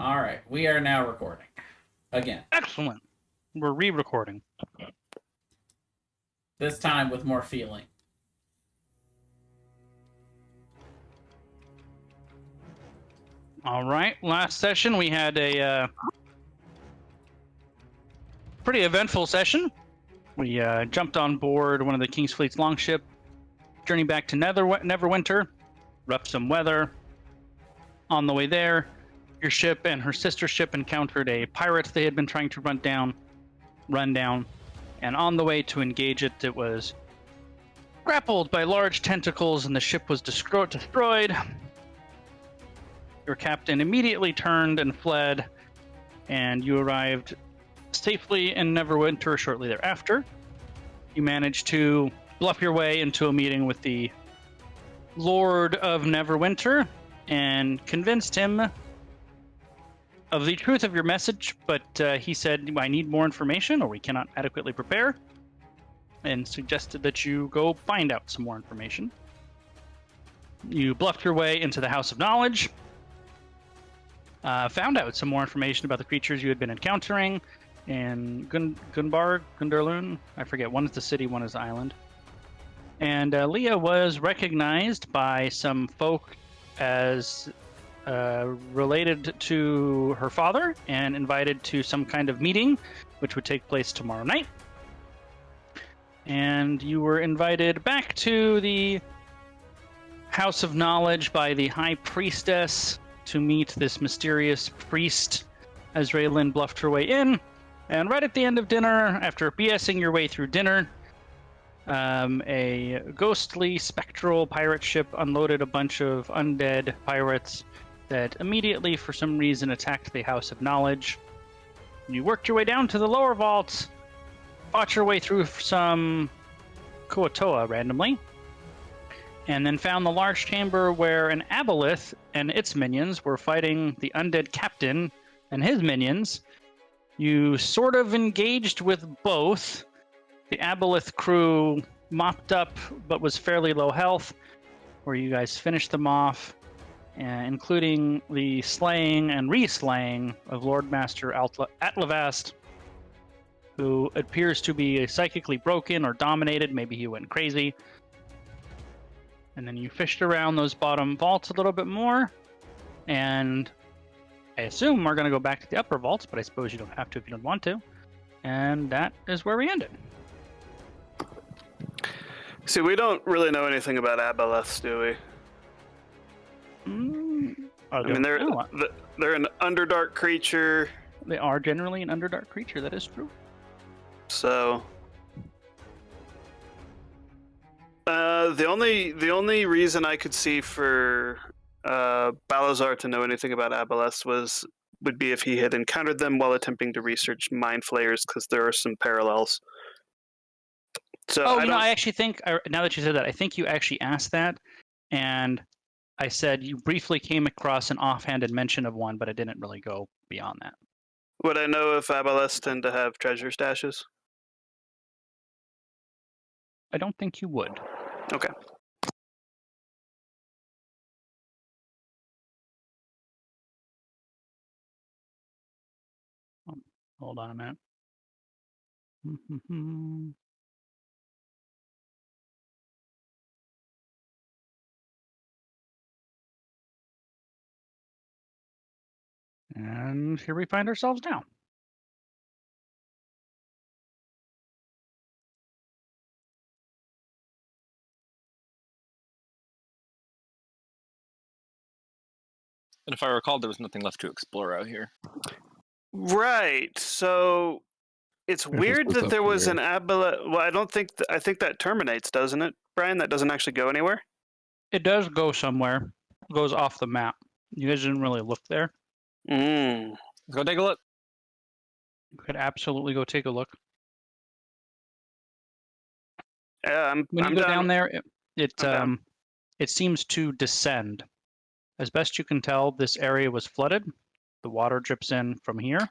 All right, we are now recording again. Excellent. We're re-recording. This time with more feeling. All right. Last session we had a pretty eventful session. We jumped on board one of the King's Fleet's longship, journeyed back to Neverwinter, roughed some weather. On the way there, your ship and her sister ship encountered a pirate they had been trying to run down. And on the way to engage it, it was grappled by large tentacles and the ship was destroyed. Your captain immediately turned and fled, and you arrived safely in Neverwinter shortly thereafter. You managed to bluff your way into a meeting with the Lord of Neverwinter and convinced him of the truth of your message, but he said, I need more information or we cannot adequately prepare, and suggested that you go find out some more information. You bluffed your way into the House of Knowledge, found out some more information about the creatures you had been encountering in Gundarloon. I forget, one is the city, one is the island. And Leah was recognized by some folk as related to her father and invited to some kind of meeting, which would take place tomorrow night. And you were invited back to the House of Knowledge by the High Priestess to meet this mysterious priest as Raylan bluffed her way in. And right at the end of dinner, after BSing your way through dinner, a ghostly, spectral pirate ship unloaded a bunch of undead pirates that immediately, for some reason, attacked the House of Knowledge. You worked your way down to the lower vaults, fought your way through some Kuatoa randomly, and then found the large chamber where an aboleth and its minions were fighting the undead captain and his minions. You sort of engaged with both. The aboleth crew mopped up but was fairly low health, where you guys finished them off, including the slaying and re-slaying of Lord Master Atlavast, who appears to be psychically broken or dominated. Maybe he went crazy. And then you fished around those bottom vaults a little bit more, and I assume we're going to go back to the upper vaults, but I suppose you don't have to if you don't want to. And that is where we ended. See, we don't really know anything about aboleths, do we? I mean, they're an Underdark creature. They are generally an Underdark creature, that is true. So, the only reason I could see for Balazar to know anything about aboleths would be if he had encountered them while attempting to research mind flayers, because there are some parallels. So I actually think, now that you said that, I think you actually asked that, and I said you briefly came across an offhanded mention of one, but it didn't really go beyond that. Would I know if aboleths tend to have treasure stashes? I don't think you would. Okay. Hold on a minute. And here we find ourselves now. And if I recall, there was nothing left to explore out here. Right. So it's weird that there was an aboleth. Well, I think that terminates, doesn't it, Brian? That doesn't actually go anywhere? It does go somewhere. It goes off the map. You guys didn't really look there. Let's go take a look. You could absolutely go take a look. Yeah, when you go down there, it seems to descend. As best you can tell, this area was flooded. The water drips in from here.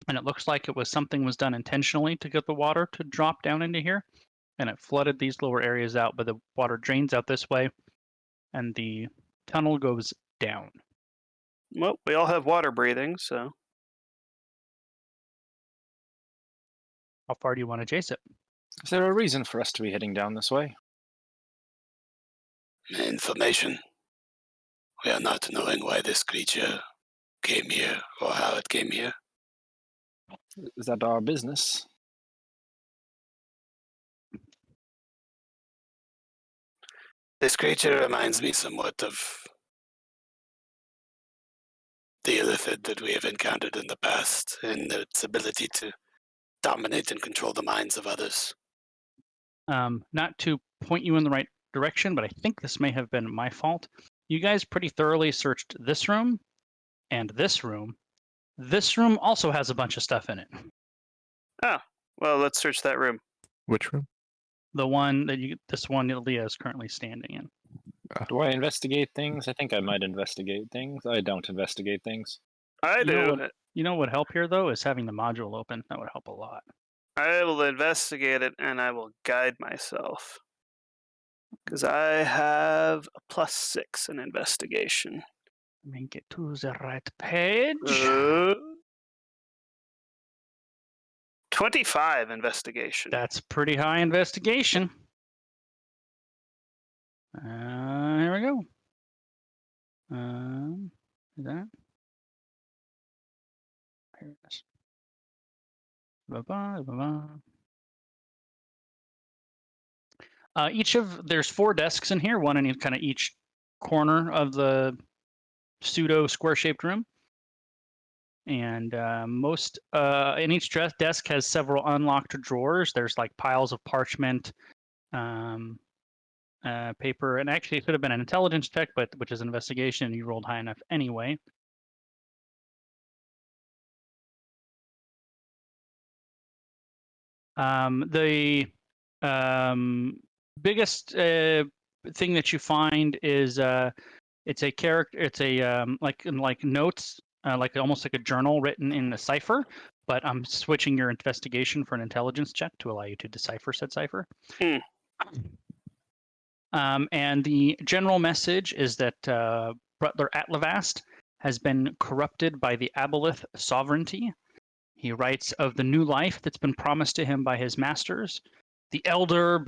And it looks like something was done intentionally to get the water to drop down into here. And it flooded these lower areas out, but the water drains out this way. And the tunnel goes down. Well, we all have water breathing, so How far do you want to chase it? Is there a reason for us to be heading down this way? Information. We are not knowing why this creature came here or how it came here. Is that our business? This creature reminds me somewhat of the illithid that we have encountered in the past, in its ability to dominate and control the minds of others. Not to point you in the right direction, but I think this may have been my fault. You guys pretty thoroughly searched this room and this room. This room also has a bunch of stuff in it. well, let's search that room. Which room? The one this one that Leah is currently standing in. Do I investigate things? I think I might investigate things. I don't investigate things. I You know do. You know what would help here though is having the module open. That would help a lot. I will investigate it, and I will guide myself. Because I have a +6 in investigation. Let me get to the right page. 25 investigation. That's pretty high investigation. Here we go. Is that? Here it is. There's 4 desks in here, one in kind of each corner of the pseudo square-shaped room. And in each desk has several unlocked drawers. There's like piles of parchment, paper, and actually it could have been an intelligence check, but which is an investigation, and you rolled high enough anyway. The biggest thing that you find is it's a character. It's a like notes, like almost like a journal written in a cipher. But I'm switching your investigation for an intelligence check to allow you to decipher said cipher. And the general message is that Butler Atlavast has been corrupted by the Aboleth sovereignty. He writes of the new life that's been promised to him by his masters, the elder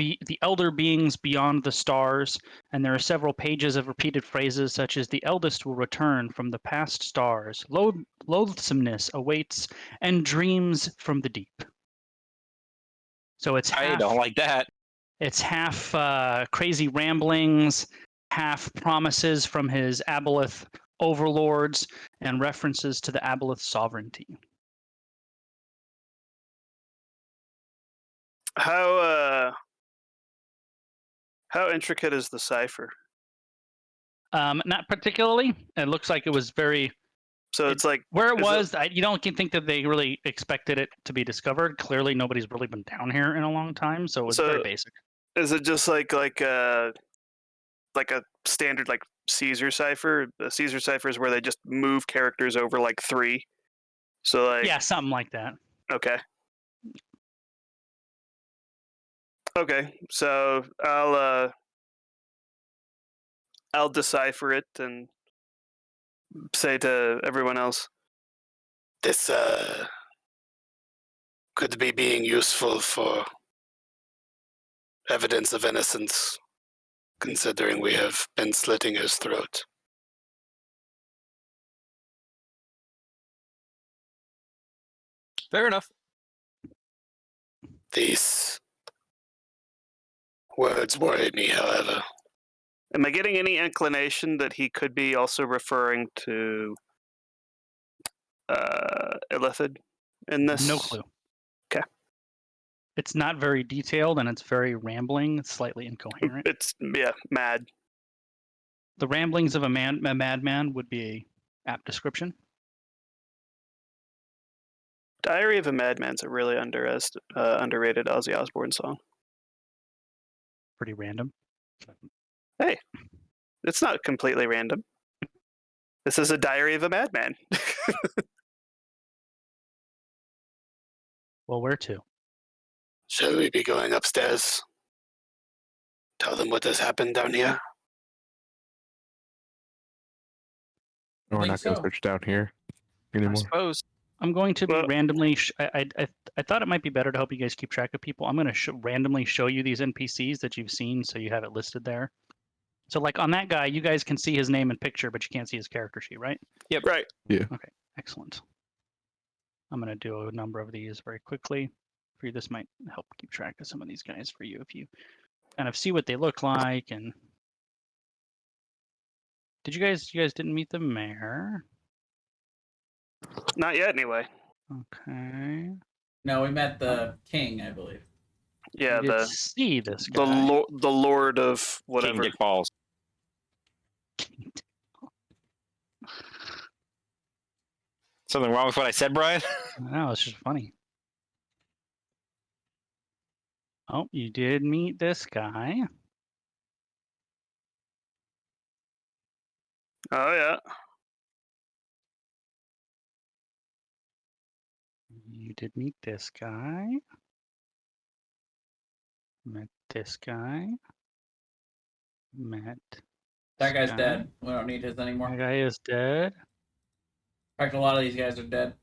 beings beyond the stars, and there are several pages of repeated phrases such as "the eldest will return from the past stars, loathsomeness awaits, and dreams from the deep." So it's I don't like that. It's half crazy ramblings, half promises from his Aboleth overlords, and references to the Aboleth sovereignty. How intricate is the cipher? Not particularly. It looks like it was very. So it's like where it was. You don't think that they really expected it to be discovered. Clearly, nobody's really been down here in a long time, so it was very basic. Is it just like a standard like Caesar cipher? The Caesar cipher is where they just move characters over like 3. So like yeah, something like that. Okay. Okay, so I'll decipher it and say to everyone else, This could be being useful for evidence of innocence, considering we have been slitting his throat. Fair enough. These words worry me, however. am I getting any inclination that he could be also referring to Illithid in this? No clue. Okay. It's not very detailed, and it's very rambling, slightly incoherent. It's mad. The ramblings of a madman would be a apt description. Diary of a Madman's a really underrated Ozzy Osbourne song. Pretty random. Hey, it's not completely random. This is a Diary of a Madman. Well, where to? Shall we be going upstairs? Tell them what has happened down here? We're Think not going to so. search down here I anymore. suppose. I'm going to be Well- randomly. I thought it might be better to help you guys keep track of people. I'm going to randomly show you these NPCs that you've seen, so you have it listed there. So, like on that guy, you guys can see his name and picture, but you can't see his character sheet, right? Right. Excellent. I'm going to do a number of these very quickly for you. This might help keep track of some of these guys for you if you kind of see what they look like. And you guys didn't meet the mayor? Not yet, anyway. Okay. No, we met the king, I believe. Yeah, You did the see this the guy. the lord of King whatever. Dick Balls. Something wrong with what I said, Brian? No, it's just funny. Oh, you did meet this guy. Oh yeah. You did meet this guy. Met this guy. Met. That guy's guy. dead. We don't need his anymore. That guy is dead. In fact, a lot of these guys are dead.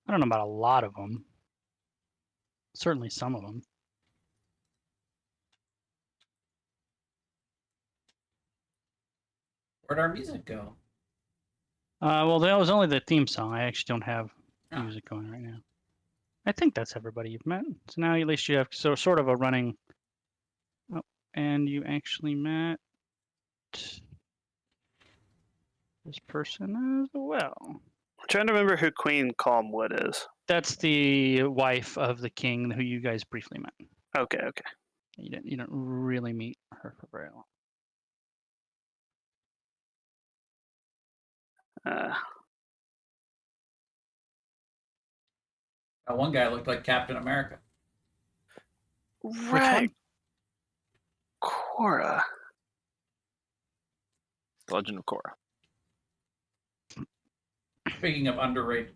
I don't know about a lot of them. Certainly some of them. Where'd our music go? Well, that was only the theme song. I actually don't have Oh. music going right now. I think that's everybody you've met. So now at least you have sort of a running. Oh, and you actually met this person as well. I'm trying to remember who Queen Calmwood is. That's the wife of the king who you guys briefly met. Okay, okay. You didn't really meet her for very long. That one guy looked like Captain America. Right. Cora. The Legend of Korra. Speaking of underrated.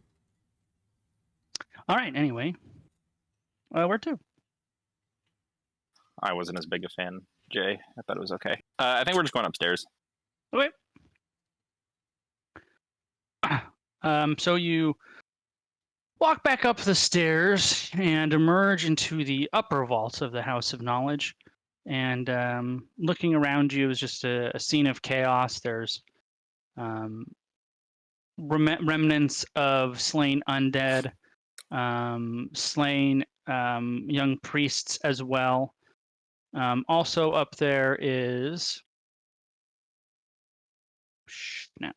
All right. Anyway, where to? I wasn't as big a fan, Jay. I thought it was okay. I think we're just going upstairs. Okay. So you walk back up the stairs and emerge into the upper vaults of the House of Knowledge. And looking around you is just a scene of chaos. There's remnants of slain undead, slain young priests as well. Also up there is snap.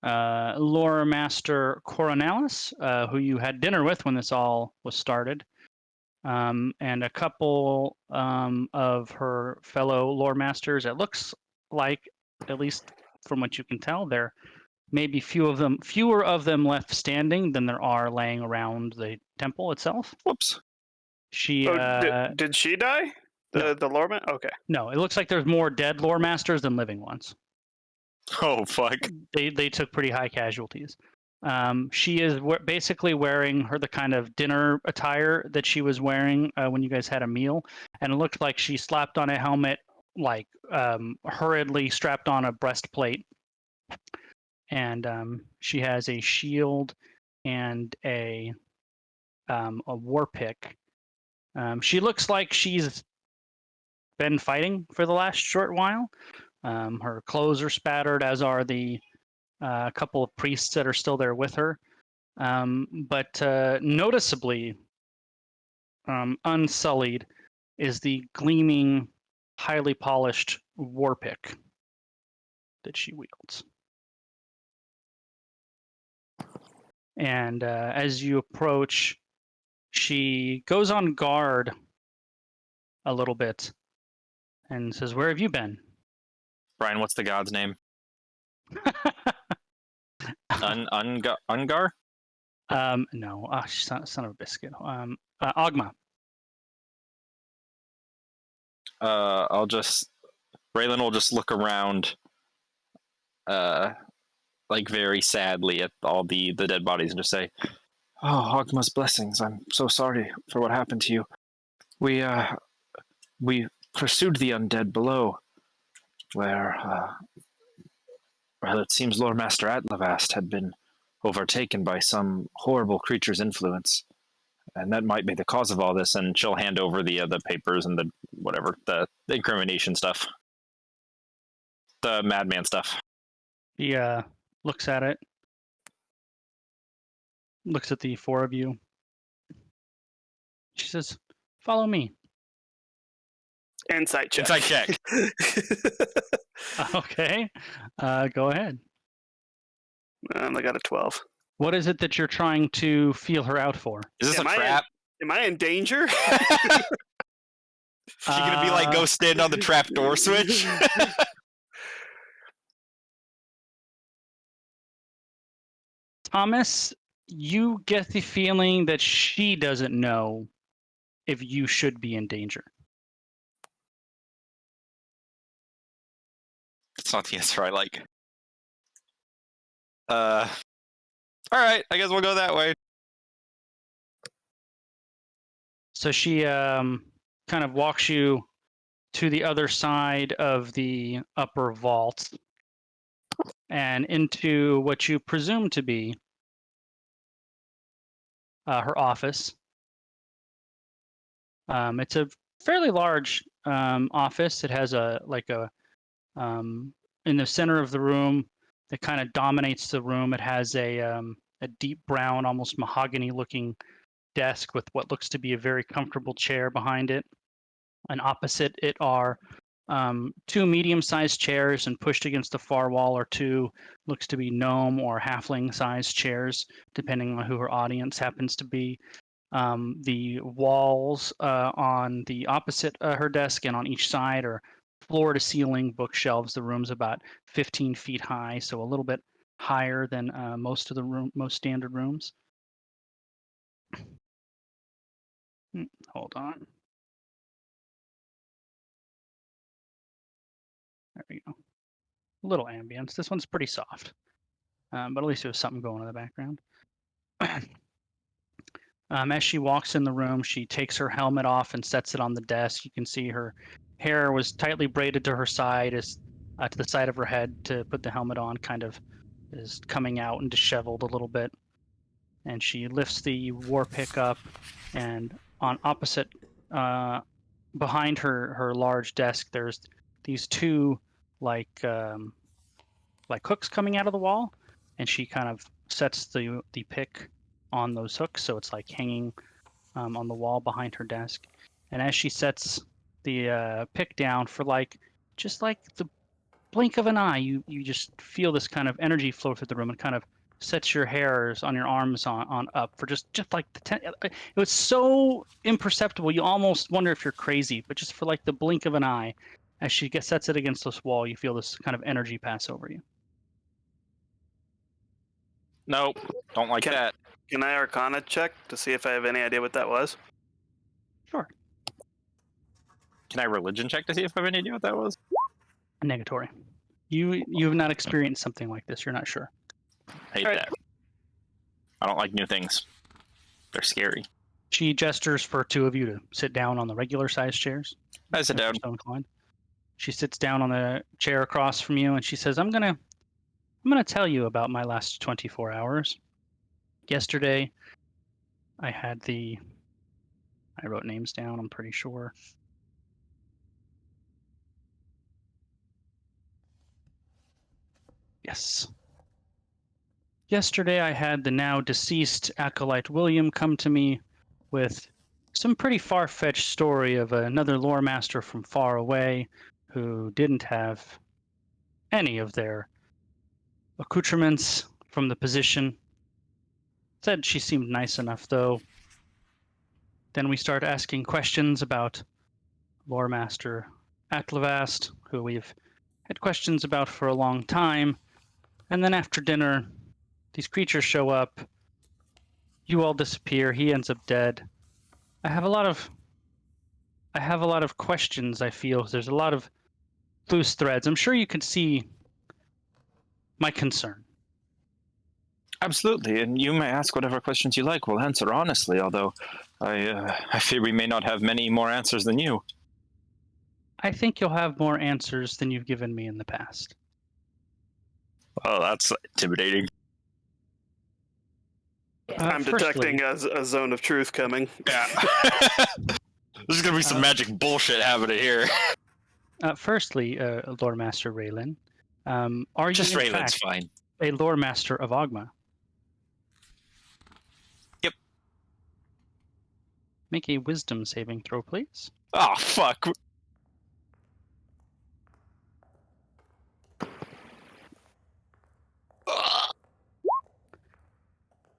Lore Master Coronalis, who you had dinner with when this all was started, and a couple of her fellow lore masters. It looks like, at least from what you can tell, there may be fewer of them left standing than there are laying around the temple itself. Whoops. She did she die? The Loreman? Okay. no, it looks like there's more dead lore masters than living ones. Oh, fuck. They took pretty high casualties. She is basically wearing the kind of dinner attire that she was wearing when you guys had a meal, and it looked like she slapped on a helmet, like hurriedly strapped on a breastplate, and she has a shield and a war pick. She looks like she's been fighting for the last short while. Her clothes are spattered, as are the couple of priests that are still there with her. But noticeably unsullied is the gleaming, highly polished war pick that she wields. And as you approach, she goes on guard a little bit and says, "Where have you been?" Brian, what's the god's name? Ungar? No, son of a biscuit. Ogma. Raylan will just look around, like very sadly at all the dead bodies and just say, "Oh, Ogma's blessings. I'm so sorry for what happened to you. We we pursued the undead below, where, well, it seems Lord Master Atlavast had been overtaken by some horrible creature's influence, and that might be the cause of all this. And she'll hand over the papers and the incrimination stuff, the madman stuff. He looks at it, looks at the four of you. She says, "Follow me." Insight check. Insight check. Okay, go ahead. I got a 12. What is it that you're trying to feel her out for? Is this Am a I trap? Am I in danger? She gonna be like, go stand on the trap door switch? Thomas, you get the feeling that she doesn't know if you should be in danger. That's not the answer I like. All right, I guess we'll go that way. So she kind of walks you to the other side of the upper vault and into what you presume to be her office. It's a fairly large office. It has in the center of the room that kind of dominates the room. It has a deep brown, almost mahogany-looking desk with what looks to be a very comfortable chair behind it. And opposite it are two medium-sized chairs, and pushed against the far wall are two looks to be gnome or halfling-sized chairs, depending on who her audience happens to be. The walls on the opposite her desk and on each side are floor-to-ceiling bookshelves. The room's about 15 feet high, so a little bit higher than most standard rooms. Hold on. There we go. A little ambience. This one's pretty soft, but at least there's something going in the background. As she walks in the room, she takes her helmet off and sets it on the desk. You can see her hair was tightly braided to her side, to the side of her head to put the helmet on, kind of is coming out and disheveled a little bit. And she lifts the war pick up, and on opposite, behind her large desk, there's these two like hooks coming out of the wall, and she kind of sets the pick on those hooks, so it's like hanging on the wall behind her desk. And as she sets the pick down, for just like the blink of an eye, you just feel this kind of energy flow through the room and kind of sets your hairs on your arms on up for just like it was so imperceptible you almost wonder if you're crazy, but just for like the blink of an eye, as she sets it against this wall, you feel this kind of energy pass over you. Nope, don't like that. Can I Arcana check to see if I have any idea what that was? Sure. Can I religion check to see if I have any idea what that was? Negatory. You have not experienced something like this. You're not sure. Hate that. I don't like new things. They're scary. She gestures for two of you to sit down on the regular sized chairs. I sit down. So inclined. She sits down on the chair across from you, and she says, I'm gonna tell you about my last 24 hours. Yesterday, I wrote names down, I'm pretty sure. Yes. Yesterday, I had the now deceased acolyte William come to me with some pretty far-fetched story of another lore master from far away who didn't have any of their accoutrements from the position. Said she seemed nice enough, though. Then we start asking questions about lore master Atlavast, who we've had questions about for a long time. And then after dinner, these creatures show up. You all disappear. He ends up dead. I have a lot of questions, I feel. There's a lot of loose threads. I'm sure you can see my concern. Absolutely, and you may ask whatever questions you like. We'll answer honestly, although I fear we may not have many more answers than you. I think you'll have more answers than you've given me in the past. Oh, that's intimidating. I'm Firstly, detecting a zone of truth coming. Yeah. There's gonna be some magic bullshit happening here. firstly, Lore Master Raylan, are Just you in Raylan's fact fine. a Lore Master of Ogma? Yep. Make a Wisdom saving throw, please. Oh, fuck.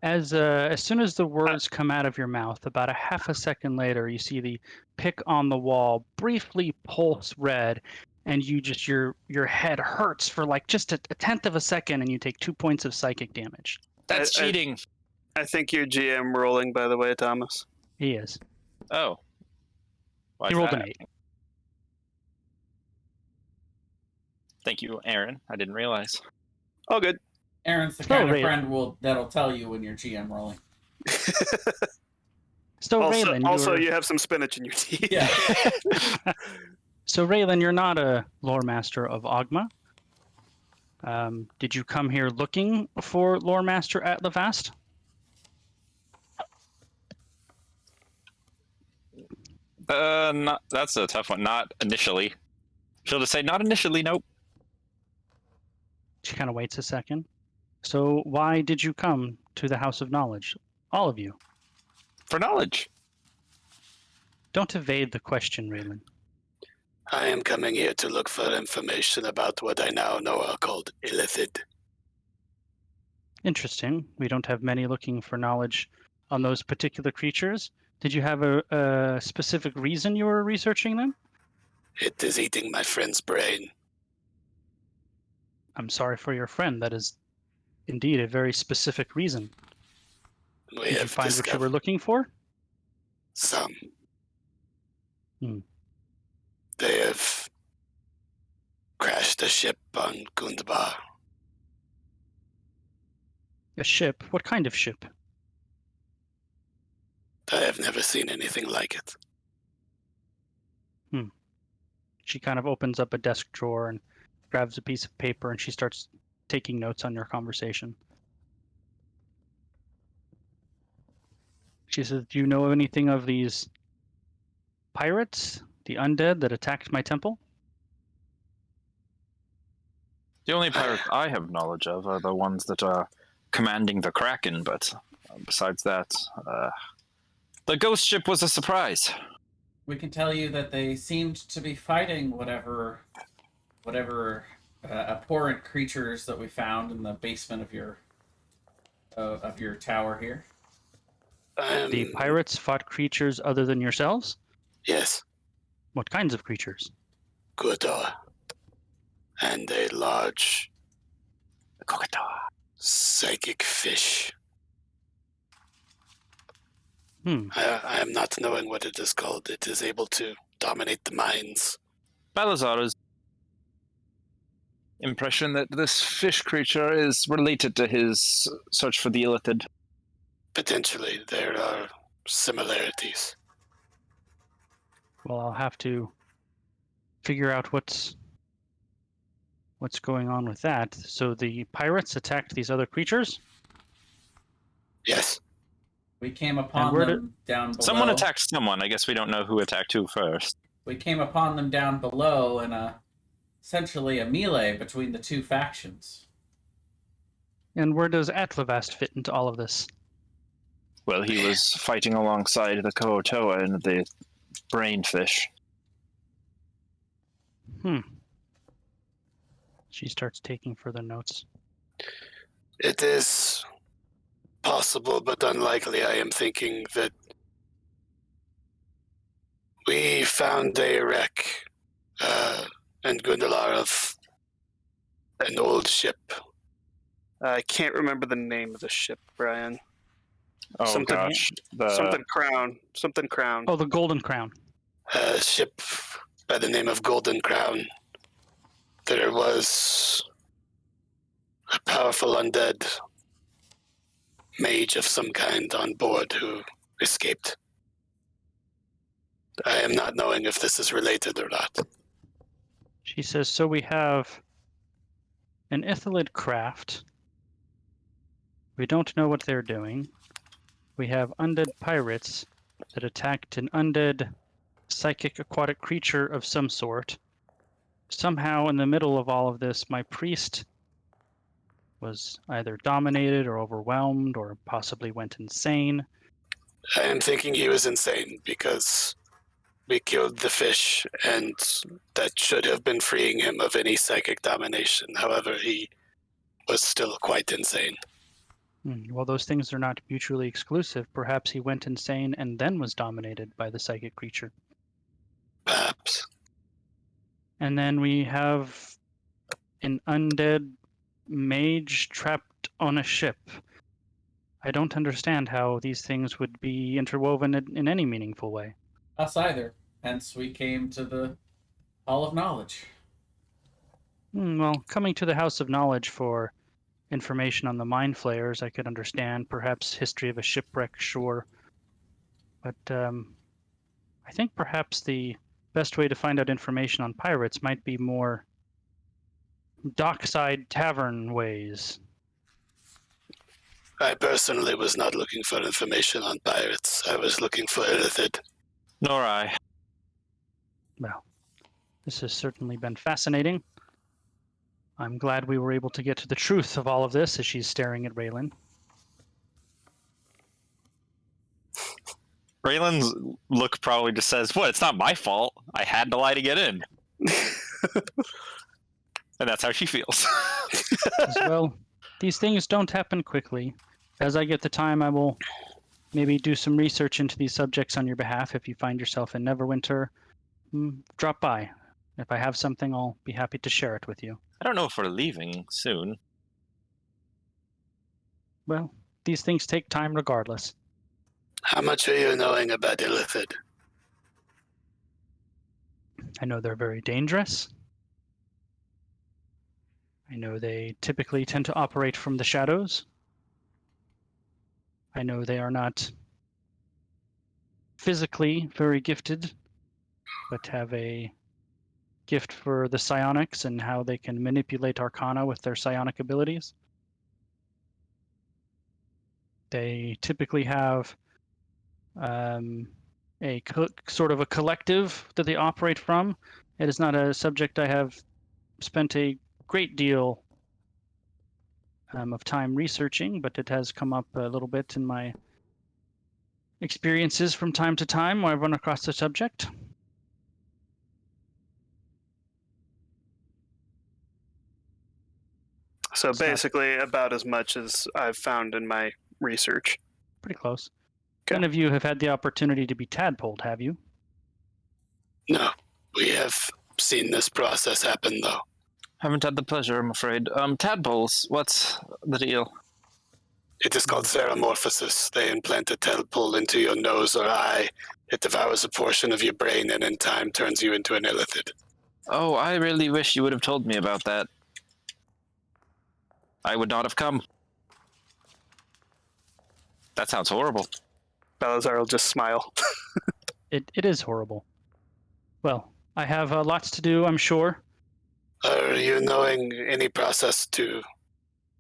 As soon as the words come out of your mouth, about a half a second later, you see the pick on the wall briefly pulse red, and your head hurts for like just a tenth of a second, and you take 2 points of psychic damage. That's cheating. I think you're GM rolling, by the way, Thomas. He is. Oh. Why He is rolled that? an 8. Thank you, Aaron. I didn't realize. All good. Aaron's the Oh, kind of wait. friend that'll tell you when you're GM rolling. So also, Raylan, you have some spinach in your teeth. Yeah. So Raylan, you're not a Lore Master of Ogma. Did you come here looking for Lore Master at Levast? Not, that's a tough one. Not initially. She'll just say, not initially, nope. She kind of waits a second. So why did you come to the House of Knowledge? All of you. For knowledge. Don't evade the question, Raylan. I am coming here to look for information about what I now know are called illithid. Interesting. We don't have many looking for knowledge on those particular creatures. Did you have a specific reason you were researching them? It is eating my friend's brain. I'm sorry for your friend. That is indeed a very specific reason. We Did you have find what you discovered were looking for? some. Hmm. They have crashed a ship on Gundaba. A ship? What kind of ship? I have never seen anything like it. She kind of opens up a desk drawer and grabs a piece of paper and she starts taking notes on your conversation. She says, do you know anything of these pirates, the undead that attacked my temple? The only pirates I have knowledge of are the ones that are commanding the Kraken, but besides that, the ghost ship was a surprise. We can tell you that they seemed to be fighting whatever abhorrent creatures that we found in the basement of your tower here. The pirates fought creatures other than yourselves? Yes, What kinds of creatures? Gudor. And a large psychic fish. I am not knowing what it is called. It is able to dominate the minds. Balazar's impression that this fish creature is related to his search for the illithid. Potentially, there are similarities. Well, I'll have to figure out what's going on with that. So the pirates attacked these other creatures? Yes, We came upon where them down below. Someone attacked someone. I guess we don't know who attacked who first. We came upon them down below in essentially a melee between the two factions. And where does Atlevast fit into all of this? Well, he was fighting alongside the Kohotoa and the brainfish. She starts taking further notes. it is possible, but unlikely. I am thinking that we found a wreck in Gundalar of an old ship. I can't remember the name of the ship, Brian. Oh Something- gosh, Something Crown. Something Crown. Oh, the Golden Crown. A ship by the name of Golden Crown. There was a powerful undead mage of some kind on board who escaped. I am not knowing if this is related or not. She says, so we have an Ithalid craft. We don't know what they're doing. We have undead pirates that attacked an undead psychic aquatic creature of some sort. Somehow, in the middle of all of this, my priest was either dominated or overwhelmed or possibly went insane. I am thinking he was insane because we killed the fish, and that should have been freeing him of any psychic domination. However, he was still quite insane. Well, those things are not mutually exclusive. Perhaps he went insane and then was dominated by the psychic creature. Perhaps. And then we have an undead mage trapped on a ship. I don't understand how these things would be interwoven in any meaningful way. Us either. Hence, we came to the Hall of Knowledge. Well, coming to the House of Knowledge for information on the mind flayers, I could understand. Perhaps history of a shipwreck, sure. But I think perhaps the best way to find out information on pirates might be more dockside tavern ways. I personally was not looking for information on pirates. I was looking for Illithid. Nor I. Well, this has certainly been fascinating. I'm glad we were able to get to the truth of all of this as she's staring at Raylan. Raylan's look probably just says, "What? It's not my fault. I had to lie to get in." And that's how she feels. Well, these things don't happen quickly. As I get the time, I will maybe do some research into these subjects on your behalf. If you find yourself in Neverwinter, drop by. If I have something, I'll be happy to share it with you. I don't know if we're leaving soon. Well, these things take time regardless. How much are you knowing about Illithid? I know they're very dangerous. I know they typically tend to operate from the shadows. I know they are not physically very gifted, but have a gift for the psionics and how they can manipulate arcana with their psionic abilities. They typically have sort of a collective that they operate from. It is not a subject I have spent a great deal of time researching, but it has come up a little bit in my experiences from time to time where I've run across the subject. So basically, about as much as I've found in my research. Pretty close. Okay. None of you have had the opportunity to be tadpoled, have you? No. We have seen this process happen, though. Haven't had the pleasure, I'm afraid. Tadpoles, what's the deal? It is called ceramorphosis. They implant a tadpole into your nose or eye. It devours a portion of your brain and in time turns you into an Illithid. Oh, I really wish you would have told me about that. I would not have come. That sounds horrible. Balazar will just smile. It is horrible. Well, I have lots to do, I'm sure. Are you knowing any process to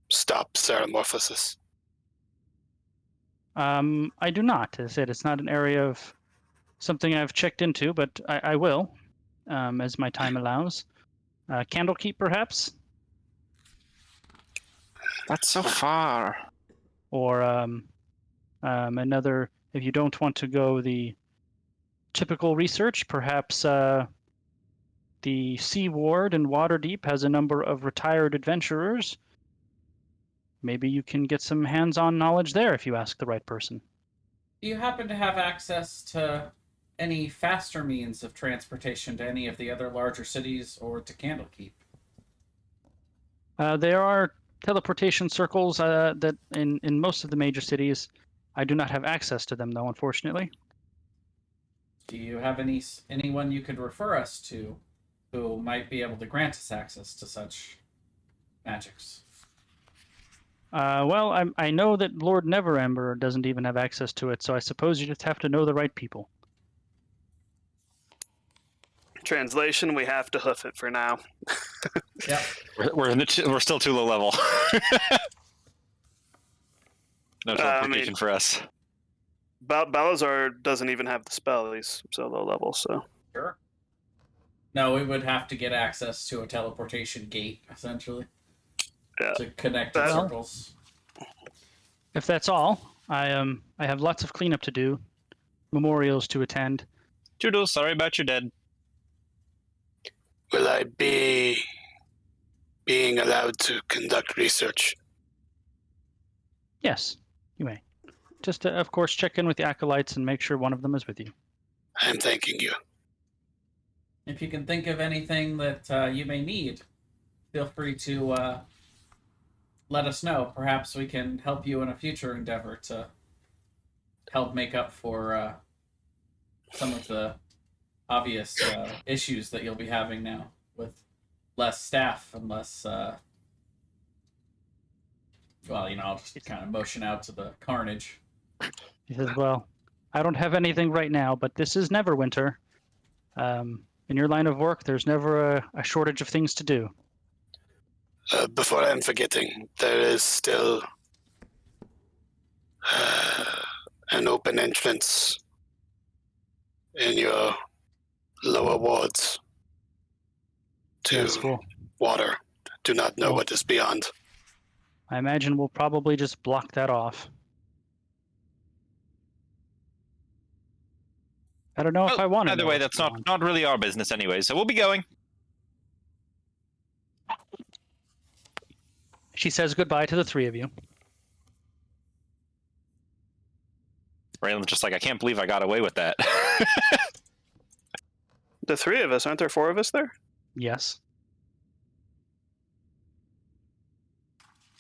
stop ceramorphosis? I do not. As I said, it's not an area of something I've checked into, but I will, as my time allows. Candlekeep, perhaps? That's so far. Or another, if you don't want to go the typical research, perhaps the Sea Ward in Waterdeep has a number of retired adventurers. Maybe you can get some hands-on knowledge there if you ask the right person. Do you happen to have access to any faster means of transportation to any of the other larger cities or to Candlekeep? There are teleportation circles that in most of the major cities. I do not have access to them, though, unfortunately. Do you have anyone you could refer us to who might be able to grant us access to such magics? Well, I know that Lord Neverember doesn't even have access to it, so I suppose you just have to know the right people. Translation: we have to hoof it for now. Yep. We're still too low level. No teleportation for us. Balazar doesn't even have the spell. He's so low level, so... Sure. No, we would have to get access to a teleportation gate, essentially, to connect the circles. If that's all, I have lots of cleanup to do, memorials to attend. Toodles, sorry about your dead. Will I be being allowed to conduct research? Yes, you may. Just, of course, check in with the acolytes and make sure one of them is with you. I'm thanking you. If you can think of anything that you may need, feel free to let us know. Perhaps we can help you in a future endeavor to help make up for some of the obvious issues that you'll be having now with less staff and less... I'll just kind of motion out to the carnage. He says, well, I don't have anything right now, but this is Neverwinter. In your line of work, there's never a shortage of things to do. Before I'm forgetting, there is still an open entrance in your lower wards to water. Do not know what is beyond. I imagine we'll probably just block that off. I don't know if I want to. Either way, that's not really our business anyway, so we'll be going. She says goodbye to the three of you. Raylan's just like, I can't believe I got away with that. The three of us, aren't there four of us there? Yes.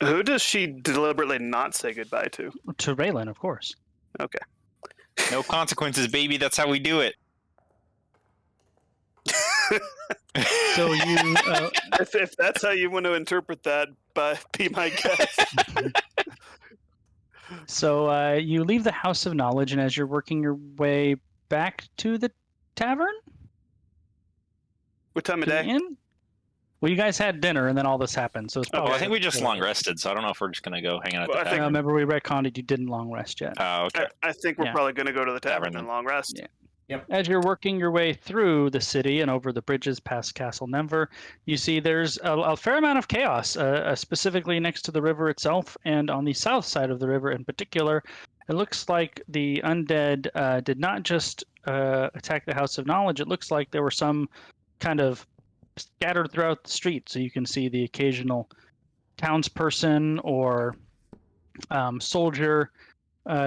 Who does she deliberately not say goodbye to? To Raylan, of course. Okay. No consequences, baby. That's how we do it. So you... If that's how you want to interpret that, be my guest. So you leave the House of Knowledge, and as you're working your way back to the tavern? What time of day? Inn? Well, you guys had dinner, and then all this happened. So it's probably... I think we just long rested, so I don't know if we're just going to go hang out at the tavern. Remember, we retconned you didn't long rest yet. Oh, okay. I think we're probably going to go to the tavern and long rest. Yeah. Yep. As you're working your way through the city and over the bridges past Castle Nemver, you see there's a fair amount of chaos, specifically next to the river itself, and on the south side of the river in particular. It looks like the undead did not just attack the House of Knowledge. It looks like there were some kind of scattered throughout the street, so you can see the occasional townsperson or soldier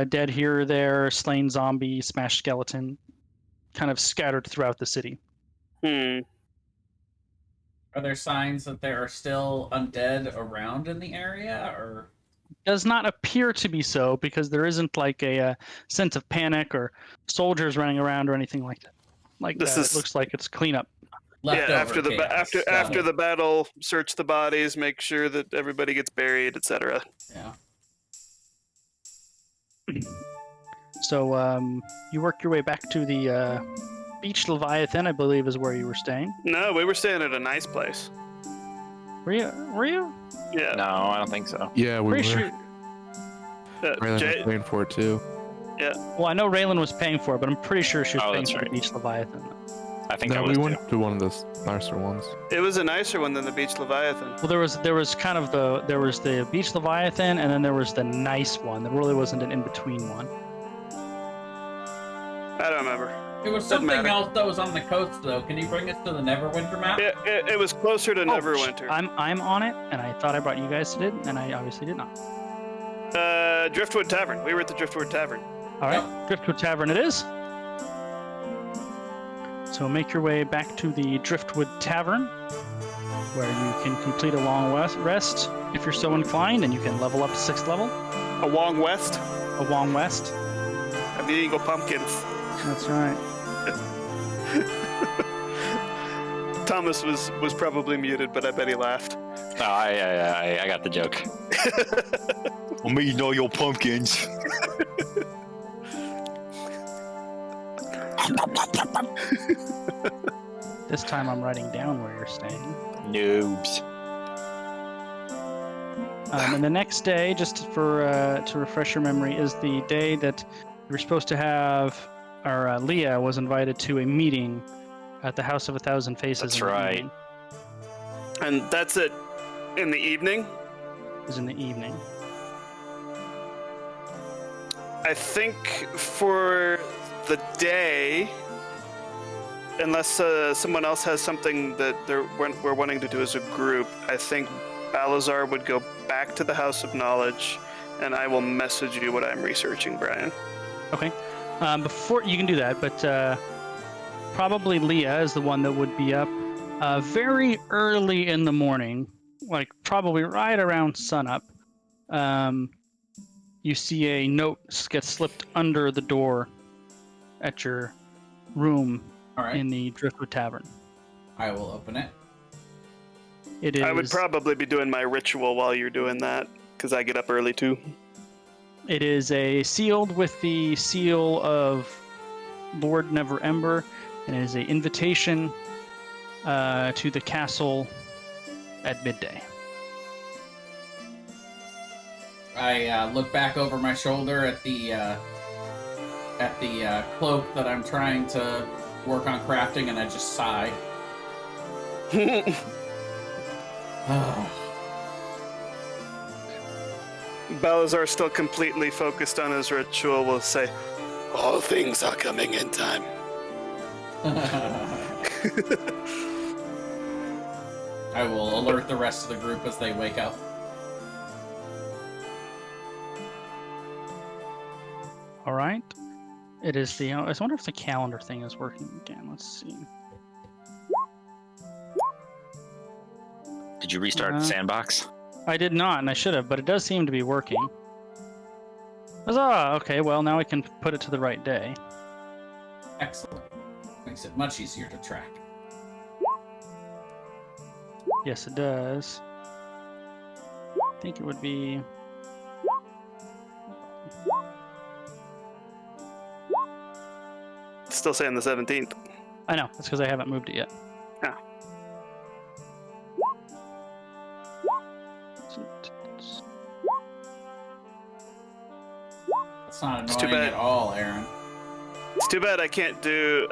dead here or there, slain zombie, smashed skeleton, kind of scattered throughout the city. Are there signs that there are still undead around in the area, or? Does not appear to be so, because there isn't like a sense of panic or soldiers running around or anything like that. It looks like it's cleanup. After the battle, search the bodies, make sure that everybody gets buried, etc. Yeah. So you worked your way back to the Beach Leviathan, I believe, is where you were staying. No, we were staying at a nice place. Were you? Yeah. No, I don't think so. Yeah, we were. Sure. Raylan was paying for it too. Yeah. Well, I know Raylan was paying for it, but I'm pretty sure she was paying for right. the Beach Leviathan. I think we went to one of the nicer ones. It was a nicer one than the Beach Leviathan. Well, there was the Beach Leviathan, and then there was the nice one. There really wasn't an in-between one. I don't remember. It was something else that was on the coast, though. Can you bring us to the Neverwinter map? It was closer to Neverwinter. I'm on it, and I thought I brought you guys to it, and I obviously did not. Driftwood Tavern. We were at the Driftwood Tavern. All right, Driftwood Tavern it is. So make your way back to the Driftwood Tavern, where you can complete a long rest if you're so inclined, and you can level up to 6th level. A Wong West? A Wong West. Of the Eagle Pumpkins. That's right. Thomas was probably muted, but I bet he laughed. Oh, I got the joke. I'm eating all your pumpkins. This time I'm writing down where you're staying. Noobs. And the next day, just for to refresh your memory, is the day that you were supposed to have, or Leah was invited to a meeting at the House of a Thousand Faces. That's in the right. evening. And that's it in the evening? It was in the evening. I think for the day, unless someone else has something that we're wanting to do as a group, I think Balazar would go back to the House of Knowledge, and I will message you what I'm researching, Brian. Okay. Before you can do that, but probably Leah is the one that would be up very early in the morning, like probably right around sunup. You see a note get slipped under the door at your room All right. in the Driftwood Tavern. I will open it. It is. I would probably be doing my ritual while you're doing that, because I get up early too. It is sealed with the seal of Lord Neverember, and it is an invitation to the castle at midday. I look back over my shoulder at the cloak that I'm trying to work on crafting, and I just sigh. Balazar, still completely focused on his ritual, will say, All things are coming in time. I will alert the rest of the group as they wake up. All right. It is the. I wonder if the calendar thing is working again. Let's see. Did you restart the sandbox? I did not, and I should have, but it does seem to be working. Huzzah! Okay, well, now we can put it to the right day. Excellent. Makes it much easier to track. Yes, it does. I think it would be... still saying the 17th. I know, that's because I haven't moved it yet. Yeah. It's not It's too annoying bad. at all, Aaron. It's too bad I can't do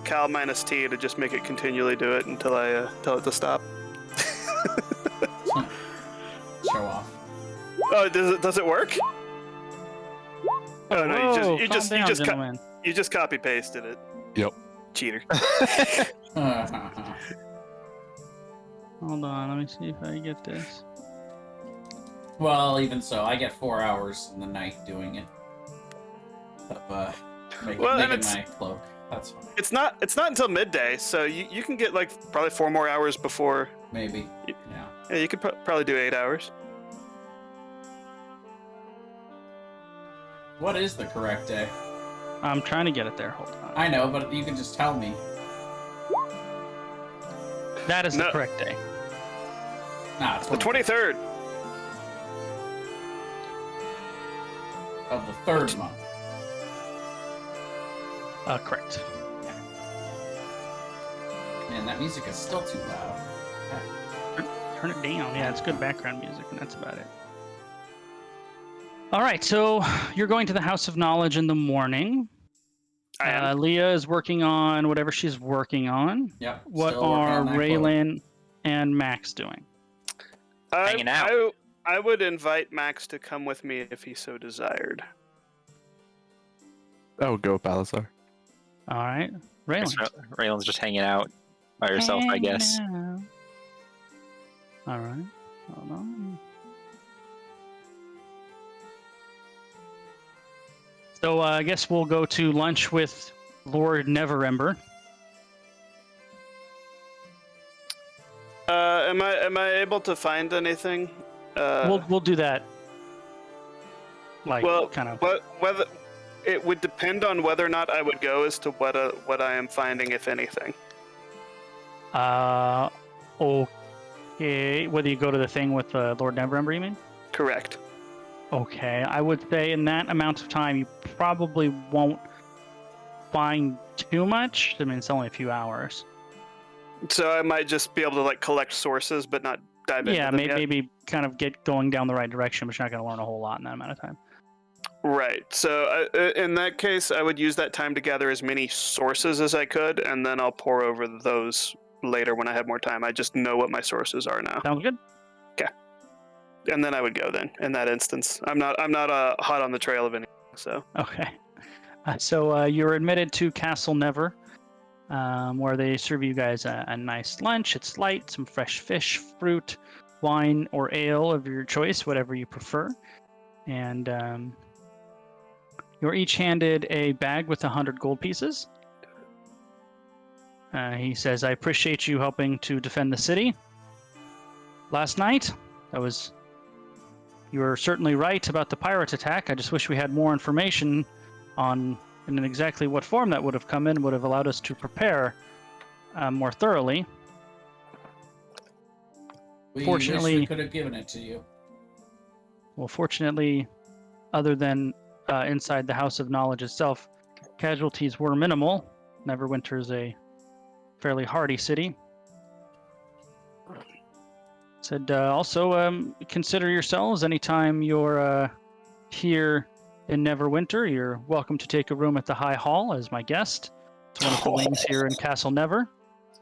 !Cal minus T to just make it continually do it until I tell it to stop. Show off. Oh, does it work? Oh no, Whoa, you calm down, gentlemen. just copy pasted it. Yep. Cheater. Hold on, let me see if I get this. Well, even so, I get 4 hours in the night doing it. Of, making my cloak. That's fine. It's not until midday, so you can get like probably 4 more hours before. Maybe. Yeah. Yeah, you could probably do 8 hours. What is the correct day? I'm trying to get it there. Hold on. I know, but you can just tell me. That is the No. correct day. Nah, it's The 23rd. of the third month. Correct. Man, that music is still too loud. Turn it down. Yeah, it's good background music, and that's about it. All right, so you're going to the House of Knowledge in the morning. I am. Leah is working on whatever she's working on. Yep. What still working are on that cloak. Raylan and Max doing? Hanging out. I would invite Max to come with me if he so desired. I would go with Balazar. All right, Raylan. Raylan's just hanging out by herself, I guess. Hanging out. All right, hold on. So I guess we'll go to lunch with Lord Neverember. Am I able to find anything? We'll do that. Like well, kind of. whether it would depend on whether or not I would go as to what I am finding, if anything. Okay. Whether you go to the thing with Lord Neverember, you mean? Correct. Okay, I would say in that amount of time, you probably won't find too much. I mean, it's only a few hours. So I might just be able to like collect sources, but not dive into Yeah, them yet. maybe kind of get going down the right direction, but you're not going to learn a whole lot in that amount of time. Right. So in that case, I would use that time to gather as many sources as I could, and then I'll pour over those later when I have more time. I just know what my sources are now, Sounds good. and then I would go. Then in that instance, I'm not hot on the trail of anything. So Okay. So you're admitted to Castle Never, where they serve you guys a nice lunch. It's light, some fresh fish, fruit, wine, or ale of your choice, whatever you prefer. And you're each handed a bag with 100 gold pieces. He says, I appreciate you helping to defend the city. Last night, you were certainly right about the pirate attack. I just wish we had more information on in exactly what form that would have come in, would have allowed us to prepare more thoroughly. Fortunately, wish we could have given it to you. Well, fortunately, other than inside the House of Knowledge itself, casualties were minimal. Neverwinter's a fairly hardy city. Said also consider yourselves anytime you're here in Neverwinter. You're welcome to take a room at the High Hall as my guest. It's one of the wings here in Castle Never.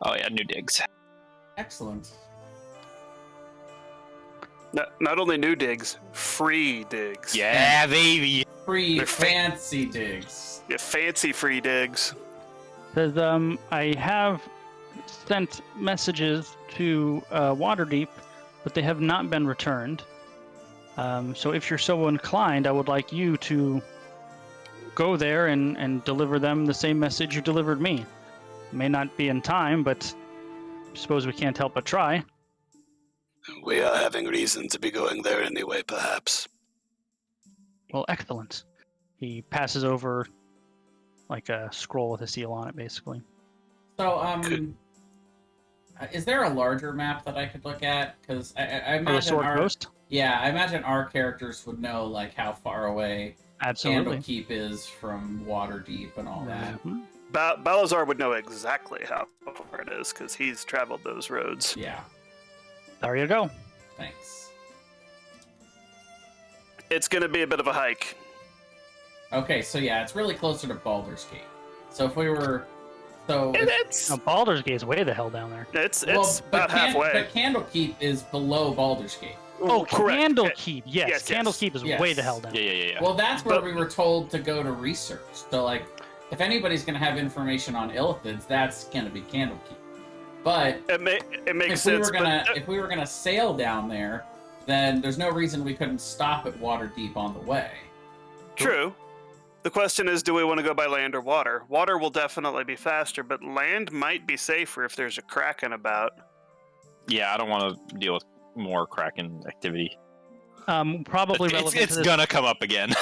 Oh yeah, new digs. Excellent. not only new digs, free digs. Yeah, baby. Free They're fancy digs. Yeah, fancy free digs. Says I have sent messages to Waterdeep, but they have not been returned. So if you're so inclined, I would like you to go there and deliver them the same message you delivered me. It may not be in time, but I suppose we can't help but try. We are having reason to be going there anyway, perhaps. Well, excellent. He passes over like a scroll with a seal on it, basically. So, is there a larger map that I could look at? Because I For the imagine Sword Coast? yeah, I imagine our characters would know like how far away Absolutely. Candlekeep is from Waterdeep and all that. Mhm. Balazar would know exactly how far it is because he's traveled those roads. Yeah, There you go. thanks. It's going to be a bit of a hike. Okay, so yeah, it's really closer to Baldur's Gate. So if we were, It's Now, Baldur's Gate's way the hell down there. about halfway. But Candlekeep is below Baldur's Gate. Oh, correct. Candlekeep. Yes, Yes, yes. Candlekeep is Yes. way the hell down. Yeah. Well, that's where But- we were told to go to research. So like, if anybody's gonna have information on Illithids, that's gonna be Candlekeep. But It makes if sense. if we were gonna sail down there, then there's no reason we couldn't stop at Waterdeep on the way. True. The question is, do we want to go by land or water? Water will definitely be faster, but land might be safer if there's a kraken about. Yeah, I don't want to deal with more Kraken activity. Probably relevant It's to this. gonna come up again.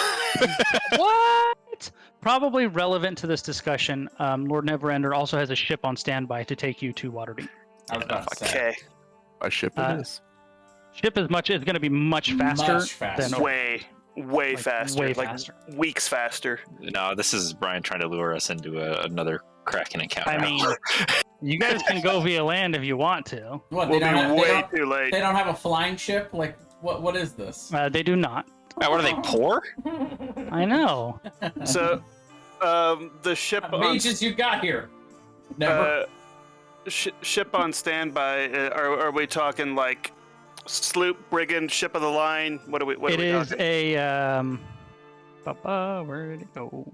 What? Probably relevant to this discussion. Lord Neverender also has a ship on standby to take you to Waterdeep. I was about to say. Okay, My ship Uh, it is. Ship is going to be much faster. Much faster. Than way like, faster, way like faster. weeks faster. No, this is Brian trying to lure us into another Kraken encounter. I mean, you guys can go via land if you want to. What? We'll They be don't, have, way too late. they don't have a flying ship? Like, what is this? They do not. what are they, poor? I know. So, the ship on Mages you got here. Never. ship on standby. Are we talking like sloop, brigand, ship of the line? What are we? What It are we is talking? a. Where did it go?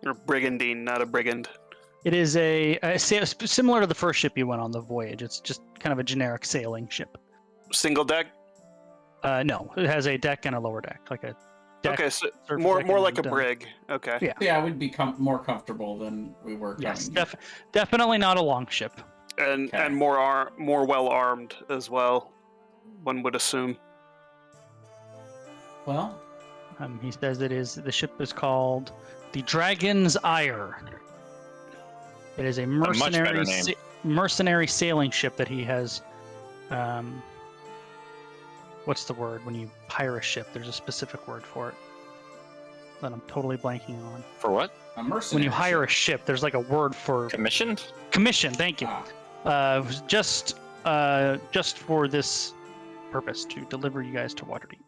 Or brigandine, not a brigand. It is similar to the first ship you went on the voyage. It's just kind of a generic sailing ship. Single deck. No, it has a deck and a lower deck, like a deck. Okay, so surface more deck, more and like a then- brig. Okay. Yeah. Yeah, we'd be more comfortable than we were. Yes, coming. definitely not a long ship. And Okay. and more well armed as well. One would assume. Well, He says the ship is called the Dragon's Ire. It is a much better mercenary name. mercenary sailing ship that he has. What's the word when you hire a ship? There's a specific word for it. that I'm totally blanking on. For what? A mercenary. When you hire a ship. ship, there's like a word for Commissioned? commission. Thank you. Ah, Just for this purpose, to deliver you guys to Waterdeep.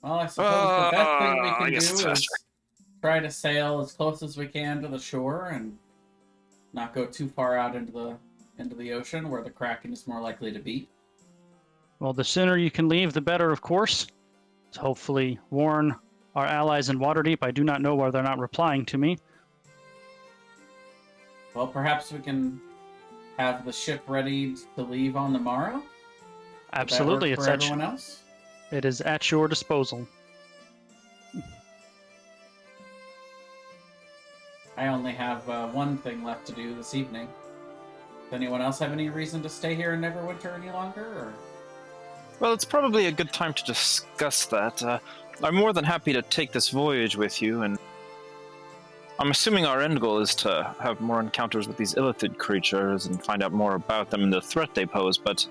well, I suppose the best thing we I can guess do it's is faster. try to sail as close as we can to the shore and not go too far out into the ocean where the Kraken is more likely to be. Well, the sooner you can leave, the better, of course. To hopefully warn our allies in Waterdeep. I do not know why they're not replying to me. Well, perhaps we can have the ship ready to leave on the morrow. Would Absolutely, that work it's for at everyone else. it is at your disposal. I only have one thing left to do this evening. Does anyone else have any reason to stay here in Neverwinter any longer? Or... Well, it's probably a good time to discuss that. I'm more than happy to take this voyage with you, and I'm assuming our end goal is to have more encounters with these illithid creatures and find out more about them and the threat they pose, but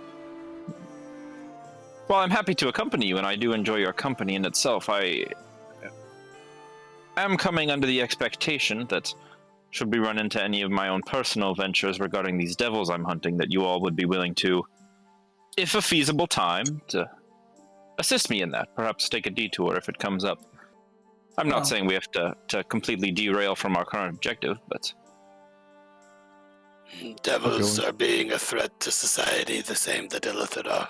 while I'm happy to accompany you, and I do enjoy your company in itself, I am coming under the expectation that should we run into any of my own personal ventures regarding these devils I'm hunting, that you all would be willing to, if a feasible time, to assist me in that. Perhaps take a detour if it comes up. I'm not Well. saying we have to completely derail from our current objective, but Devils Okay. are being a threat to society the same that Illithid are.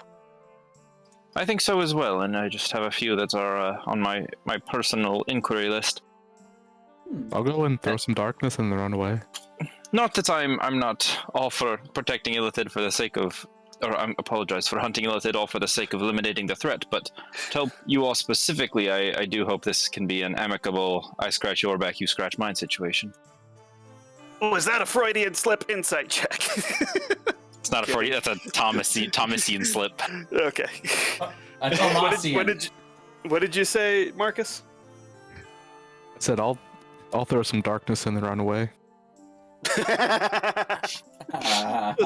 I think so as well, and I just have a few that are on my personal inquiry list. I'll go and throw some darkness and then run away. Not that I'm not all for protecting Illithid for the sake of, or I apologize for hunting Illithid all for the sake of eliminating the threat, but to help you all specifically, I do hope this can be an amicable I scratch your back, you scratch mine situation. Oh, is that a Freudian slip insight check? It's not a 40, that's a Thomasian slip. Okay. A Thomasian. What did you say, Marcus? I said I'll throw some darkness and then run away.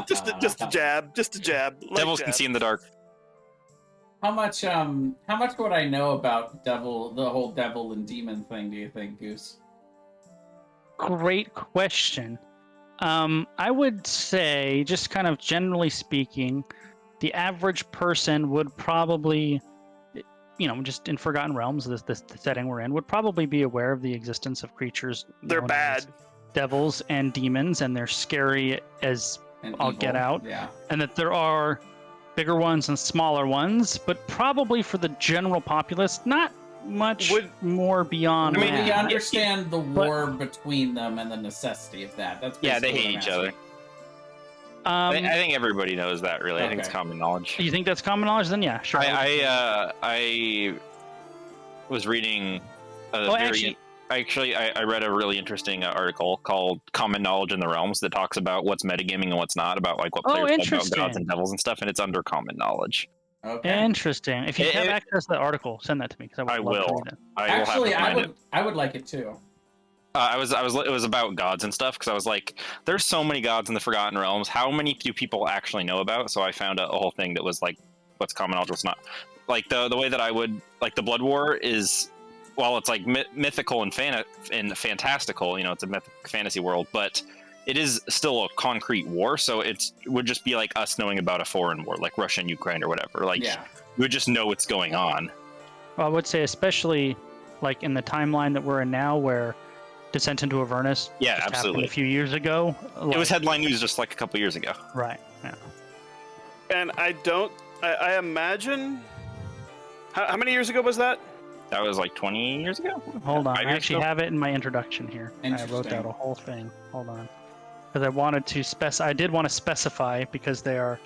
just a jab. Light Devils jab. can see in the dark. How much would I know about the whole devil and demon thing, do you think, Goose? Great question. I would say, just kind of generally speaking, the average person would probably, just in Forgotten Realms, the setting we're in, would probably be aware of the existence of creatures. They're known bad. as devils and demons, and they're scary as And I'll evil. get out. Yeah. And that there are bigger ones and smaller ones, but probably for the general populace, not much more beyond I mean, that. we understand the war between them and the necessity of that. That's Yeah, they basically hate what each I'm other. asking. I think everybody knows that, really. I think it's Okay. common knowledge. You think that's common knowledge? Then yeah, sure. I was reading I read a really interesting article called Common Knowledge in the Realms that talks about what's metagaming and what's not, about like what players know about interesting. gods and devils and stuff, and it's under common knowledge. Okay. Interesting. If you have access to the article, send that to me because I I would love to will. read it. Actually, I will have to find it. I would like it too. It was about gods and stuff, because I was like, there's so many gods in the Forgotten Realms. How many do people actually know about? So I found a whole thing that was like, what's common knowledge, what's not. Like the way that I would like the Blood War is, while it's like mythical and fantastical, it's a fantasy world, but it is still a concrete war. So it would just be like us knowing about a foreign war, like Russia and Ukraine or whatever. Like Yeah. we would just know what's going on. Well, I would say especially like in the timeline that we're in now, where Descent into Avernus Yeah, just absolutely. happened a few years ago. It was headline news just like a couple years ago. Right. Yeah. And I imagine. How many years ago was that? That was like 20 years ago? Hold on. 5 I years actually ago? have it in my introduction here. I wrote Interesting. out a whole thing. Hold on. Because I wanted to I did want to specify because they are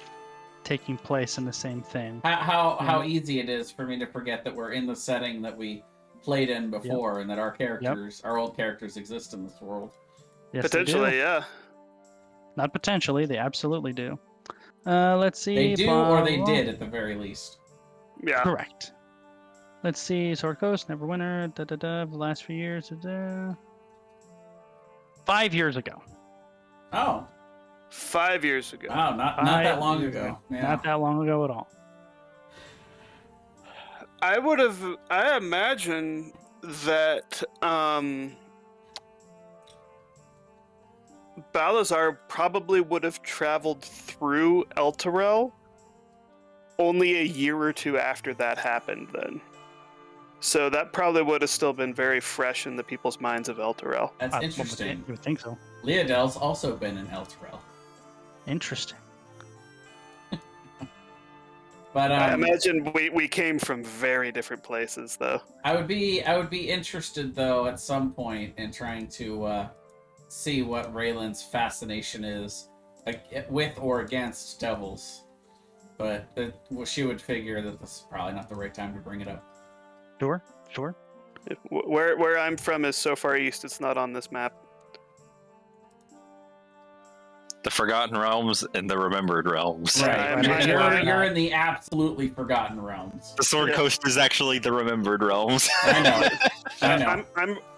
taking place in the same thing. How easy it is for me to forget that we're in the setting that we played in before, and that our characters, our old characters, exist in this world. Yes, Potentially, they do. yeah. Not potentially. They absolutely do. Let's see. They do, blah, or they blah. did at the very least. Yeah. Correct. Let's see. Sword Coast, Neverwinter, the last few years. 5 years ago. Oh, 5 years ago. wow, not 5 that long years ago. Yeah. Not that long ago at all. I imagine that Balazar probably would have traveled through Elturel only a year or two after that happened then. So that probably would have still been very fresh in the people's minds of Elturel. That's You interesting. would think so. Leodel's also been in Elturel. Interesting. But I imagine we came from very different places, though. I would be interested though at some point in trying to see what Raylan's fascination is, like with or against devils. But she would figure that this is probably not the right time to bring it up. Sure. Where I'm from is so far east, it's not on this map. The Forgotten Realms and the Remembered Realms. Right. You're in the absolutely forgotten realms. The Sword Coast is actually the Remembered Realms. I know.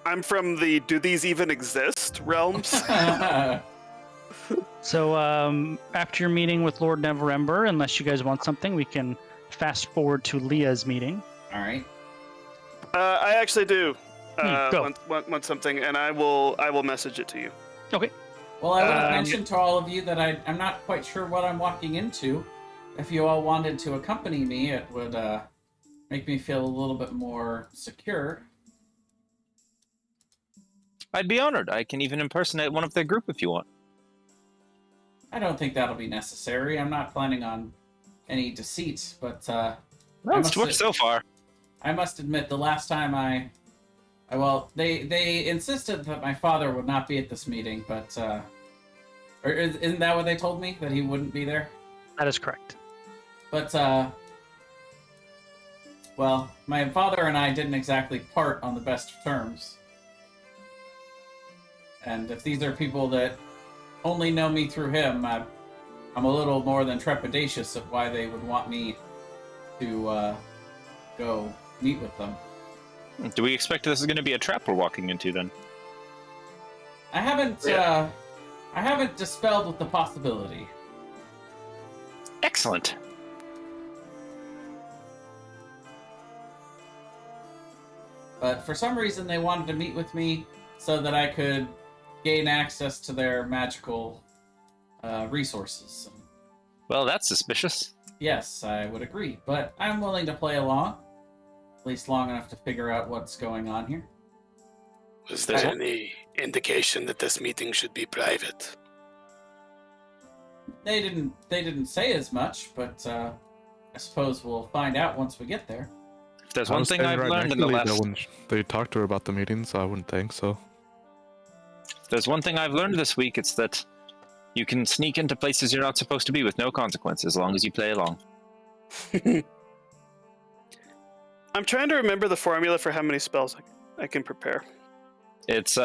I'm from the do these even exist realms. So after your meeting with Lord Neverember, unless you guys want something, we can fast forward to Leah's meeting. All right. I actually do Go. want something, and I will message it to you. Okay. Well, I would have mentioned to all of you that I'm not quite sure what I'm walking into. If you all wanted to accompany me, it would make me feel a little bit more secure. I'd be honored. I can even impersonate one of their group if you want. I don't think that'll be necessary. I'm not planning on any deceit, but No, it's worked so far. I must admit, the last time they insisted that my father would not be at this meeting, but or isn't that what they told me, that he wouldn't be there? That is correct. But well, my father and I didn't exactly part on the best of terms. And if these are people that only know me through him, I'm a little more than trepidatious of why they would want me to go meet with them. Do we expect this is going to be a trap we're walking into then? I haven't dispelled with the possibility. Excellent. But for some reason, they wanted to meet with me so that I could gain access to their magical resources. Well, that's suspicious. Yes, I would agree, but I'm willing to play along, at least long enough to figure out what's going on here. Was there any indication that this meeting should be private? They didn't say as much, but I suppose we'll find out once we get there. If there's one thing I've learned in the last... When they talked to her about the meeting, so I wouldn't think so. If there's one thing I've learned this week, it's that you can sneak into places you're not supposed to be with no consequences, as long as you play along. I'm trying to remember the formula for how many spells I can prepare. It's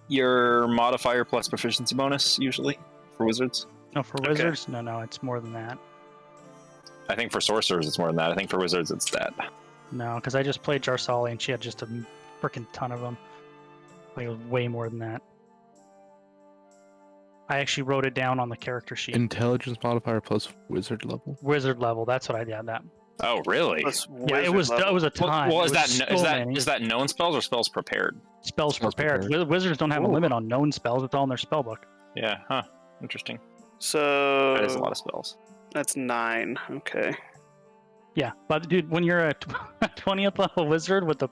your modifier plus proficiency bonus, usually, for wizards. No, for wizards? No, it's more than that. I think for sorcerers it's more than that. I think for wizards it's that. No, because I just played Jarsali and she had just a freaking ton of them. Like, it was way more than that. I actually wrote it down on the character sheet. Intelligence modifier plus wizard level. Wizard level. That's what I had. That. Oh, really? Yeah, it was a ton. Well, is many. that known spells or spells prepared? Spells prepared? Wizards don't have a limit on known spells. It's all in their spell book. Yeah, huh. Interesting. So That is a lot of spells. That's 9. Okay. Yeah, but dude, when you're a 20th level wizard with a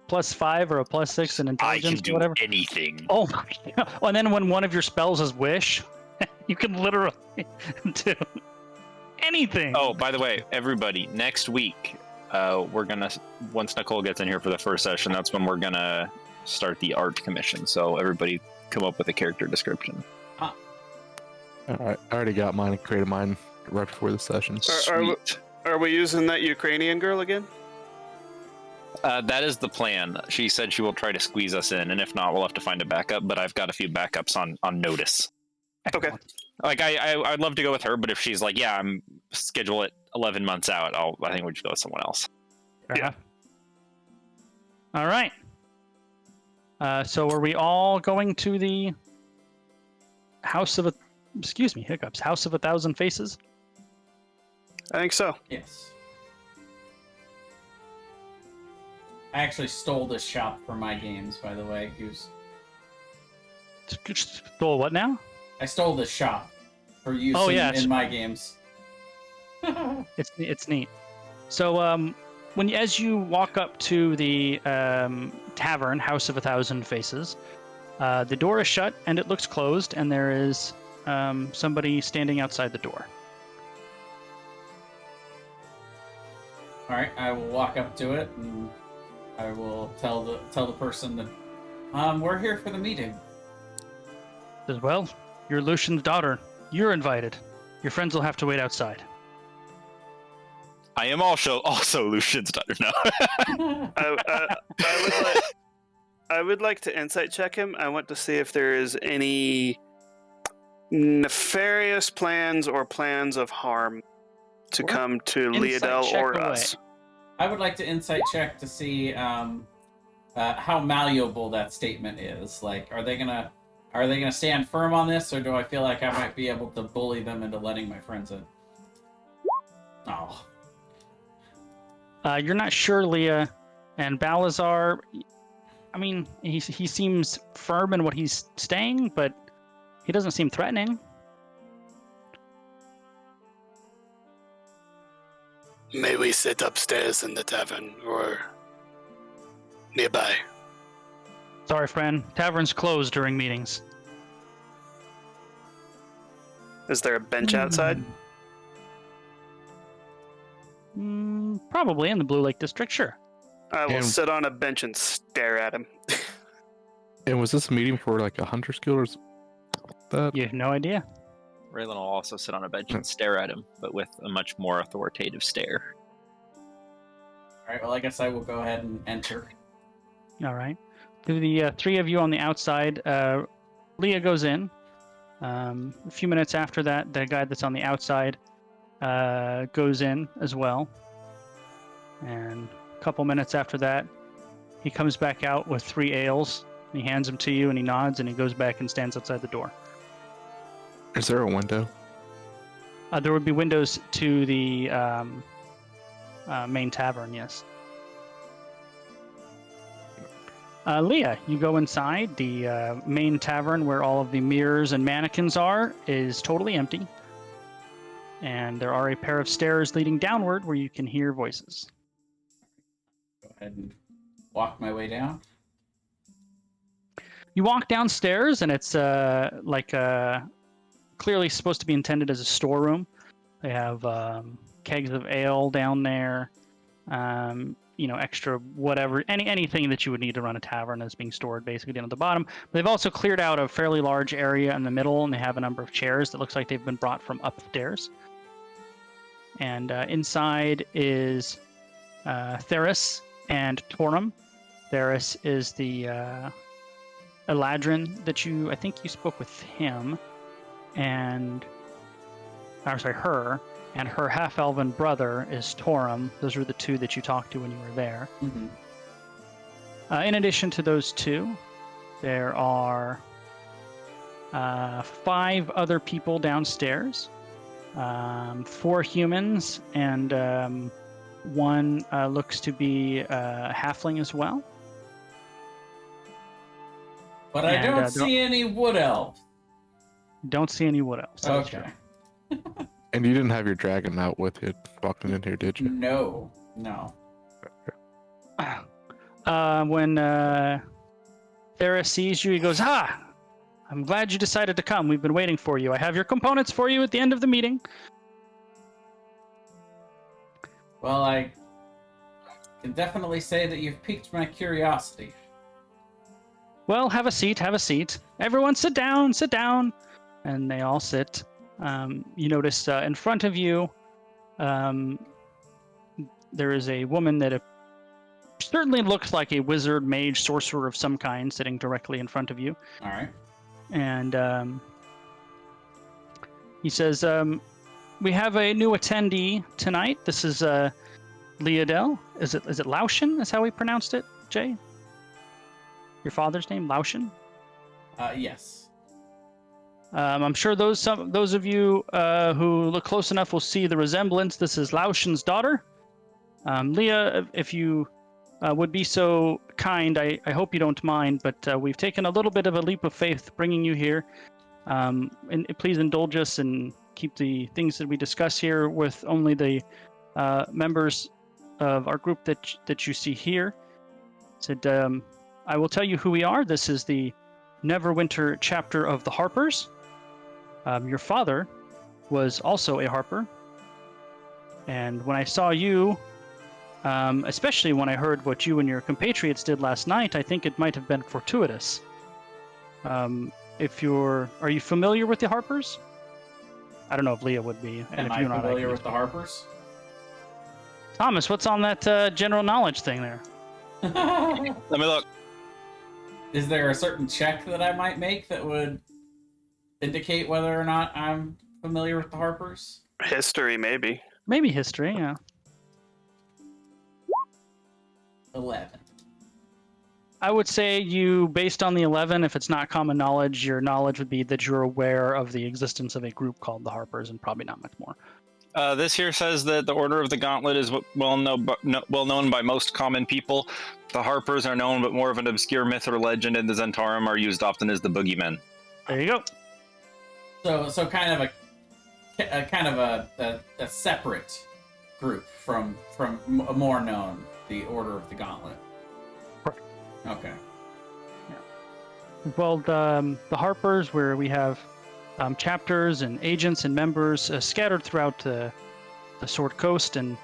+5 or a +6 in intelligence, I can do whatever. anything. Oh my god! Oh, and then when one of your spells is wish, you can literally do anything. Oh, by the way, everybody, next week, we're gonna, once Nicole gets in here for the first session, that's when we're gonna start the art commission. So everybody come up with a character description. Alright, I already got mine and created mine right before the session. Are we using that Ukrainian girl again? That is the plan. She said she will try to squeeze us in, and if not, we'll have to find a backup, but I've got a few backups on notice. Okay. Like, I'd love to go with her, but if she's like, yeah, I'm schedule it 11 months out, I think we should go with someone else. Yeah. All right. So are we all going to the House of House of 1,000 Faces? I think so. Yes. I actually stole this shop from my games, by the way. Stole what now? I stole this shop for use in my games. It's neat. So as you walk up to the tavern, House of 1,000 Faces, the door is shut and it looks closed, and there is somebody standing outside the door. All right, I will walk up to it and I will tell the person that we're here for the meeting. Says, well, you're Lucian's daughter. You're invited. Your friends will have to wait outside. I am also Lucian's daughter now. I would like to insight check him. I want to see if there is any nefarious plans or plans of harm to come to Leodel or us. I would like to insight check to see how malleable that statement is. Like, are they gonna stand firm on this, or do I feel like I might be able to bully them into letting my friends in? Oh. You're not sure, Leah, and Balazar. I mean, he seems firm in what he's saying, but he doesn't seem threatening. May we sit upstairs in the tavern or nearby? Sorry, friend. Tavern's closed during meetings. Is there a bench outside? Probably in the Blue Lake District, sure. I will sit on a bench and stare at him. And was this a meeting for like a hunter's guild or that? You have no idea. Raylan will also sit on a bench and stare at him, but with a much more authoritative stare. All right, well, I guess I will go ahead and enter. All right. To the three of you on the outside, Leah goes in. A few minutes after that, the guy that's on the outside goes in as well. And a couple minutes after that, he comes back out with 3 ales. He hands them to you, and he nods, and he goes back and stands outside the door. Is there a window? There would be windows to the main tavern, yes. Leah, you go inside. The main tavern where all of the mirrors and mannequins are is totally empty. And there are a pair of stairs leading downward where you can hear voices. Go ahead and walk my way down. You walk downstairs, and it's clearly supposed to be intended as a storeroom. They have kegs of ale down there, extra whatever, anything that you would need to run a tavern is being stored basically down at the bottom. But they've also cleared out a fairly large area in the middle, and they have a number of chairs that looks like they've been brought from upstairs. And inside is Theris and Torum. Theris is the Eladrin that I think you spoke with him, and her, and her half-elven brother is Torum. Those were the 2 that you talked to when you were there. Mm-hmm. In addition to those 2, there are 5 other people downstairs, 4 humans, and 1 looks to be a halfling as well. But I don't see any wood elves. Don't see any wood elves. Okay. And you didn't have your dragon out with you walking in here, did you? No. When Theris sees you, he goes, I'm glad you decided to come. We've been waiting for you. I have your components for you at the end of the meeting. Well, I can definitely say that you've piqued my curiosity. Well, have a seat. Everyone sit down. And they all sit. You notice in front of you, there is a woman that certainly looks like a wizard, mage, sorcerer of some kind sitting directly in front of you. All right. And he says, we have a new attendee tonight. This is Leodel. Is it Laushin? Is how we pronounced it, Jay? Your father's name, Laushin? Yes. I'm sure those of you who look close enough will see the resemblance. This is Laushin's daughter. Leah, if you would be so kind, I hope you don't mind, but we've taken a little bit of a leap of faith bringing you here. And please indulge us and keep the things that we discuss here with only the members of our group that you see here. Said, I will tell you who we are. This is the Neverwinter chapter of the Harpers. Your father was also a Harper. And when I saw you, especially when I heard what you and your compatriots did last night, I think it might have been fortuitous. Are you familiar with the Harpers? I don't know if Leah would be. And Am if I you're not, familiar with the Harpers? Thomas, what's on that general knowledge thing there? Let me look. Is there a certain check that I might make that would indicate whether or not I'm familiar with the Harpers? History, maybe. Maybe history, yeah. 11. I would say you, based on the 11, if it's not common knowledge, your knowledge would be that you're aware of the existence of a group called the Harpers, and probably not much more. This here says that the Order of the Gauntlet is well known by most common people. The Harpers are known, but more of an obscure myth or legend, and the Zentarum are used often as the boogeymen. There you go. So kind of a separate group from a more known, the Order of the Gauntlet. Correct. Okay. Well, the Harpers, where we have chapters and agents and members scattered throughout the Sword Coast, and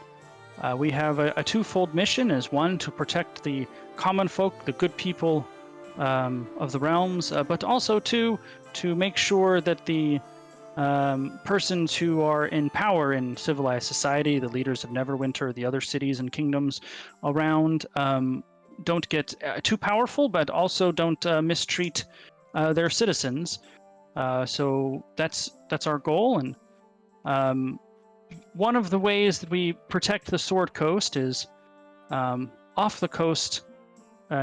we have a twofold mission: is one, to protect the common folk, the good people of the realms, but also two, to make sure that the persons who are in power in civilized society, the leaders of Neverwinter, the other cities and kingdoms around, don't get too powerful, but also don't mistreat their citizens. So that's our goal, and one of the ways that we protect the Sword Coast is off the coast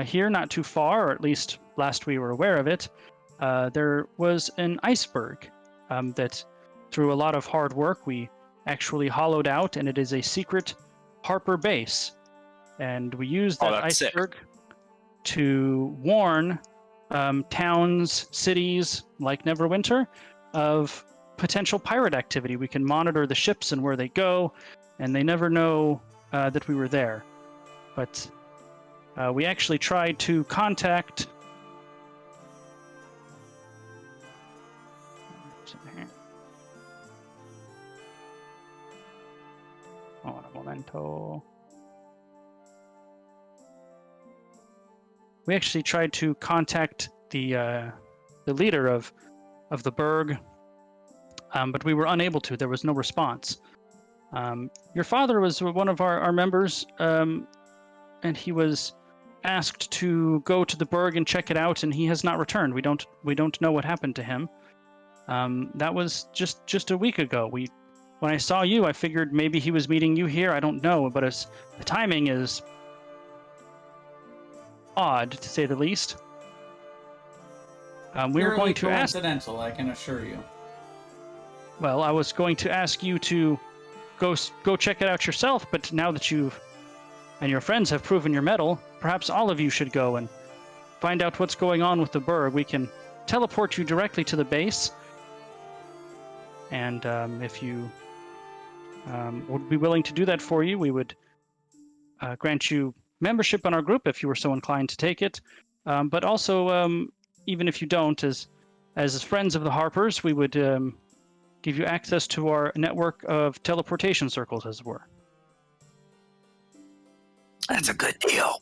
here, not too far, or at least last we were aware of it. There was an iceberg that, through a lot of hard work, we actually hollowed out, and it is a secret Harper base. And we used that iceberg to warn towns, cities like Neverwinter of potential pirate activity. We can monitor the ships and where they go, and they never know that we were there. But we actually tried to contact... Oh, un momento. We actually tried to contact the leader of the Burg, but we were unable to. There was no response. Your father was one of our members, and he was asked to go to the Burg and check it out, and he has not returned. We don't know what happened to him. That was just a week ago. When I saw you, I figured maybe he was meeting you here. I don't know, but the timing is odd, to say the least. We were going to ask... coincidental, I can assure you. Well, I was going to ask you to go check it out yourself, but now that you've and your friends have proven your mettle, perhaps all of you should go and find out what's going on with the Burg. We can teleport you directly to the base, and if you would be willing to do that for you, we would grant you membership in our group if you were so inclined to take it. But also, even if you don't, as friends of the Harpers, we would give you access to our network of teleportation circles, as it were. That's a good deal.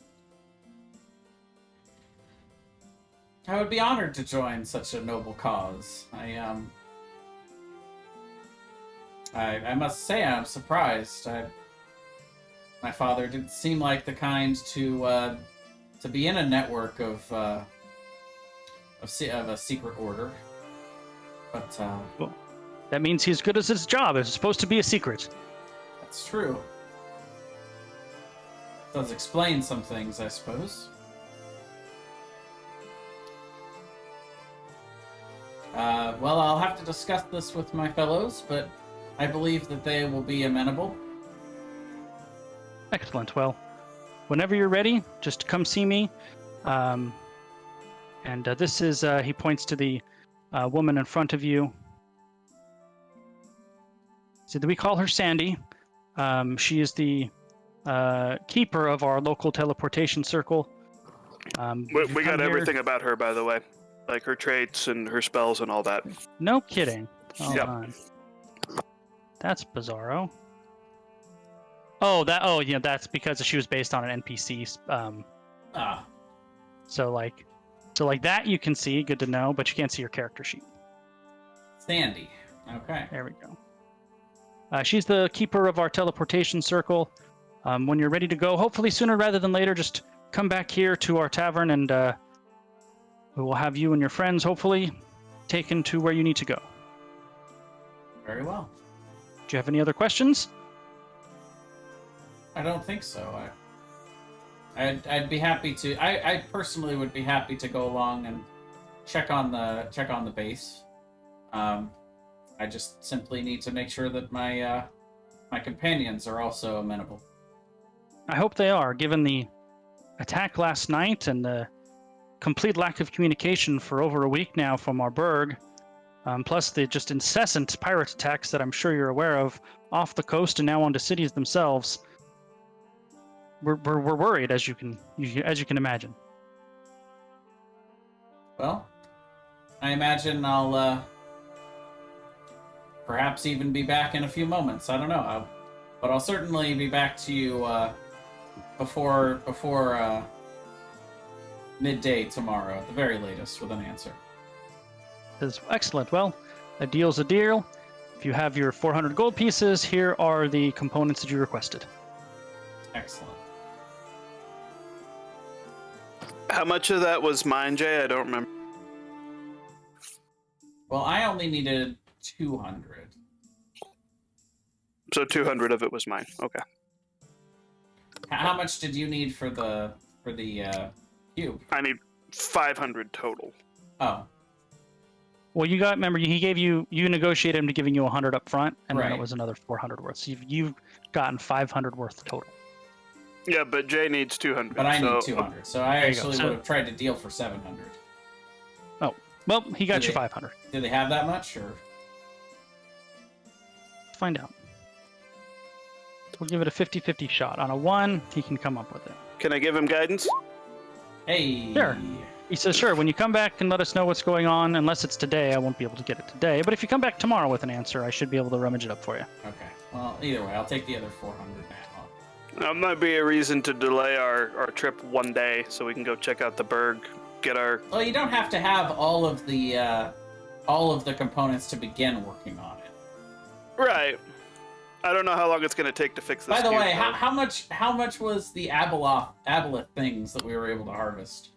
I would be honored to join such a noble cause. I must say I'm surprised. My father didn't seem like the kind to be in a network of a secret order. But well, that means he's good at his job. It's supposed to be a secret. That's true. Does explain some things, I suppose. Well, I'll have to discuss this with my fellows, but I believe that they will be amenable. Excellent. Well, whenever you're ready, just come see me. This is, he points to the woman in front of you. So we call her Sandy. She is the keeper of our local teleportation circle. We got everything about her, by the way, like her traits and her spells and all that. No kidding. Hold Yep. on. That's bizarro. Oh yeah, that's because she was based on an NPC. So like that you can see, good to know, but you can't see her character sheet. Sandy. Okay. There we go. She's the keeper of our teleportation circle. When you're ready to go, hopefully sooner rather than later, just come back here to our tavern and we will have you and your friends hopefully taken to where you need to go. Very well. Do you have any other questions? I don't think so. I'd be happy to. I personally would be happy to go along and check on the base. I just simply need to make sure that my my companions are also amenable. I hope they are, given the attack last night and the complete lack of communication for over a week now from our burg, plus the just incessant pirate attacks that I'm sure you're aware of off the coast and now onto cities themselves. We're worried, as you can imagine. Well, I imagine I'll perhaps even be back in a few moments. I don't know, but I'll certainly be back to you before midday tomorrow, at the very latest, with an answer. Excellent. Well, a deal's a deal. If you have your 400 gold pieces, here are the components that you requested. Excellent. How much of that was mine, Jay? I don't remember. Well, I only needed 200. So 200 of it was mine. Okay. How much did you need for the cube? I need 500 total. Oh, Well, remember, you negotiated him to giving you 100 up front, and then Right. it was another 400 worth. So you've gotten 500 worth total. Yeah, but Jay needs 200. but I so... need 200, so I There you go. actually So- would have tried to deal for 700. Well, he got Do you they- 500. Do they have that much, or? Let's find out. We'll give it a 50-50 shot. On a 1, he can come up with it. Can I give him guidance? Hey. Sure. He says, sure, when you come back and let us know what's going on, unless it's today, I won't be able to get it today. But if you come back tomorrow with an answer, I should be able to rummage it up for you. Okay. Well, either way, I'll take the other 400 now. That might be a reason to delay our trip one day so we can go check out the burg, get our... Well, you don't have to have all of the components to begin working on it. Right. I don't know how long it's going to take to fix this. By the cube, way, though. how much was the aboleth things that we were able to harvest?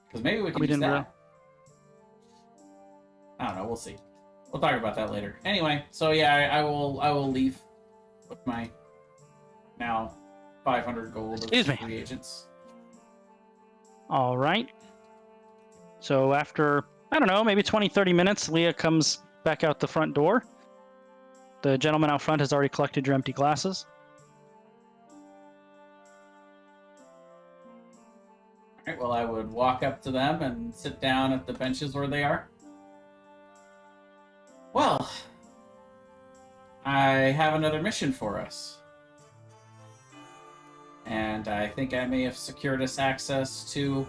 Because maybe we can use didn't that. really- I don't know. We'll see. We'll talk about that later. Anyway, so yeah, I will leave with my now 500 gold of Excuse me. reagents. All right. So after, I don't know, maybe 20-30 minutes, Leah comes back out the front door. The gentleman out front has already collected your empty glasses. All right, well, I would walk up to them and sit down at the benches where they are. Well, I have another mission for us. And I think I may have secured us access to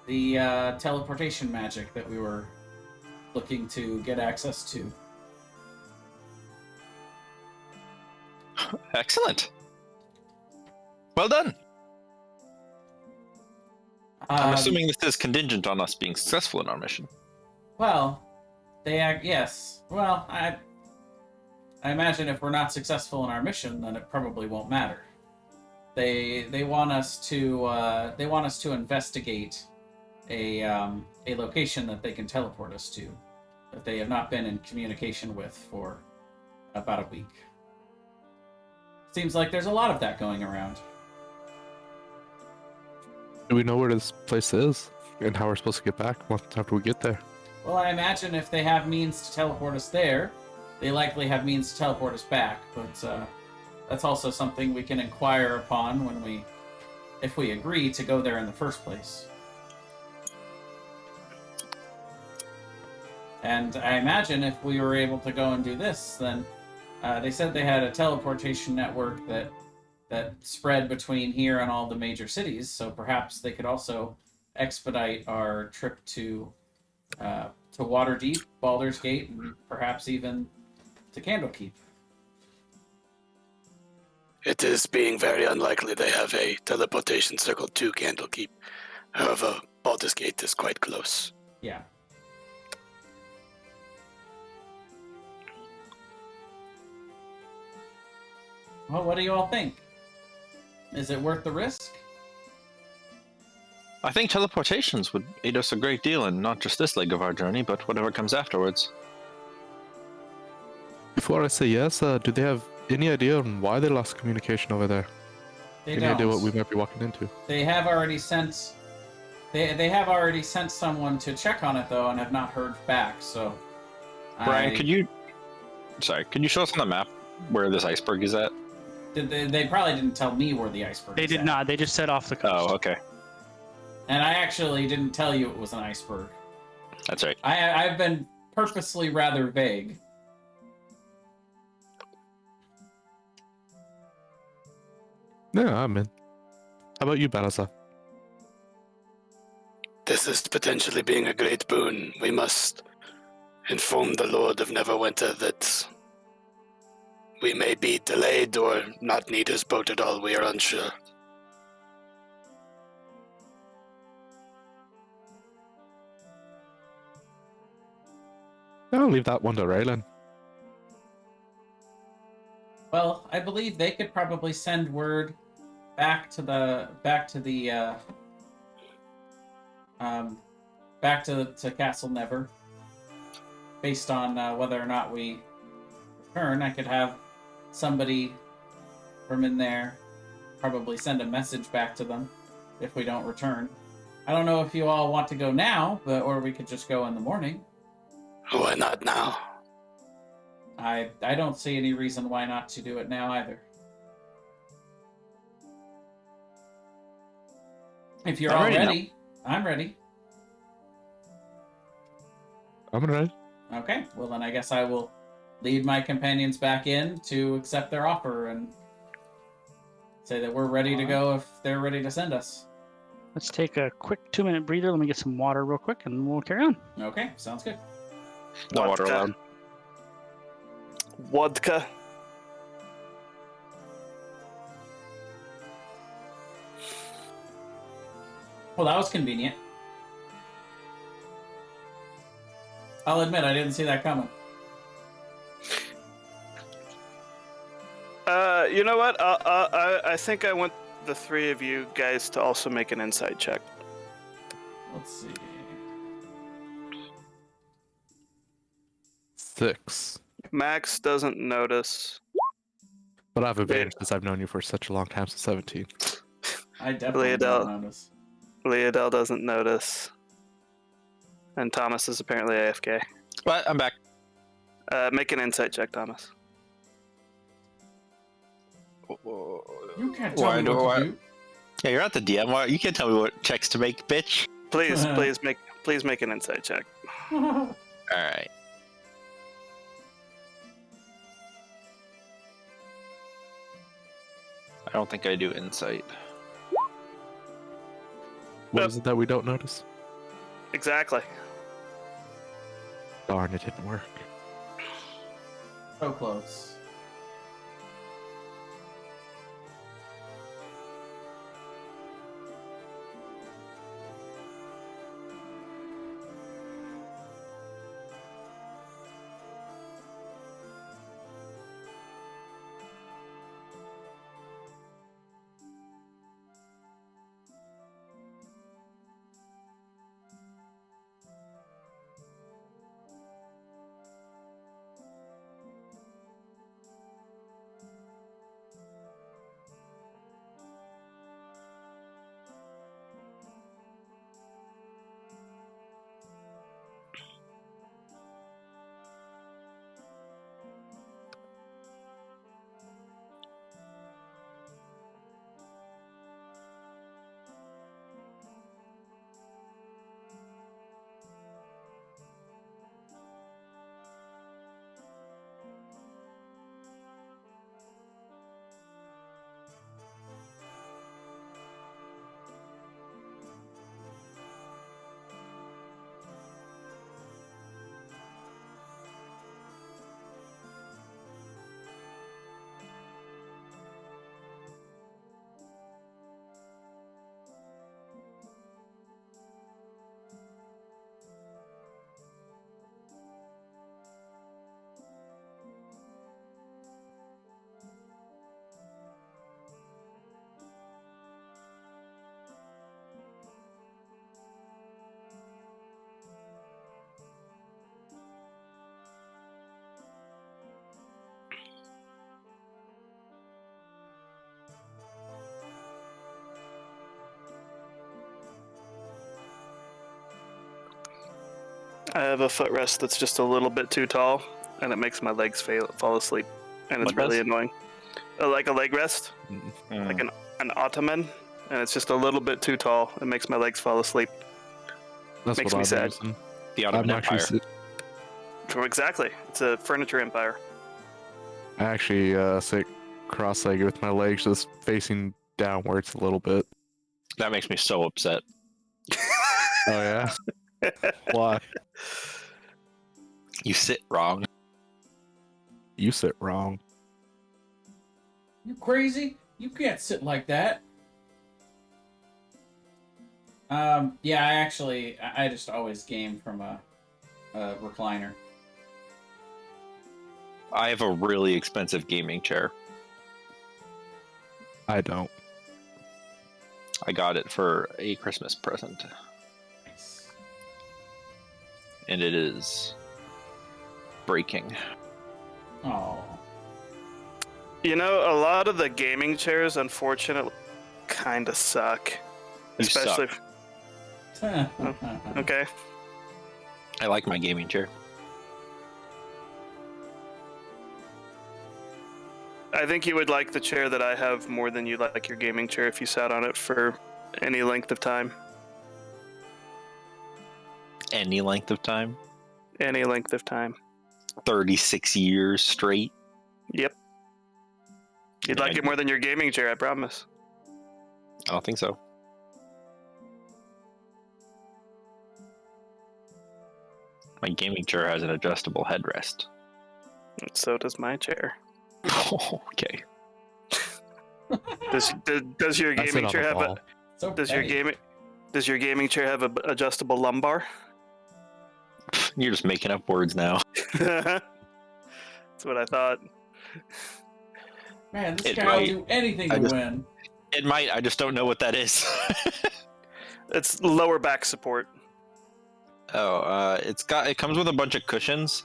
the teleportation magic that we were looking to get access to. Excellent. Well done. I'm assuming this is contingent on us being successful in our mission. Well, yes. Well, I imagine if we're not successful in our mission, then it probably won't matter. They want us to investigate a location that they can teleport us to, that they have not been in communication with for about a week. Seems like there's a lot of that going around. Do we know where this place is and how we're supposed to get back once after we get there? Well, I imagine if they have means to teleport us there, they likely have means to teleport us back, but that's also something we can inquire upon if we agree to go there in the first place. And I imagine if we were able to go and do this, then they said they had a teleportation network that spread between here and all the major cities. So perhaps they could also expedite our trip to Waterdeep, Baldur's Gate, and perhaps even to Candlekeep. It is being very unlikely they have a teleportation circle to Candlekeep. However, Baldur's Gate is quite close. Yeah. Well, what do you all think? Is it worth the risk? I think teleportations would aid us a great deal in not just this leg of our journey, but whatever comes afterwards. Before I say yes, do they have any idea on why they lost communication over there? They Any don't. idea what we might be walking into? They have already sent. They have already sent someone to check on it though, and have not heard back. So, Brian, could you show us on the map where this iceberg is at? They probably didn't tell me where the iceberg. They is did at. not. They just set off the coast. Oh, okay. And I actually didn't tell you it was an iceberg. That's right. I've been purposely rather vague. Yeah, I'm in. How about you, Balazar? This is potentially being a great boon. We must inform the Lord of Neverwinter that we may be delayed or not need his boat at all. We are unsure. I'll leave that one to Raylan. Well, I believe they could probably send word back to Castle Never, based on whether or not we return. I could have somebody from in there probably send a message back to them if we don't return. I don't know if you all want to go now, or we could just go in the morning. Why not now? I don't see any reason why not to do it now either. If you're all ready, I'm ready. I'm ready. Okay, well then I guess I will lead my companions back in to accept their offer and say that we're ready to go if they're ready to send us. Let's take a quick 2-minute breather. Let me get some water real quick, and we'll carry on. Okay, sounds good. No water allowed. Vodka. Well, that was convenient. I'll admit I didn't see that coming. You know what? I think I want the three of you guys to also make an insight check. Let's see. 6. Max doesn't notice. But I have advantage since I've known you for such a long time, since 17. I definitely don't notice. Leodell doesn't notice. And Thomas is apparently AFK. But I'm back. Make an insight check, Thomas. You can't tell me what to do. Yeah, you're not the DM. You can't tell me what checks to make, bitch. Please make an insight check. All right. I don't think I do insight. What is it that we don't notice? Exactly. Darn, it didn't work. So close. I have a footrest that's just a little bit too tall, and it makes my legs fall asleep, and it's What really does? annoying. Like a leg rest, Mm. like an ottoman, and it's just a little bit too tall. It makes my legs fall asleep. That's Makes what me I'm sad. using. The Ottoman I'm actually Empire. Exactly, it's a furniture empire. I actually sit cross-legged with my legs just facing downwards a little bit. That makes me so upset. Oh yeah. Why? You sit wrong. You sit wrong. You crazy? You can't sit like that. Yeah, I just always game from a recliner. I have a really expensive gaming chair. I don't. I got it for a Christmas present, Nice. and it is breaking. Oh. You know, a lot of the gaming chairs, unfortunately, kind of suck. You Especially. suck. Okay. I like my gaming chair. I think you would like the chair that I have more than you like your gaming chair if you sat on it for any length of time. Any length of time. Any length of time. 36 years straight. Yep. You'd like it more than your gaming chair, I promise. I don't think so. My gaming chair has an adjustable headrest. And so does my chair. Okay. Does your I sit gaming on chair the have ball. a does your gaming chair have a adjustable lumbar? You're just making up words now. That's what I thought. Man, this It guy will might. do anything I to just- win. It might. I just don't know what that is. It's lower back support. It comes with a bunch of cushions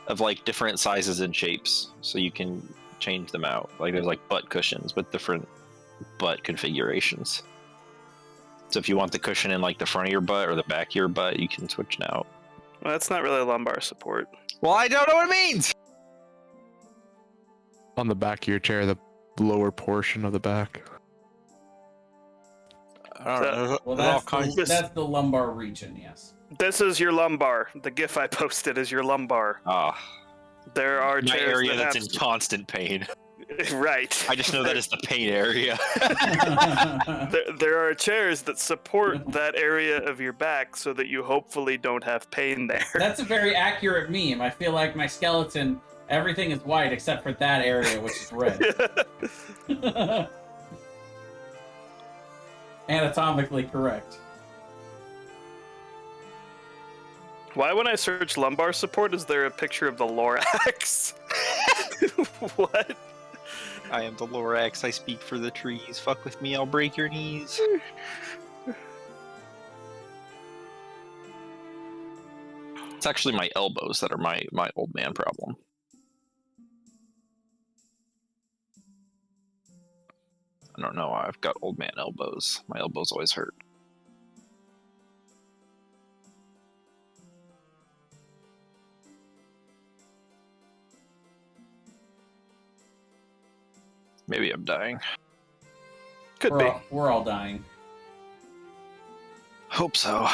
of like different sizes and shapes, so you can change them out. Like there's like butt cushions with different butt configurations. So if you want the cushion in like the front of your butt or the back of your butt, you can switch it out. Well, that's not really lumbar support. Well, I don't know what it means. On the back of your chair, the lower portion of the back. I don't know. Well, There's all that's kinds. that's the lumbar region, yes. This is your lumbar. The GIF I posted is your lumbar. Ah, There are my chairs area that that's in constant pain. right. I just know that is the pain area. There are chairs that support that area of your back so that you hopefully don't have pain there. That's a very accurate meme. I feel like my skeleton, everything is white except for that area, which is red. Anatomically correct. Why, when I search lumbar support, is there a picture of the Lorax? What? I am the Lorax. I speak for the trees. Fuck with me, I'll break your knees. It's actually my elbows that are my old man problem. I don't know why I've got old man elbows. My elbows always hurt. Maybe I'm dying. Could be. We're all dying. Hope so.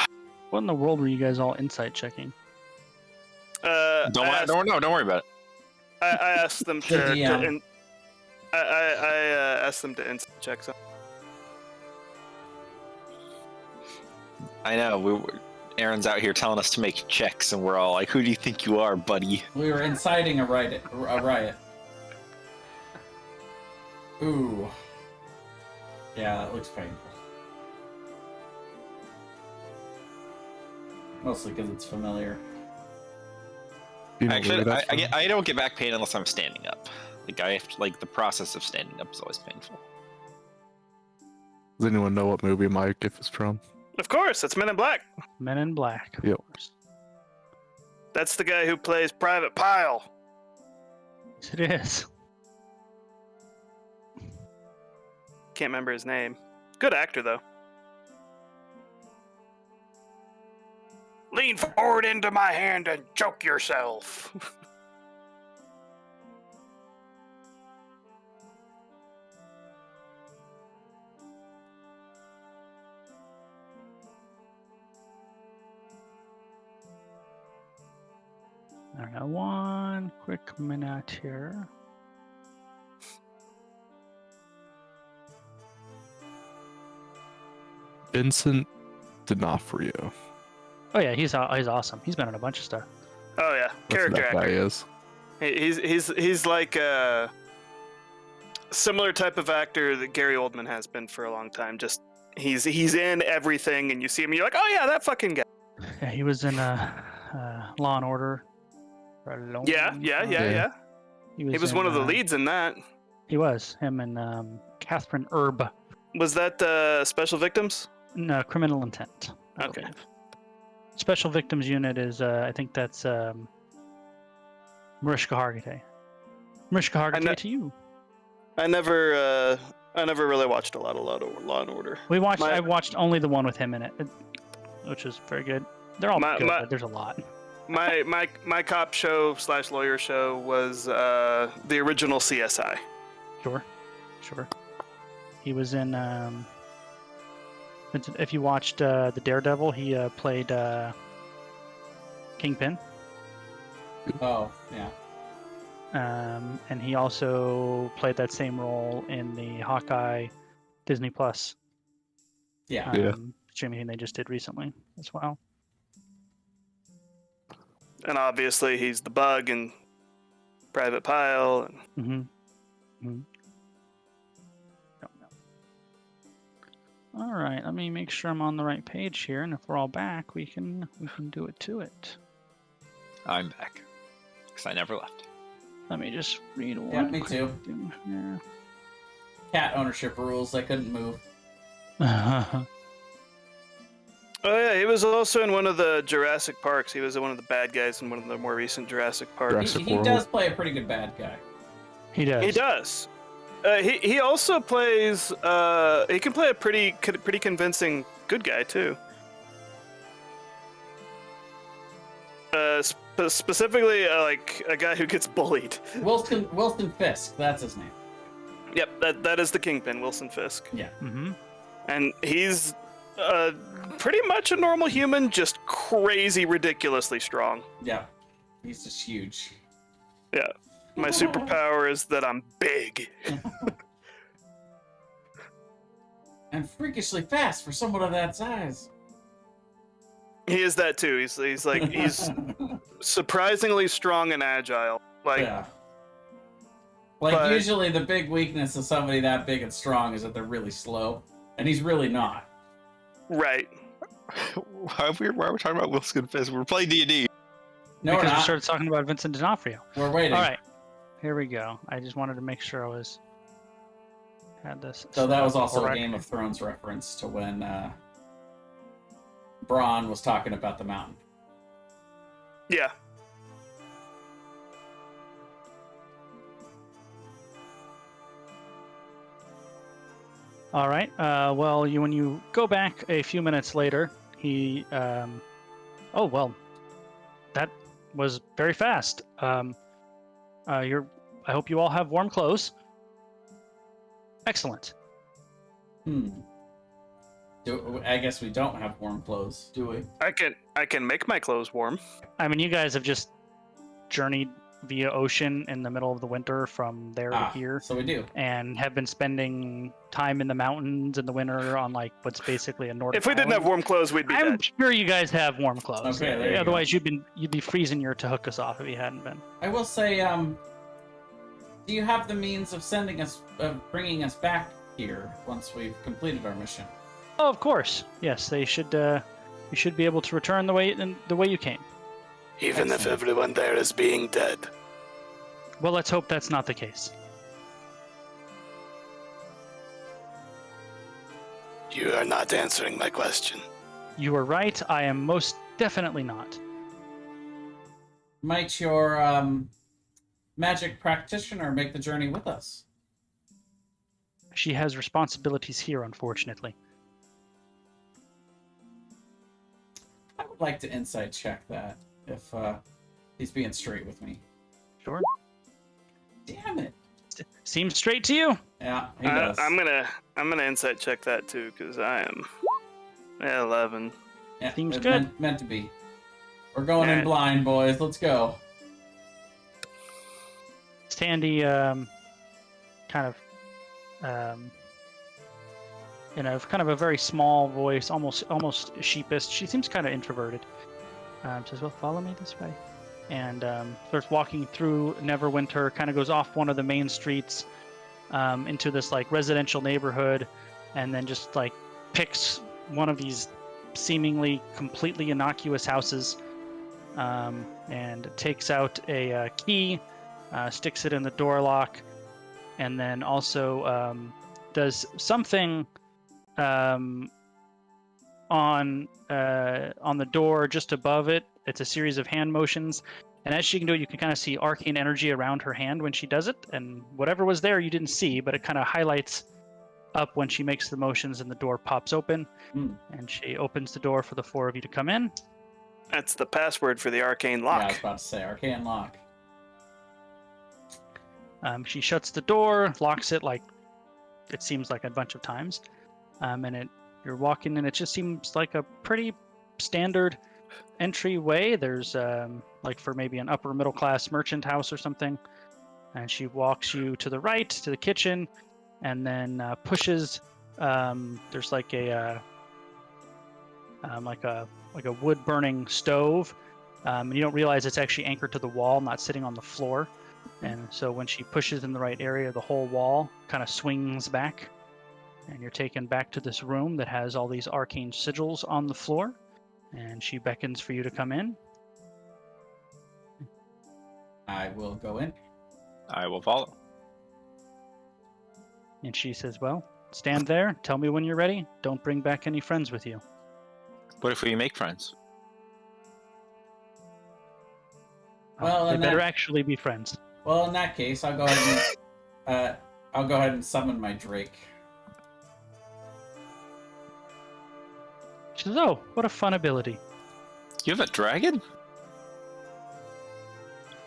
What in the world were you guys all insight checking? Don't worry about it. I asked them The to. DM. I asked them to instant check something. I know. Aaron's out here telling us to make checks, and we're all like, "Who do you think you are, buddy?" We were inciting a riot. Ooh. Yeah, that looks painful. Mostly because it's familiar. You know Actually, where that's from? I don't get back pain unless I'm standing up. Like the process of standing up is always painful. Does anyone know what movie my GIF is from? Of course, it's Men in Black. Men in Black. of Yep. course. That's the guy who plays Private Pile. Yes, it is. Can't remember his name. Good actor though. Lean forward into my hand and choke yourself. I don't know, one quick minute here. Vincent D'Onofrio. Oh yeah, he's awesome. He's been in a bunch of stuff. Oh yeah, That's character who that guy actor. is. He's like a similar type of actor that Gary Oldman has been for a long time. Just he's in everything, and you see him, and you're like, oh yeah, that fucking guy. Yeah, he was in Law and Order for a long Yeah. time. He was in, one of the leads in that. He was him and Catherine Erb. Was that Special Victims? No, Criminal Intent. I Okay. believe. Special Victims Unit is I think that's Mariska Hargitay. Mariska Hargitay to you. I never really watched a lot of Law and Order. I watched only the one with him in it, which was very good. They're all good, but there's a lot. My cop show / lawyer show was the original CSI. Sure. He was in. If you watched the Daredevil, he played Kingpin. Oh, yeah. And he also played that same role in the Hawkeye Disney Plus Yeah. streaming thing they just did recently as well. And obviously, he's the Bug in Private Pile. All right, let me make sure I'm on the right page here, and if we're all back, we can do it to it. I'm back. Because I never left. Let me just read one. Yeah, me quick too. thing here. Cat ownership rules. I couldn't move. Oh yeah, he was also in one of the Jurassic Parks. He was one of the bad guys in one of the more recent Jurassic Parks. Jurassic He World. does play a pretty good bad guy. He does. He does. He also plays. He can play a pretty convincing good guy too. Specifically, like a guy who gets bullied. Wilson Fisk. That's his name. Yep, that is the Kingpin, Wilson Fisk. Yeah. Mm-hmm. And he's pretty much a normal human, just crazy, ridiculously strong. Yeah. He's just huge. Yeah. My superpower is that I'm big. And freakishly fast for someone of that size. He is that too. He's like he's surprisingly strong and agile. Like Yeah. Like, but- usually the big weakness of somebody that big and strong is that they're really slow. And he's really not. right. Why are we talking about Wilson Fisk? We're playing D&D. No, we're Because we not. started talking about Vincent D'Onofrio. We're waiting. All right, here we go. I just wanted to make sure I had this. So that was also correct. a Game of Thrones reference to when Bronn was talking about the mountain. Yeah. All right. Well, when you go back a few minutes later, he. Oh well, that was very fast. I hope you all have warm clothes. Excellent. I guess we don't have warm clothes, do we? I can make my clothes warm. I mean, you guys have just journeyed via ocean in the middle of the winter from there to here, So we do. and have been spending time in the mountains in the winter on like what's basically a Nordic If we didn't have island. warm clothes, we'd be I'm dead. sure you guys have warm clothes. Okay, there you Otherwise, you'd be freezing your to hook us off if you hadn't been. I will say, do you have the means of bringing us back here once we've completed our mission? Oh, of course. Yes, they should. You should be able to return the way you came. Even if Excellent. everyone there is being dead. Well, let's hope that's not the case. You are not answering my question. You are right. I am most definitely not. Might your magic practitioner make the journey with us? She has responsibilities here, unfortunately. I would like to insight check that if he's being straight with me. Sure. Damn it. Seems straight to you. Yeah, he does. I'm gonna insight check that too because I am 11. Yeah, Seems it's good. Meant to be. We're going in Alright. blind, boys. Let's go. Sandy, kind of, in a kind of a very small voice, almost sheepish. She seems kind of introverted. Says, "Well, follow me this way," and starts walking through Neverwinter. Kind of goes off one of the main streets into this like residential neighborhood, and then just like picks one of these seemingly completely innocuous houses, and takes out a key, sticks it in the door lock, and then also does something on the door just above it. It's a series of hand motions, and as she can do it, you can kind of see arcane energy around her hand when she does it, and whatever was there you didn't see, but it kind of highlights up when she makes the motions, and the door pops open, and she opens the door for the four of you to come in. That's the password for the arcane Yeah, I was lock. about to say arcane lock. She shuts the door, locks it like it seems like a bunch of times, and you're walking, and it just seems like a pretty standard entryway. There's like for maybe an upper middle class merchant house or something, and she walks you to the right to the kitchen, and then pushes. There's like a wood burning stove, and you don't realize it's actually anchored to the wall, not sitting on the floor. And so when she pushes in the right area, the whole wall kind of swings back, and you're taken back to this room that has all these arcane sigils on the floor, and she beckons for you to come in. I will go in. I will follow. And she says, "Well, stand there, tell me when you're ready. Don't bring back any friends with you." What if we make friends? Well, They in better that- actually be friends. Well, in that case, I'll go ahead and summon my Drake. She says, "Oh, what a fun ability." You have a dragon?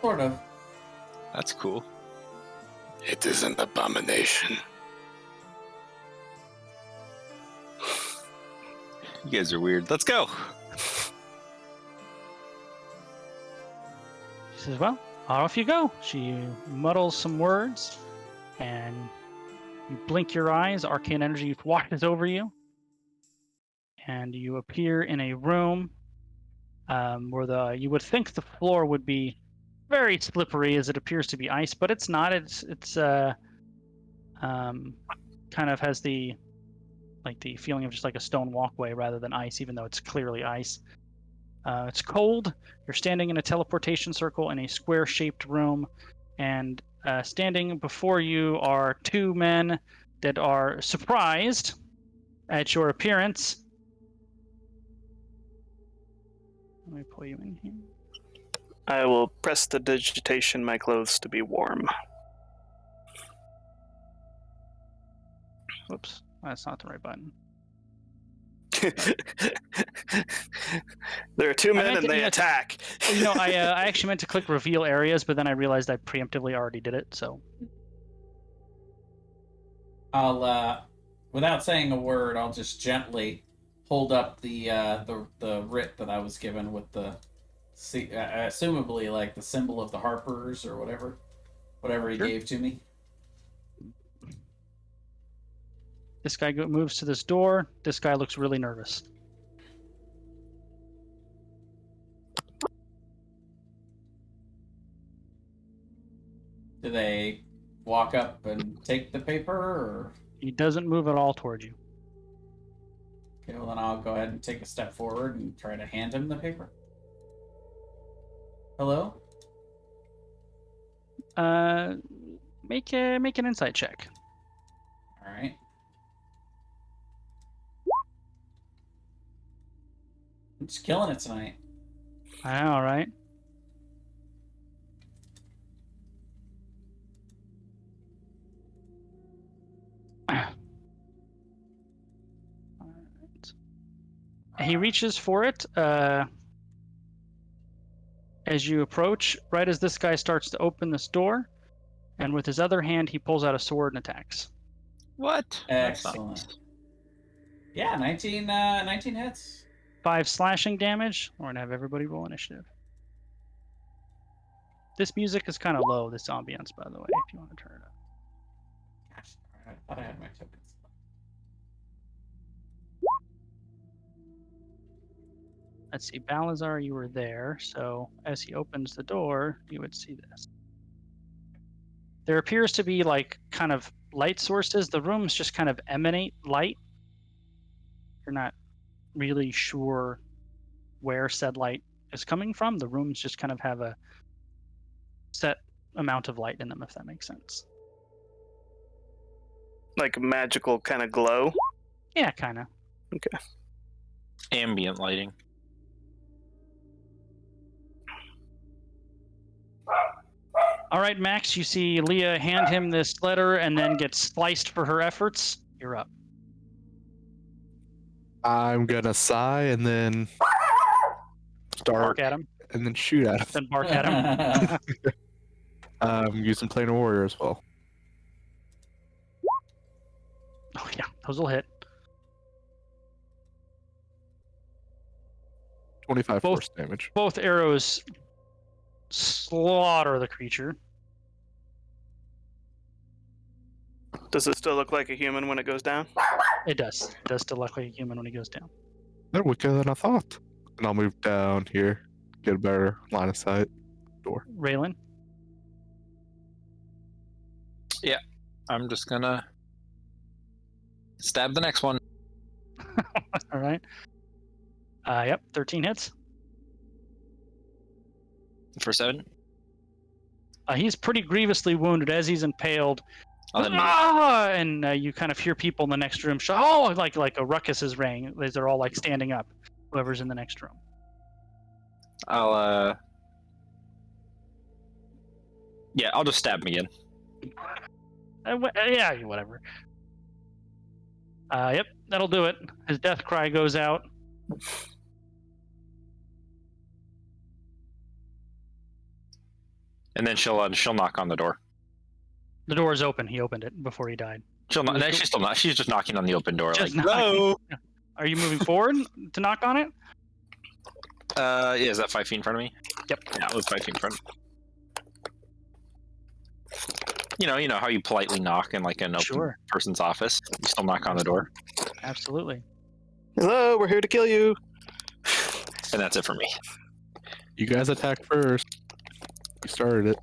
Sort of. That's cool. It is an abomination. You guys are weird. Let's go. She says, "Well, off you go." She muddles some words, and you blink your eyes. Arcane energy washes over you, and you appear in a room where you would think the floor would be very slippery, as it appears to be ice, but it's not. It's kind of has the feeling of just like a stone walkway rather than ice, even though it's clearly ice. It's cold. You're standing in a teleportation circle in a square-shaped room, and standing before you are two men that are surprised at your appearance. Let me pull you in here. I will press the digitation my clothes to be warm. Whoops, that's not the right button. There are two men meant and to- they yeah. attack. I actually meant to click reveal areas, but then I realized I preemptively already did it, so. I'll, without saying a word, I'll just gently hold up the writ that I was given with the, assumably like the symbol of the Harpers or whatever he Sure. gave to me. This guy moves to this door. This guy looks really nervous. Do they walk up and take the paper, or? He doesn't move at all towards you. Okay, well then I'll go ahead and take a step forward and try to hand him the paper. Hello? Make an insight check. All right. I'm just killing it tonight. I know, right? Alright. He reaches for it as you approach, right as this guy starts to open this door, and with his other hand, he pulls out a sword and attacks. What? That's Excellent. nice. Yeah, 19 hits. 5 slashing damage. We're going to have everybody roll initiative. This music is kind of low, this ambiance, by the way, if you want to turn it up. Gosh, I thought I had my tokens. Let's see, Balazar, you were there, so as he opens the door, you would see this. There appears to be like kind of light sources. The rooms just kind of emanate light. You're not really sure where said light is coming from. The rooms just kind of have a set amount of light in them, if that makes sense. Like a magical kind of glow. Yeah, kind of. Okay. Ambient lighting. All right, Max, you see Leah hand him this letter and then get sliced for her efforts. You're up. I'm gonna sigh and then start Bark at him, and then shoot at him. then bark at him. Using Planar Warrior as well. Oh yeah, those will hit. 25 Both- force damage. Both arrows slaughter the creature. Does it still look like a human when it goes down? It does. It does still look like a human when he goes down. They're weaker than I thought. And I'll move down here, get a better line of sight. Raylan? I'm just gonna stab the next one. All right. Yep, 13 hits. For 7. He's pretty grievously wounded as he's impaled. I'll hit him. And you kind of hear people in the next room shout, "Oh!" like a ruckus is rang as they're all like standing up. Whoever's in the next room. I'll yeah, I'll just stab him again. Yeah, whatever. Yep, that'll do it. His death cry goes out. And then she'll knock on the door. The door is open. He opened it before he died. She'll not. No, she's still not. She's just knocking on the open door. Just like, knocking. hello. Are you moving forward to knock on it? Yeah, is that 5 feet in front of me? Yep. Yeah, it was 5 feet in front. You know how you politely knock in like an open Sure. person's office. You still knock on the door, Absolutely. Hello, we're here to kill you. and that's it for me. You guys attack first. You started it.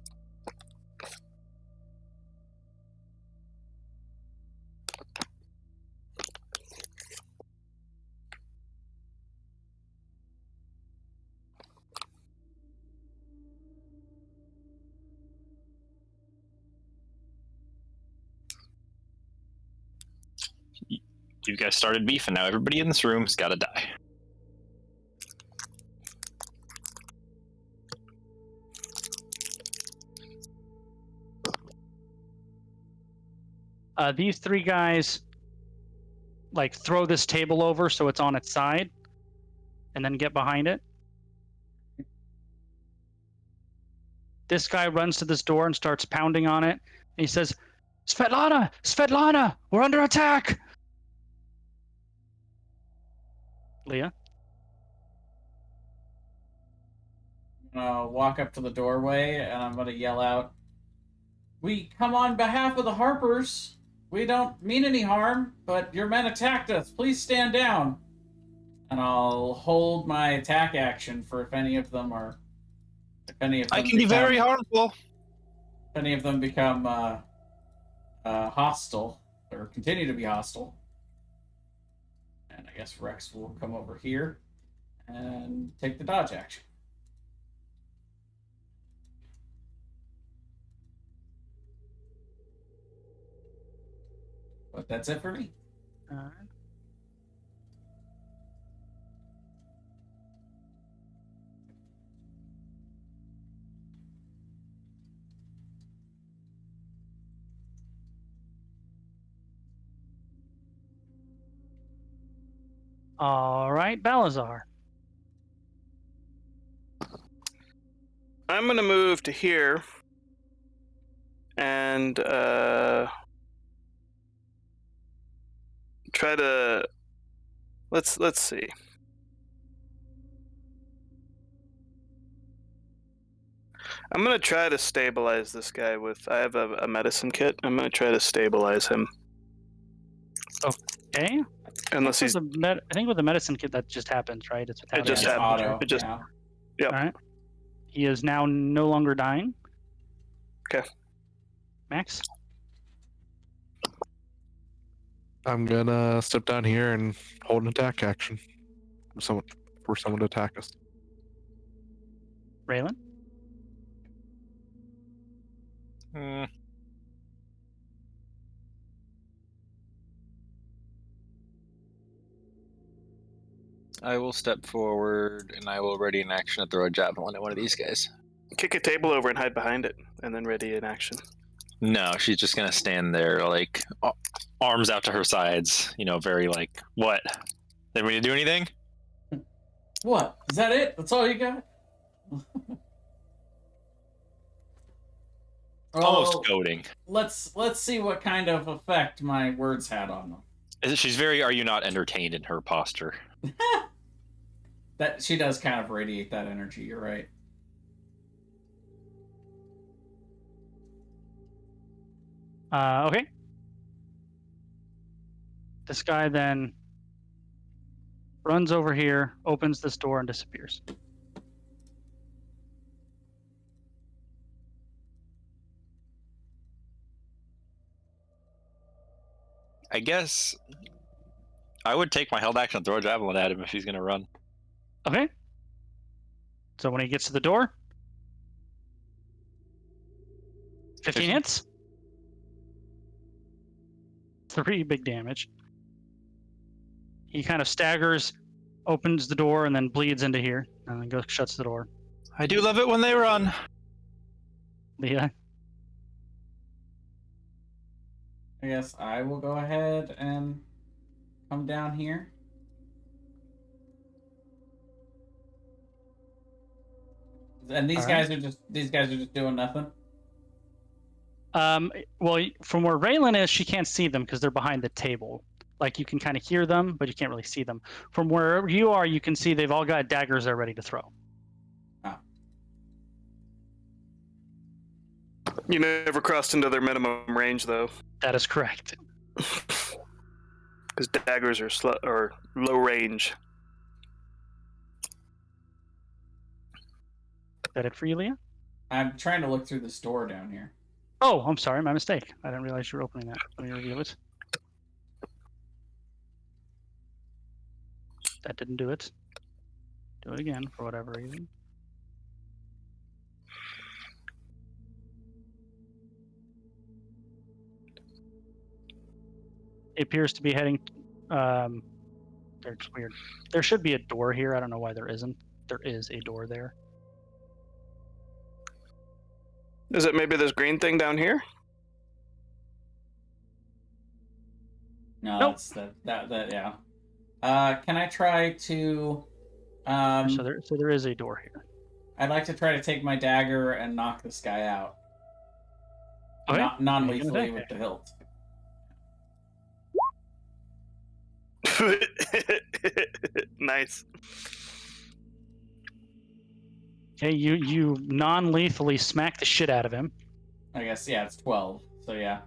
You guys started beef, and now everybody in this room has got to die. These 3 guys like throw this table over so it's on its side and then get behind it. This guy runs to this door and starts pounding on it. And he says, Svetlana, we're under attack. Leah? I'm gonna walk up to the doorway and I'm gonna yell out, "We come on behalf of the Harpers. We don't mean any harm, but your men attacked us. Please stand down." And I'll hold my attack action for if any of them I can be very harmful. If any of them become hostile or continue to be hostile. And I guess Rex will come over here and take the dodge action. But that's it for me. All right, Balazar. I'm gonna move to here and try to let's see. I'm gonna try to stabilize this guy with. I have a medicine kit. I'm gonna try to stabilize him. Okay. Unless he's. I think with the medicine kit that just happens, right? It's without It just any happened. auto. It just- Yeah. Yep. All right. He is now no longer dying. Okay. Max. I'm gonna step down here and hold an attack action for someone to attack us. Raylan. Hmm. I will step forward and I will ready an action to throw a javelin at one of these guys. Kick a table over and hide behind it, and then ready in action. No, she's just gonna stand there, like arms out to her sides. You know, very like, what? Did we do anything? What? Is that it? That's all you got? Almost Oh, goading. let's see what kind of effect my words had on them. She's very. Are you not entertained in her posture? That she does kind of radiate that energy. You're right. Okay. This guy then runs over here, opens this door, and disappears. I guess I would take my held action and throw a javelin at him if he's gonna run. Okay. So when he gets to the door, 15 hits. 3 big damage. He kind of staggers, opens the door, and then bleeds into here, and then goes shuts the door. I do love it when they run. Leah. I guess I will go ahead and come down here. And these All guys are just doing nothing. Well, from where Raylan is, she can't see them because they're behind the table. Like, you can kind of hear them, but you can't really see them. From where you are, you can see they've all got daggers they're ready to throw. You never crossed into their minimum range, though. That is correct. Because daggers are low range. Is that it for you, Leah? I'm trying to look through this door down here. Oh, I'm sorry, my mistake. I didn't realize you were opening that. Let me reveal it. That didn't do it. Do it again for whatever reason. It appears to be heading. It's weird. There should be a door here. I don't know why there isn't. There is a door there. Is it maybe this green thing down here? No, Nope. that's that yeah. Can I try to? So there is a door here. I'd like to try to take my dagger and knock this guy out. Okay. Non-lethally with the hilt. Nice. Okay, you non-lethally smack the shit out of him. I guess it's 12. So yeah,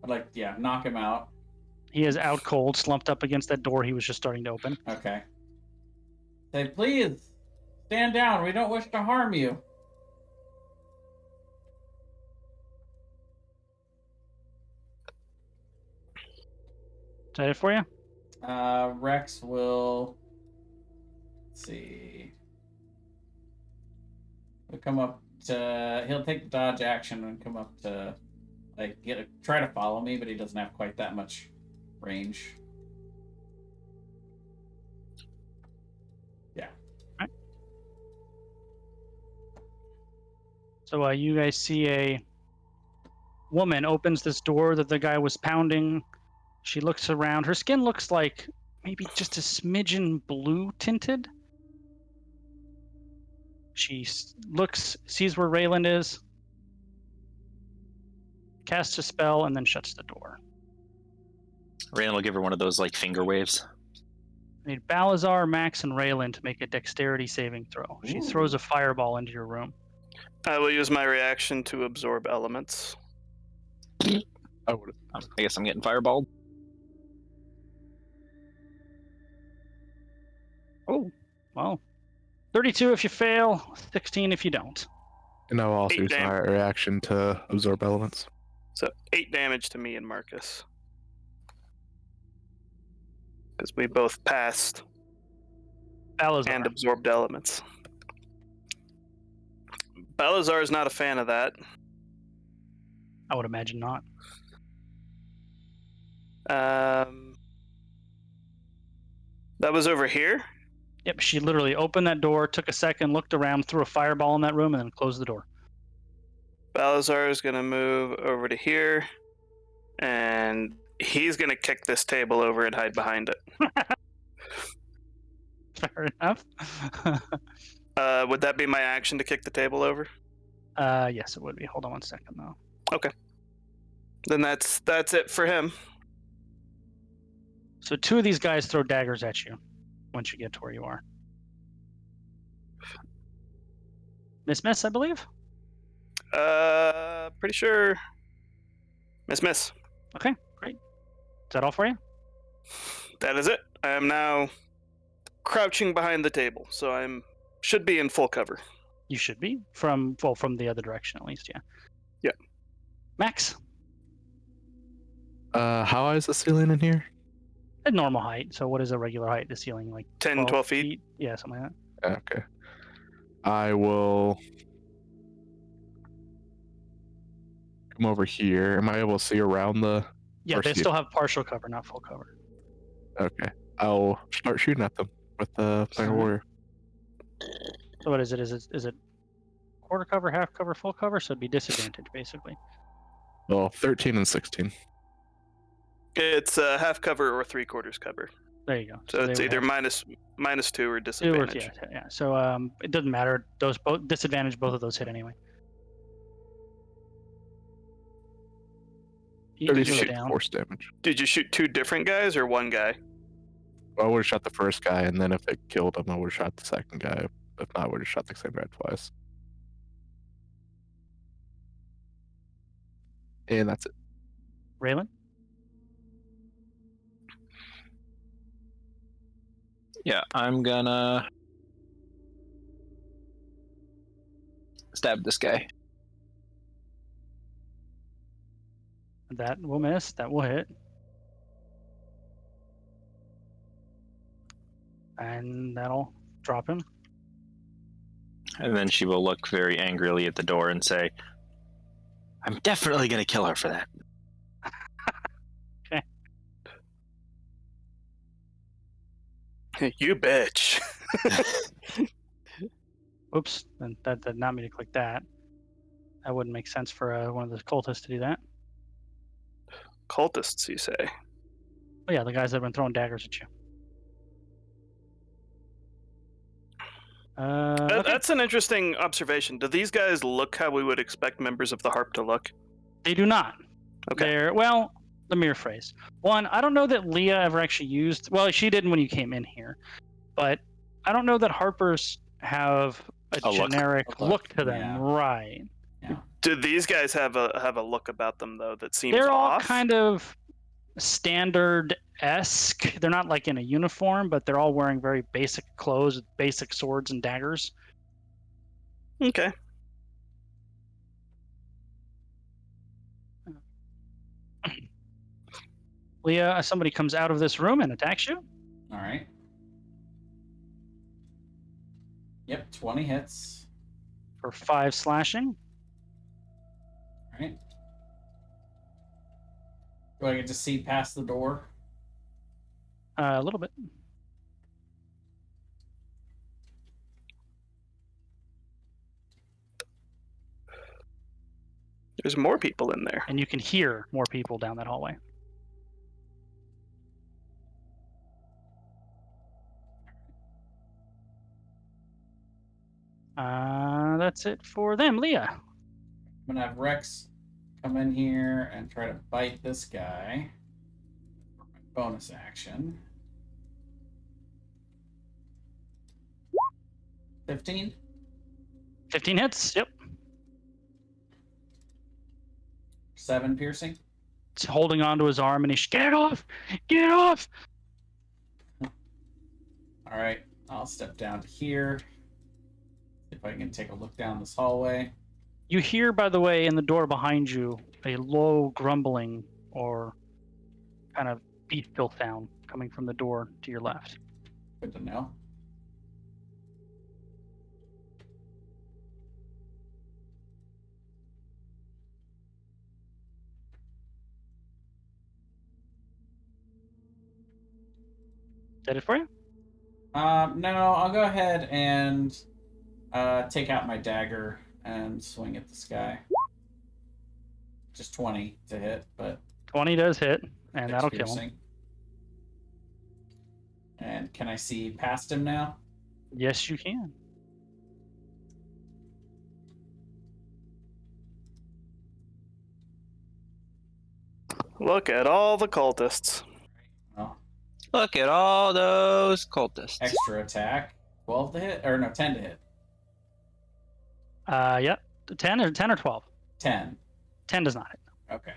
I'd knock him out. He is out cold, slumped up against that door he was just starting to open. Okay. Say, please stand down. We don't wish to harm you. Is that it for you? Rex will. Let's see. He'll come up to. He'll take the dodge action and come up to, try to follow me, but he doesn't have quite that much range. Yeah. All right. So you guys see a woman opens this door that the guy was pounding. She looks around. Her skin looks like maybe just a smidgen blue tinted. She looks, sees where Raylan is, casts a spell, and then shuts the door. Rand will give her one of those like finger waves. I need Balazar, Max, and Raylan to make a dexterity saving throw. She Ooh. throws a fireball into your room. I will use my reaction to absorb elements. I would. I guess I'm getting fireballed. Oh, well. 32 if you fail, 16 if you don't. And I'll also 8 use my reaction to absorb elements. So 8 damage to me and Marcus. Because we both passed Balazar. and absorbed elements. Balazar is not a fan of that. I would imagine not. That was over here? Yep, she literally opened that door, took a second, looked around, threw a fireball in that room, and then closed the door. Balazar is going to move over to here, and he's going to kick this table over and hide behind it. Fair enough. Would that be my action to kick the table over? Yes, it would be. Hold on one second, though. Okay. Then that's it for him. So 2 of these guys throw daggers at you once you get to where you are. Miss, I believe? Pretty sure. Miss. Okay, great. Is that all for you? That is it. I am now crouching behind the table, so should be in full cover. You should be. From the other direction, at least, yeah. Yeah. Max? How high is the ceiling in here? A normal height. So what is a regular height? The ceiling, like 10, 12 feet? Yeah, something like that. Okay. I will come over here. Am I able to see around the... Yeah, Or they see- still have partial cover, not full cover. Okay. I'll start shooting at them with the Planar Warrior. So what is it? Is it quarter cover, half cover, full cover? So it'd be disadvantage, basically. Well, 13 and 16. It's half cover or 3/4 cover. There you go. So they it's would either have -2 or two disadvantage. yeah. So it doesn't matter. Those both disadvantage. Both of those hit anyway. You can 30 go shoot down. force damage. Did you shoot 2 different guys or one guy? Well, I would have shot the first guy, and then if it killed him, I would have shot the second guy. If not, I would have shot the same guy twice. And that's it. Raylan? Yeah, I'm gonna stab this guy. That will miss. That will hit. And that'll drop him. And then she will look very angrily at the door and say, I'm definitely going to kill her for that. You bitch. Oops. And that did not mean to click that. That wouldn't make sense for one of the cultists to do that. Cultists, you say? Oh yeah, the guys that have been throwing daggers at you. Okay. That's an interesting observation. Do these guys look how we would expect members of the Harp to look? They do not. Okay. Well, let me rephrase. One, I don't know that Leah ever actually used. Well, she didn't when you came in here, but I don't know that Harpers have a look. generic A look, look to them. yeah. Right. Do these guys have a look about them though that seems They're all off? kind of standard-esque. They're not like in a uniform, but they're all wearing very basic clothes, with basic swords and daggers. Okay. Leah, somebody comes out of this room and attacks you. All right. Yep, 20 hits. For 5 slashing. All right. Do I get to see past the door? A little bit. There's more people in there. And you can hear more people down that hallway. that's it for them. Leah. I'm gonna have Rex come in here and try to bite this guy. Bonus action. 15. 15 hits. Yep. 7 piercing. It's holding onto his arm, and he's get it off! Get it off! All right, I'll step down to here. See if I can take a look down this hallway. You hear, by the way, in the door behind you, a low grumbling or kind of bestial sound coming from the door to your left. Good to know. Is that it for you? No, I'll go ahead and take out my dagger and swing at this guy. Just 20 to hit, but 20 does hit, and 6 that'll kill piercing. him. And can I see past him now? Yes, you can. Look at all the cultists. Well, Look at all those cultists. extra attack. 12 to hit? Or no, 10 to hit. Yeah. 10 or 12? 10. 10 does not hit. Okay.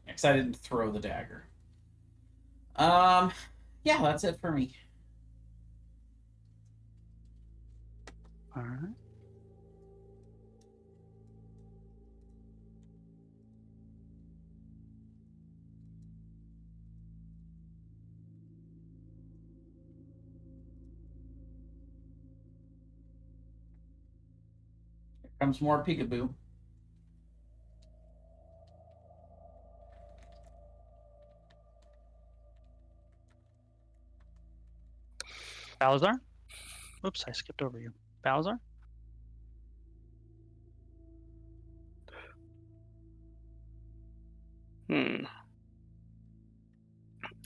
Because I didn't throw the dagger. Yeah, that's it for me. All right. Here comes more peekaboo. Balazar? Oops, I skipped over you. Balazar?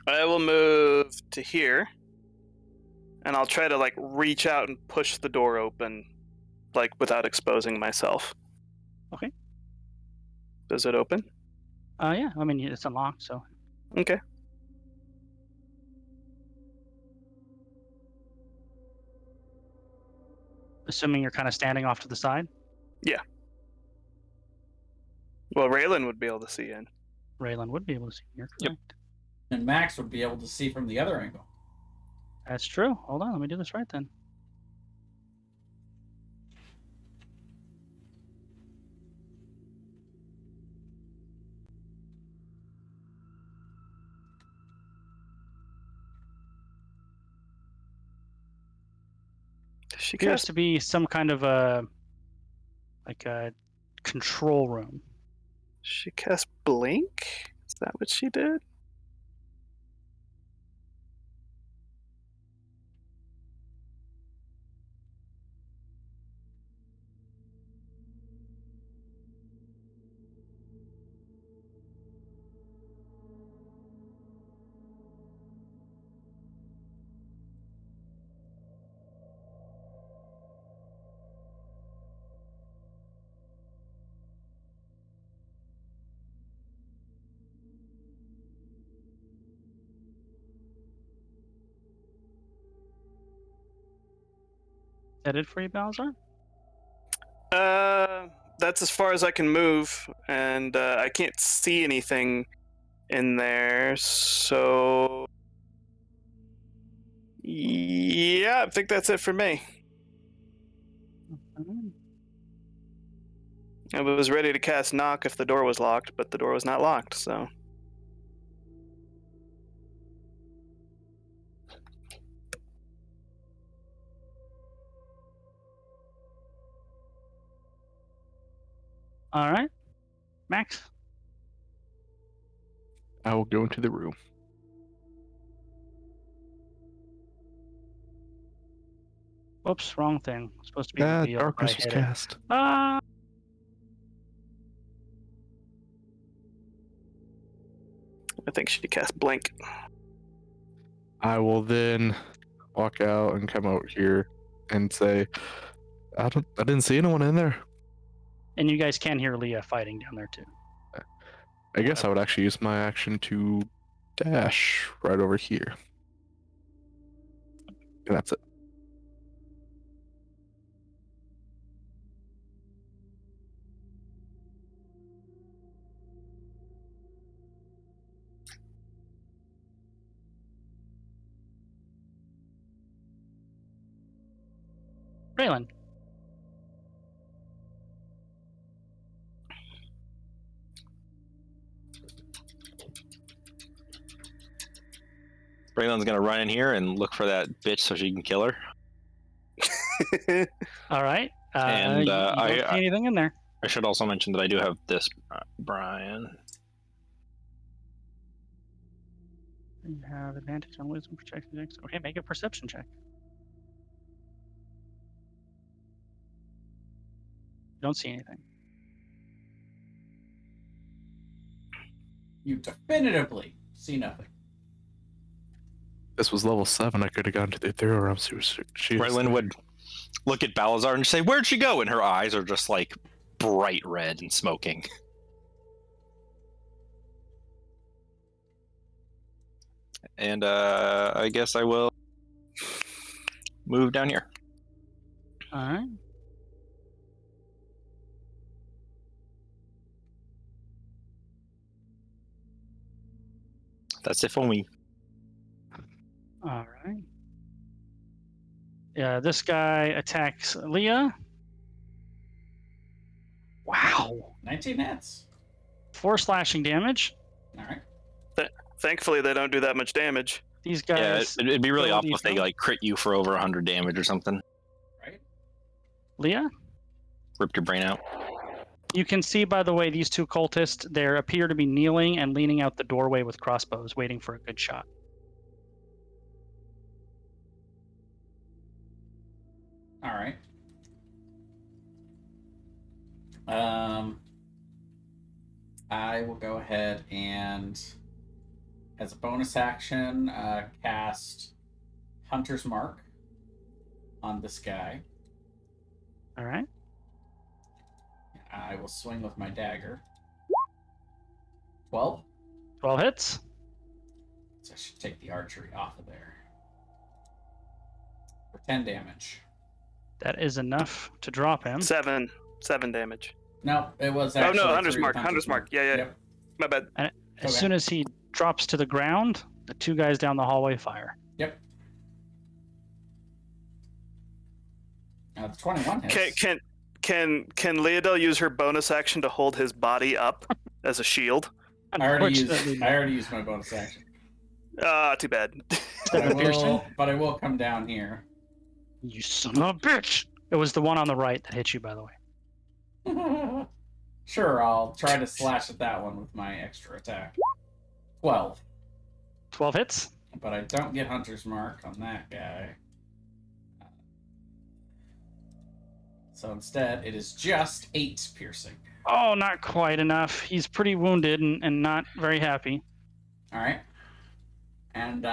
I will move to here, and I'll try to like reach out and push the door open, like without exposing myself. Okay. Does it open? Yeah, I mean, it's unlocked, so. Okay. Assuming you're kind of standing off to the side. Well, Raylan would be able to see in. Raylan would be able to see. You're correct. And Max would be able to see from the other angle. That's true. Hold on, let me do this right then. She Appears cast. to be some kind of a control room. She cast blink. Is that what she did? Is that it for you, Balazar? That's as far as I can move, and I can't see anything in there, so yeah, I think that's it for me. I was ready to cast knock if the door was locked, but the door was not locked, so. All right. Max? I will go into the room. Oops, wrong thing. It's supposed to be revealed. Darkness I was hit cast. it. I think she cast blink. I will then walk out and come out here and say, I didn't see anyone in there. And you guys can hear Leah fighting down there too. I guess I would actually use my action to dash right over here. And that's it. Raylan. Braylon's gonna run in here and look for that bitch so she can kill her. All right. And, you don't see anything in there. I should also mention that I do have this, Brian. You have advantage on wisdom protection checks. Okay, make a perception check. Don't see anything. You definitively see nothing. This was level 7. I could have gone to the ethereal realm. She was Braylon would look at Balazar and say, "Where'd she go?" And her eyes are just like bright red and smoking. And I guess I will move down here. All right. That's it for me. All right. Yeah, this guy attacks Leah. Wow. 19 hits. 4 slashing damage. All right. Thankfully, they don't do that much damage. These Yeah, guys. it'd be really go awful if they lethal. like crit you for over 100 damage or something. Right. Leah, Ripped your brain out. you can see, by the way, these two cultists, they appear to be kneeling and leaning out the doorway with crossbows, waiting for a good shot. All right. I will go ahead and, as a bonus action, cast Hunter's Mark on this guy. All right. I will swing with my dagger. 12. 12 hits. So I should take the archery off of there. For 10 damage. That is enough to drop him. 7 damage. No, it was Oh actually no, Hunter's 3 Mark. with Hunter's Mark. Yeah. Yep. My bad. As Okay. soon as he drops to the ground, the two guys down the hallway fire. Yep. The 21 hits. Can Leodel use her bonus action to hold his body up as a shield? I already Unfortunately, used my bonus action. Ah, too bad. But I will come down here. You son of a bitch! It was the one on the right that hit you, by the way. Sure, I'll try to slash at that one with my extra attack. 12. 12 hits. But I don't get Hunter's Mark on that guy. So instead, it is just 8 piercing. Oh, not quite enough. He's pretty wounded and not very happy. Alright. And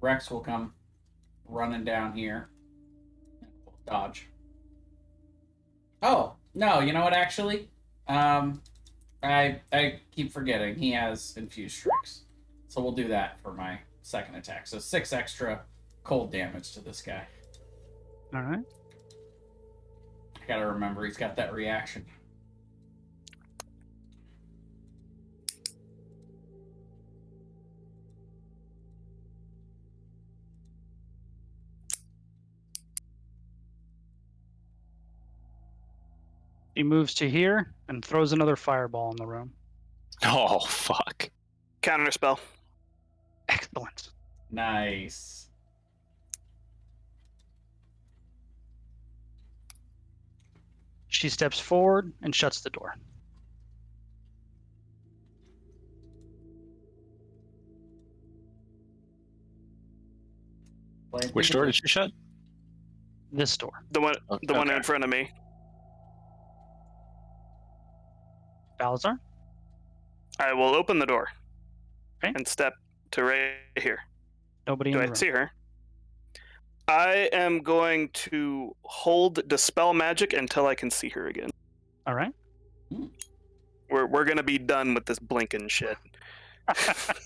Rex will come running down here. Dodge. Oh, no, you know what, actually? I keep forgetting. He has infused shrieks. So we'll do that for my second attack. So 6 extra cold damage to this guy. All right. I gotta remember he's got that reaction. He moves to here and throws another fireball in the room. Oh, fuck. Counterspell. Excellent. Nice. She steps forward and shuts the door. Which door did she shut? This door. The one Okay. in front of me. Balazar? I will open the door. Okay. And step to right here. Nobody Do in I the room. see her? I am going to hold Dispel Magic until I can see her again. All right. We're gonna be done with this blinking shit. I've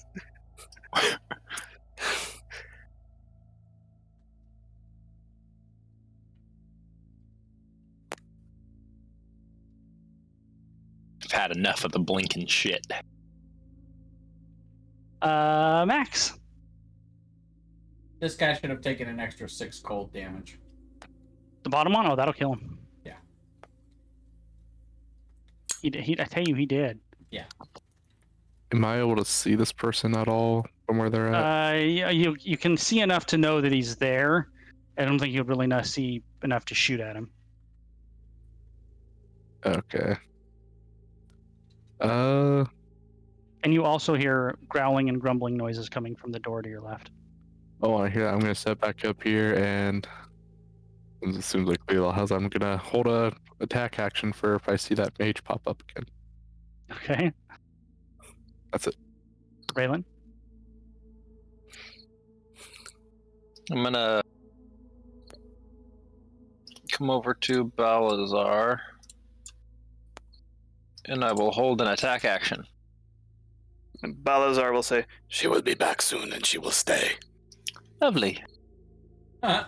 had enough of the blinking shit. Max. This guy should have taken an extra 6 cold damage. The bottom one? Oh, that'll kill him. Yeah. I tell you, he did. Am I able to see this person at all from where they're at? Yeah, you can see enough to know that he's there. I don't think you'll really not see enough to shoot at him. Okay. And you also hear growling and grumbling noises coming from the door to your left. Oh, I hear that. I'm gonna step back up here, and as soon as I clear the house, I'm gonna hold a attack action for if I see that mage pop up again. Okay. That's it. Raylan? I'm gonna come over to Balazar, and I will hold an attack action. And Balazar will say, She will be back soon, and she will stay. Lovely. Huh.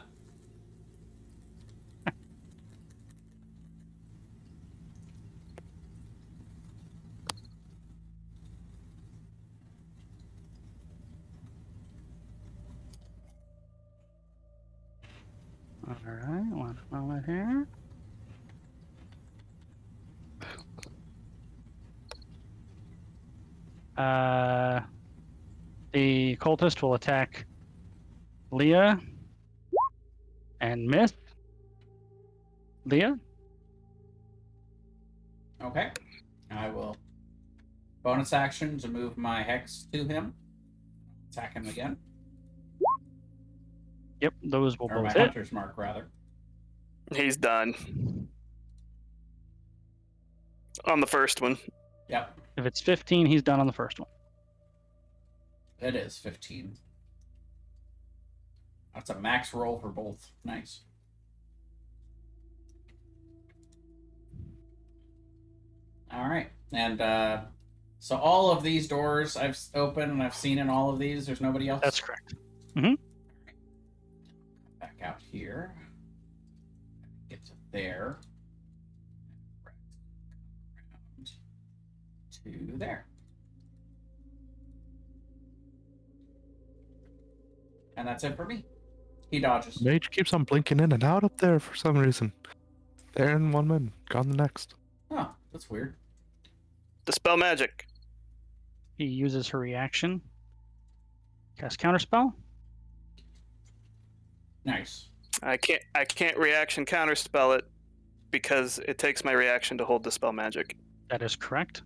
All right, one moment here. The cultist will attack Leah and miss. Leah? Okay. I will bonus action to move my hex to him. Attack him again. Yep, those will Or my both hit. hunter's mark, rather. he's done. On the first one. Yep. If it's 15, he's done on the first one. It is 15. That's a max roll for both. Nice. All right. And so all of these doors I've opened and I've seen in all of these. There's nobody else? That's correct. Back out here. Get to there. Around to there. And that's it for me. He dodges. Mage keeps on blinking in and out up there for some reason. There in 1 minute, gone the next. Oh, that's weird. Dispel Magic. He uses her reaction. Cast Counterspell. Nice. I can't reaction counterspell it because it takes my reaction to hold Dispel Magic. That is correct.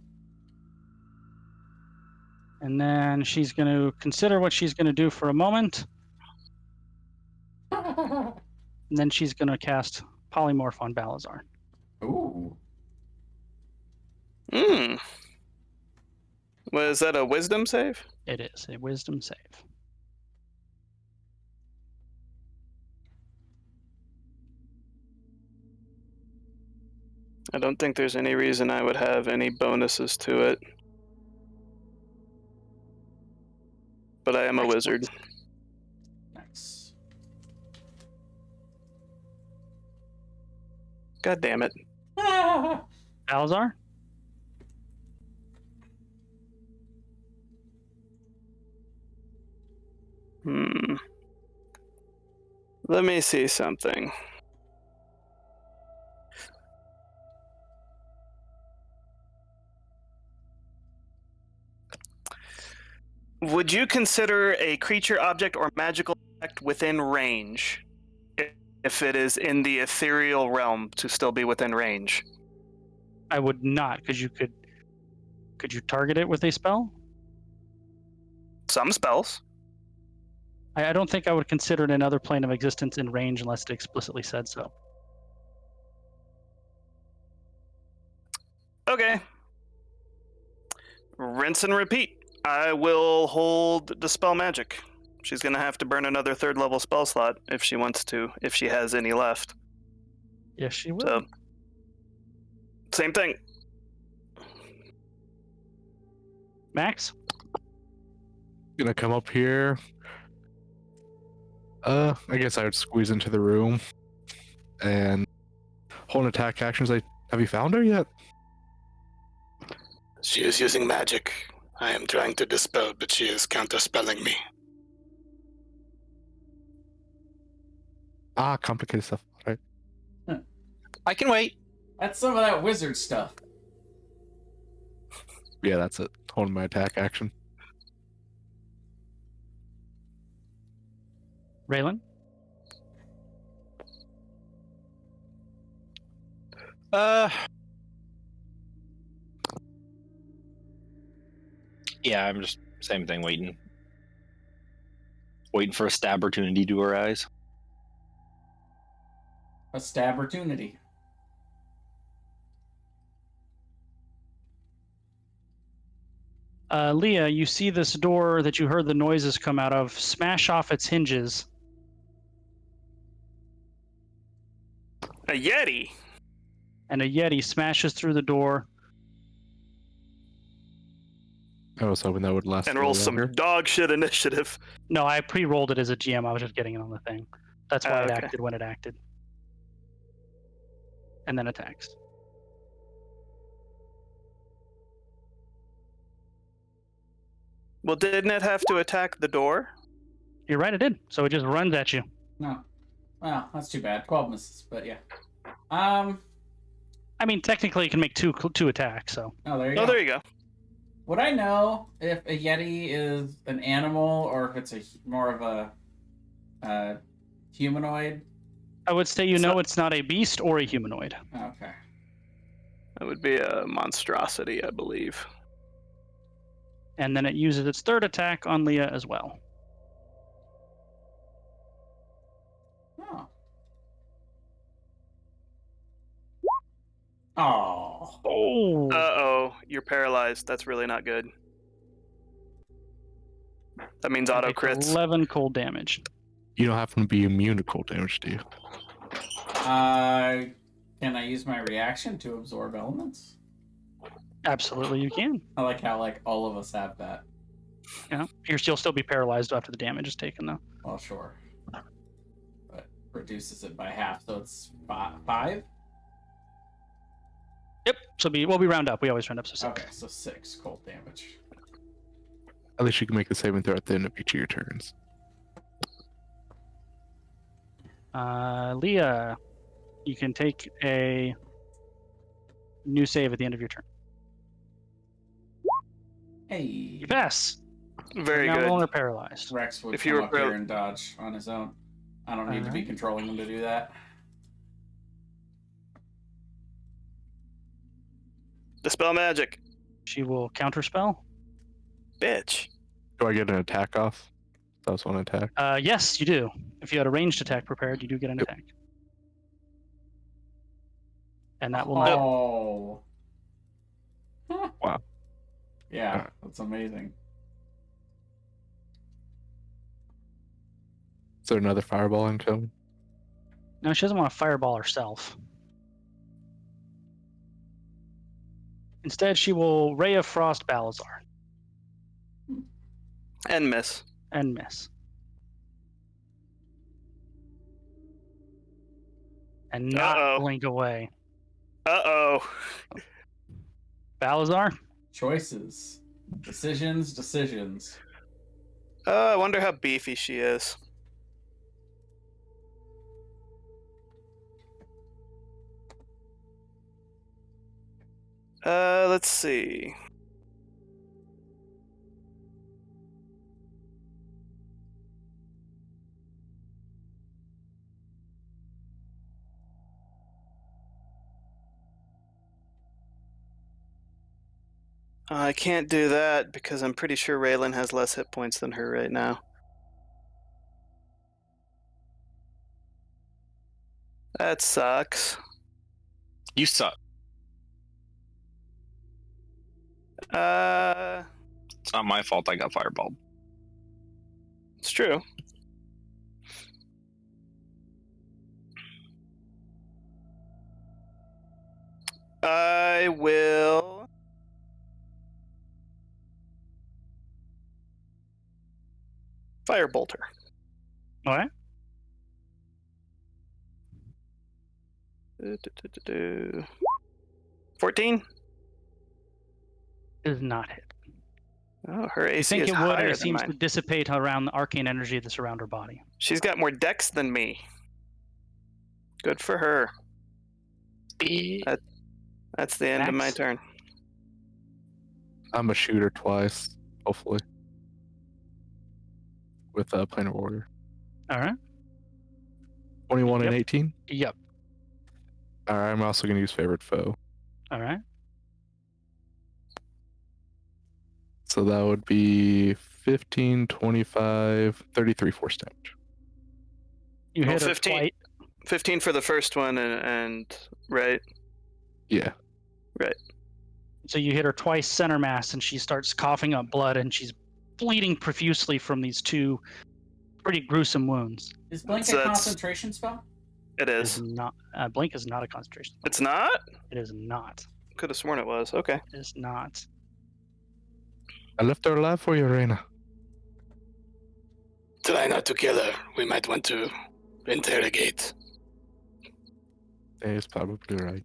And then she's going to consider what she's going to do for a moment. And then she's going to cast Polymorph on Balazar. Ooh. Was that a Wisdom save? It is a Wisdom save. I don't think there's any reason I would have any bonuses to it. But I am a wizard. Nice. God damn it. Balazar? Let me see something. Would you consider a creature, object, or magical effect within range if it is in the ethereal realm to still be within range? I would not, because you could. Could you target it with a spell? Some spells. I don't think I would consider it another plane of existence in range unless it explicitly said so. Okay. Rinse and repeat. I will hold Dispel Magic She's gonna have to burn another 3rd level spell slot if she wants to, if she has any left. Yes, she will. So, same thing. Max? Gonna come up here. I guess I would squeeze into the room and hold an attack action. Like, have you found her yet? She is using magic. I am trying to dispel, but she is counterspelling me. Ah, complicated stuff. All right. I can wait. That's some of that wizard stuff. Yeah, that's it. Holding my attack action. Raylan? Yeah, I'm just same thing, waiting for a stab opportunity to arise. A stab opportunity. Leah, you see this door that you heard the noises come out of smash off its hinges. A Yeti. And a Yeti smashes through the door. I was hoping that would last. And a roll little some longer. dog shit initiative. No, I pre-rolled it as a GM. I was just getting it on the thing. That's why it Okay. acted when it acted. And then attacks. Well, didn't it have to attack the door? You're right, it did. So it just runs at you. No. Well, that's too bad. 12 misses, but yeah. I mean, technically, it can make two attacks. So Oh, there you Oh, go. there you go. Would I know if a Yeti is an animal or if it's more of a humanoid? I would say it's not a beast or a humanoid. Okay. That would be a monstrosity, I believe. And then it uses its 3rd attack on Leah as well. Oh. Oh. Oh! Uh-oh, you're paralyzed. That's really not good. That means auto Takes crits. 11 cold damage. You don't happen to be immune to cold damage, do you? Can I use my reaction to absorb elements? Absolutely, you can. I like how all of us have that. Yeah, you'll still be paralyzed after the damage is taken, though. Well, sure. But reduces it by half, so it's 5? Yep. So we round up. We always round up. So 6. Okay, so 6 cold damage. At least you can make the saving throw at the end of each of your turns. Leah, you can take a new save at the end of your turn. Hey. You pass. Very You're no good. longer paralyzed. Rex would If you come were up here and dodge on his own. I don't need to be Alright. controlling him to do that. Dispel magic. She will counterspell. Bitch. Do I get an attack off? That was one attack. Yes, you do. If you had a ranged attack prepared, you do get an attack. And that will not. Oh. Wow. Yeah, Alright. that's amazing. Is there another fireball incoming? No, she doesn't want to fireball herself. Instead, she will Ray of Frost Balazar And miss. and miss. And not Uh-oh. blink away. Uh-oh. Balazar? Choices. Decisions. I wonder how beefy she is. Let's see. I can't do that because I'm pretty sure Raylan has less hit points than her right now. That sucks. You suck. Uh, It's not my fault I got fireballed. It's true. I will. Firebolt her. All right. 14? Does not hit. Oh, her You AC think is it would, and higher it than seems to mine. dissipate around the arcane energy that's around her body. She's got more dex than me. Good for her. That's the end of my Max? turn. I'm a shooter twice, hopefully. With a Planar Warrior. All right. 21 and Yep. 18. Yep. Alright, I'm also going to use Favorite Foe. All right. So that would be 15, 25, 33 force damage. You Well, hit her 15. twice. 15 for the first one, and right? Yeah. So you hit her twice center mass, and she starts coughing up blood, and she's bleeding profusely from these two pretty gruesome wounds. Is Blink So a that's- concentration spell? It It is is. not. Blink is not a concentration spell. It's not? It is not. Could have sworn it was. Okay. It is not. I left her alive for you, Reina. Try not to kill her. We might want to interrogate. That is probably right.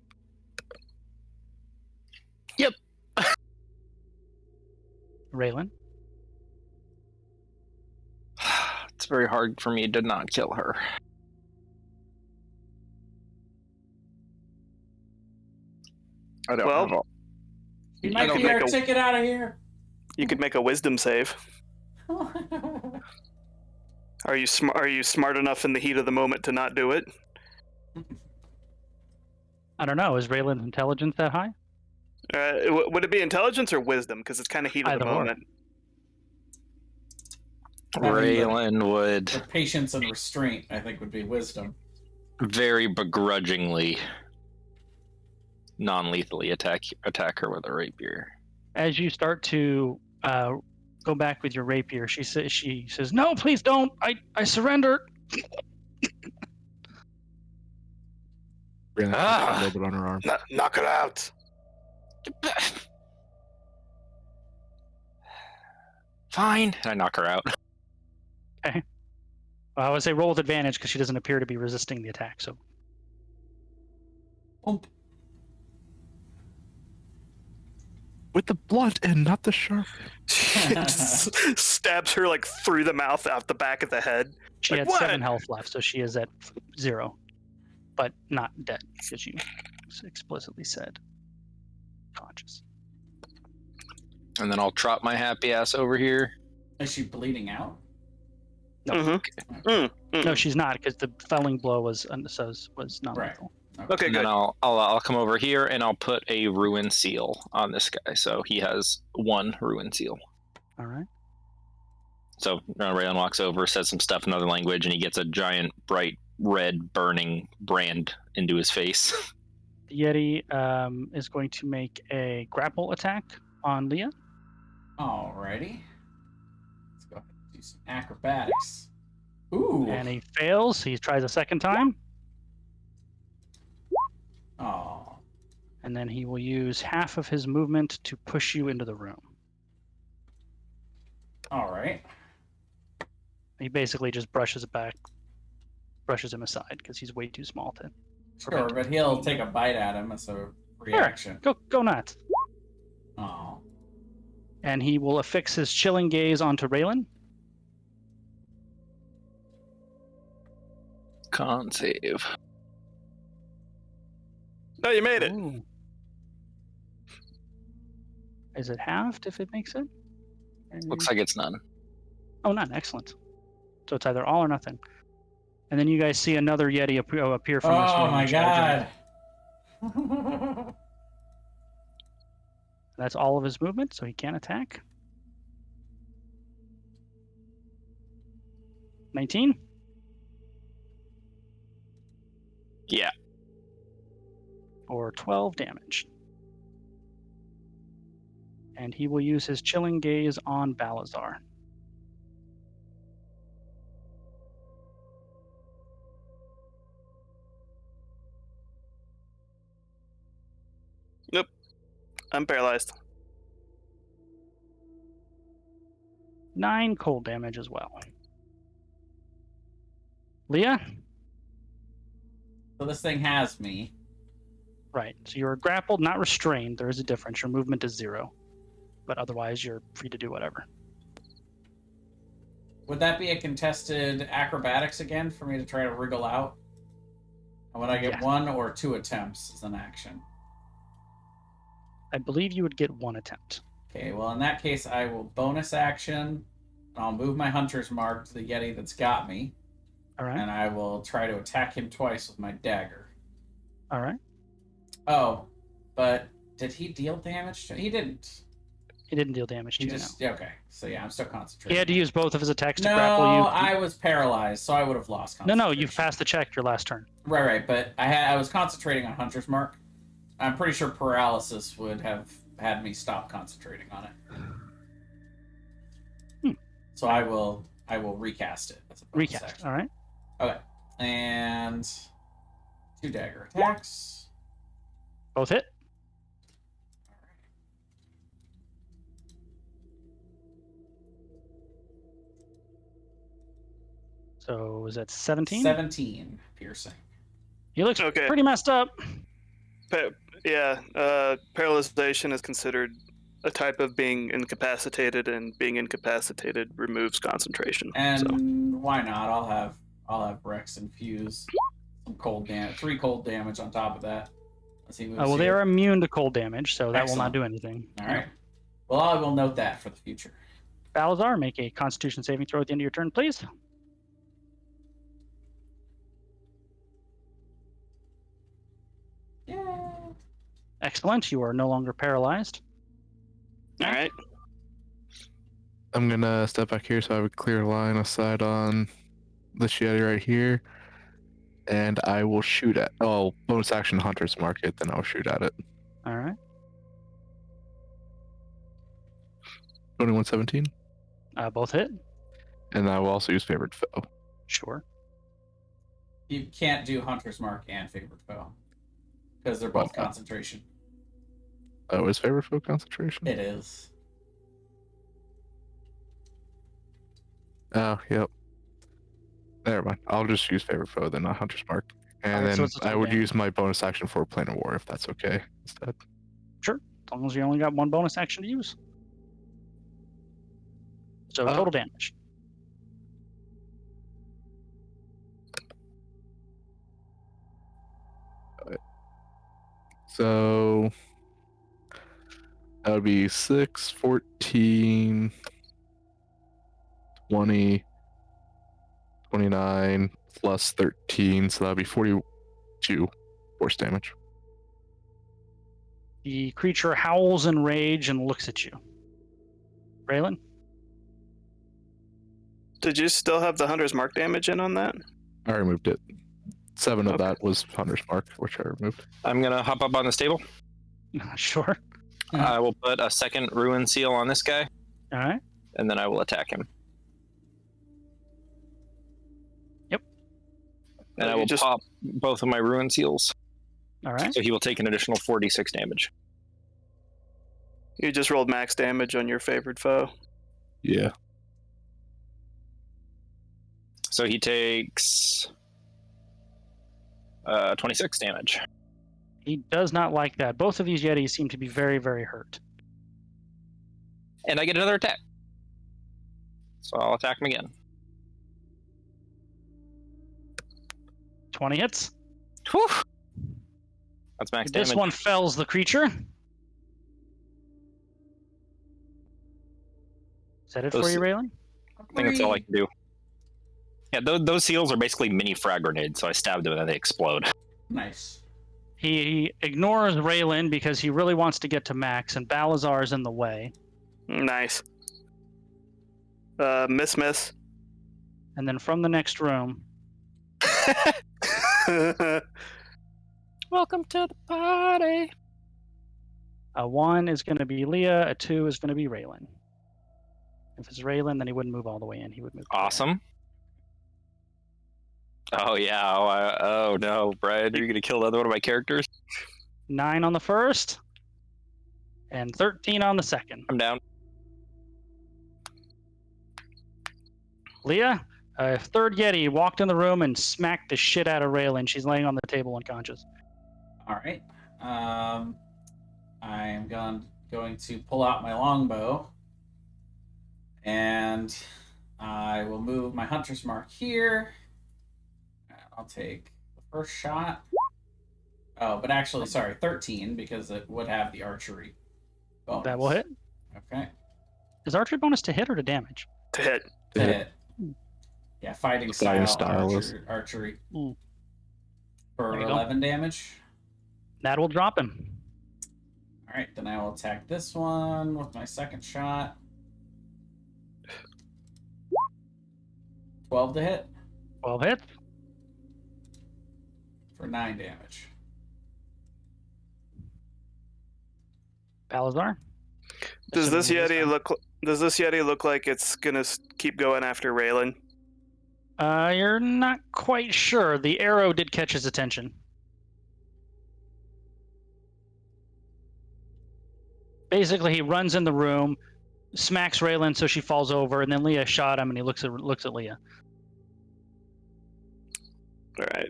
Raylan. It's very hard for me to not kill her. I don't Well, have all. You I might don't be make our a- ticket out of here. You could make a wisdom save. Are you smart enough in the heat of the moment to not do it? I don't know. Is Raylan's intelligence that high? Would it be intelligence or wisdom? Because it's kind of heat of the Either or. moment. Raylan would The patience and restraint, I think, would be wisdom. very begrudgingly, non-lethally attack her with a rapier. As you start to go back with your rapier, she says, "No, please don't. I surrender." Reina Ah. a little bit on her arm. Knock her out. Fine. And I knock her out. Well, I would say roll with advantage because she doesn't appear to be resisting the attack. So Oomp. With the blunt and not the sharp. Stabs her like through the mouth, out the back of the head. she Like, had what? 7 health left, so she is at 0, but not dead because you explicitly said conscious. And then I'll trot my happy ass over here. Is she bleeding out? No, she's not because the felling blow was not Right. lethal. Okay, And good. then I'll come over here and I'll put a ruin seal on this guy, so he has 1 ruin seal. All right. So Raylan walks over, says some stuff in another language, and he gets a giant, bright red, burning brand into his face. The Yeti is going to make a grapple attack on Leah. Alrighty. Let's go ahead and do some acrobatics. Ooh. And he fails. He tries a second time. Oh. And then he will use half of his movement to push you into the room. Alright. He basically just brushes him aside because he's way too small to. Sure, but he'll take a bite at him as a reaction. Go nuts. Oh. And he will affix his chilling gaze onto Raylan. Con save. No, you made it. Ooh. Is it halved if it makes it? Looks like it's none. Oh, none. Excellent. So it's either all or nothing. And then you guys see another Yeti appear from this room. Oh my and charge god. him. That's all of his movement, so he can't attack. 19? Yeah. Or 12 damage. And he will use his chilling gaze on Balazar. Nope. I'm paralyzed. 9 cold damage as well. Leah? So this thing has me. Right. So you're grappled, not restrained. There is a difference. Your movement is 0. But otherwise, you're free to do whatever. Would that be a contested acrobatics again for me to try to wriggle out? And would I get Yeah. 1 or 2 attempts as an action? I believe you would get 1 attempt. Okay, well, in that case, I will bonus action, and I'll move my hunter's mark to the Yeti that's got me, All right. and I will try to attack him twice with my dagger. All right. Oh, but did he deal damage? He didn't. He didn't deal damage to He you, just no. okay. So yeah, I'm still concentrating. He had to use both of his attacks to No, grapple you. I was paralyzed, so I would have lost No, concentration. you've passed the check your last turn. Right, but I was concentrating on hunter's mark. I'm pretty sure paralysis would have had me stop concentrating on it. So I will recast it. As a bonus Recast. action. All right. Okay, and 2 dagger attacks. Both hit. So is that 17? 17 piercing. He looks Okay. pretty messed up. Paralyzation is considered a type of being incapacitated, and being incapacitated removes concentration. And why not? I'll have Rex infuse some cold damage, 3 cold damage on top of that. As he moves Well, they here. are immune to cold damage, so that will not Excellent. do anything. All right. Well, I will note that for the future. Balazar, make a Constitution saving throw at the end of your turn, please. Yeah. Excellent. You are no longer paralyzed. All right. I'm gonna step back here so I have a clear line of sight on the Yeti right here. And I will shoot at bonus action hunter's mark it, then I'll shoot at it. All right. 2117. Both hit. And I will also use favored foe. Sure. You can't do hunter's mark and favored foe because they're both concentration. Oh, is favored foe concentration? It is. Oh, yep. Never mind. I'll just use favorite foe, then not hunter's mark. And Alright, so then it's a I would damage. use my bonus action for Plan of War if that's okay instead. As long as you only got 1 bonus action to use. So total damage. So that would be 6, 14, 20, 29 plus 13. So that would be 42 force damage. The creature howls in rage and looks at you. Raylan? Did you still have the hunter's mark damage in on that? I removed it. 7 of Okay. that was hunter's mark, which I removed. I'm gonna hop up on this table. Sure. Yeah. I will put a second ruin seal on this guy, All right. and then I will attack him. Yep. And I You will just- pop both of my ruin seals, All right. so he will take an additional 46 damage. You just rolled max damage on your favored foe. Yeah. So he takes 26 damage. He does not like that. Both of these Yetis seem to be very, very hurt. And I get another attack. So I'll attack him again. 20 hits. Whew. That's max This damage. one fells the creature. Is that it for Those- you, Raylan? I think that's all I can do. Yeah, those seals are basically mini frag grenades, so I stab them and then they explode. Nice. He ignores Raylan because he really wants to get to Max, and Balazar's in the way. Nice. Miss. And then from the next room, Welcome to the party. a 1 is going to be Leah, a 2 is going to be Raylan. If it's Raylan, then he wouldn't move all the way in. He would move. Awesome. Oh yeah. Oh no, Brian, are you gonna kill another one of my characters? 9 on the first. And 13 on the second. I'm down. Leah, a third Yeti walked in the room and smacked the shit out of Raylan. She's laying on the table unconscious. All right. I am going to pull out my longbow, and I will move my hunter's mark here. I'll take the first shot. Oh, but actually, sorry, 13, because it would have the archery bonus. That will hit. Okay. Is archery bonus to hit or to damage? To hit. To hit. Yeah, fighting style archery. Mm. For 11 damage. That will drop him. All right, then I will attack this one with my second shot. 12 to hit. 12 hits. For 9 damage. Balazar. Does this Yeti look like it's gonna keep going after Raylan? You're not quite sure. The arrow did catch his attention. Basically, he runs in the room, smacks Raylan so she falls over, and then Leah shot him, and he looks at Leah. All right.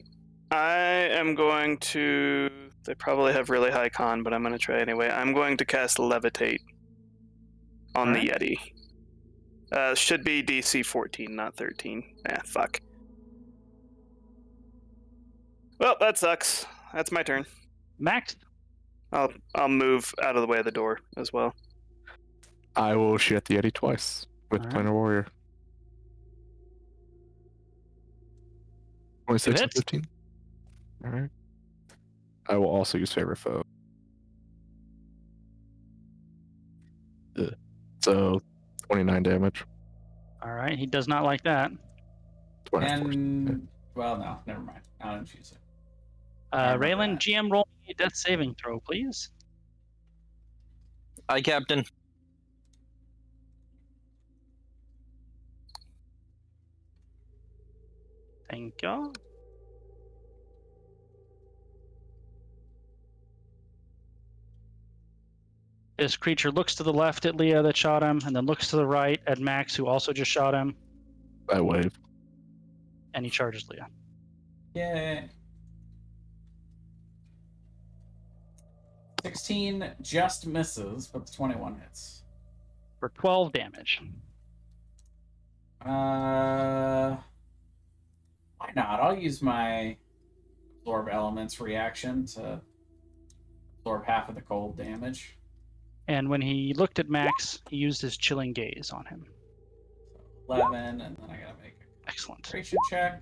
I am going to... They probably have really high con, but I'm going to try anyway. I'm going to cast Levitate on the Yeti. Should be DC 14, not 13. Fuck. Well, that sucks. That's my turn. Max? I'll move out of the way of the door as well. I will shoot at the Yeti twice with Planar Warrior. 26 and 15. All right. I will also use favorite foe. So 29 damage. All right, he does not like that. 24. And, well, no, never mind. I don't choose it. Raylan, GM, roll me a death saving throw, please. Aye, Captain. Thank you. This creature looks to the left at Leah that shot him, and then looks to the right at Max, who also just shot him. I wave. And he charges Leah. Yay. 16 just misses, but the 21 hits. For 12 damage. Why not? I'll use my absorb elements reaction to absorb half of the cold damage. And when he looked at Max, he used his chilling gaze on him. So 11, and then I gotta make a Excellent. concentration check.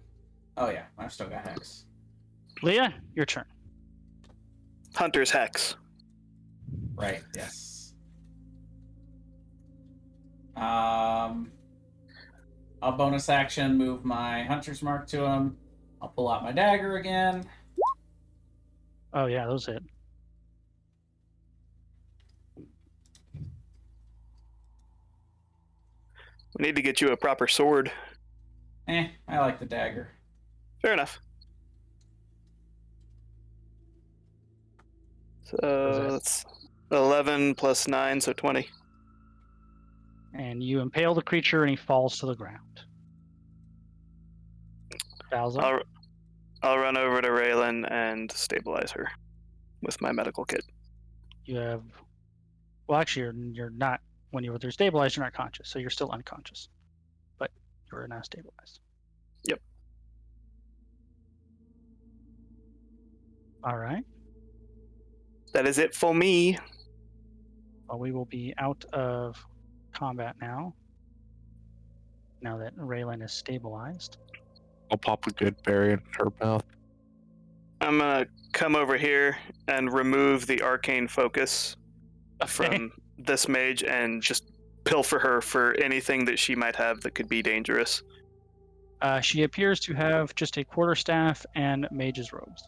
Oh yeah, I've still got Hex. Leah, your turn. Hunter's Hex. Right, yes. I'll bonus action move my Hunter's Mark to him. I'll pull out my dagger again. Oh yeah, those hit. We need to get you a proper sword. I like the dagger. Fair enough. So that's 11 plus 9, so 20. And you impale the creature, and he falls to the ground. Balza? I'll run over to Raylan and stabilize her with my medical kit. You have... Well, actually, you're not... When you're stabilized, you're not conscious, so you're still unconscious. But you're now stabilized. Yep. All right. That is it for me. Well, we will be out of combat now. Now that Raylan is stabilized. I'll pop a good berry in her mouth. I'm going to come over here and remove the arcane focus from this mage and just pilfer her for anything that she might have that could be dangerous. She appears to have just a quarterstaff and mage's robes.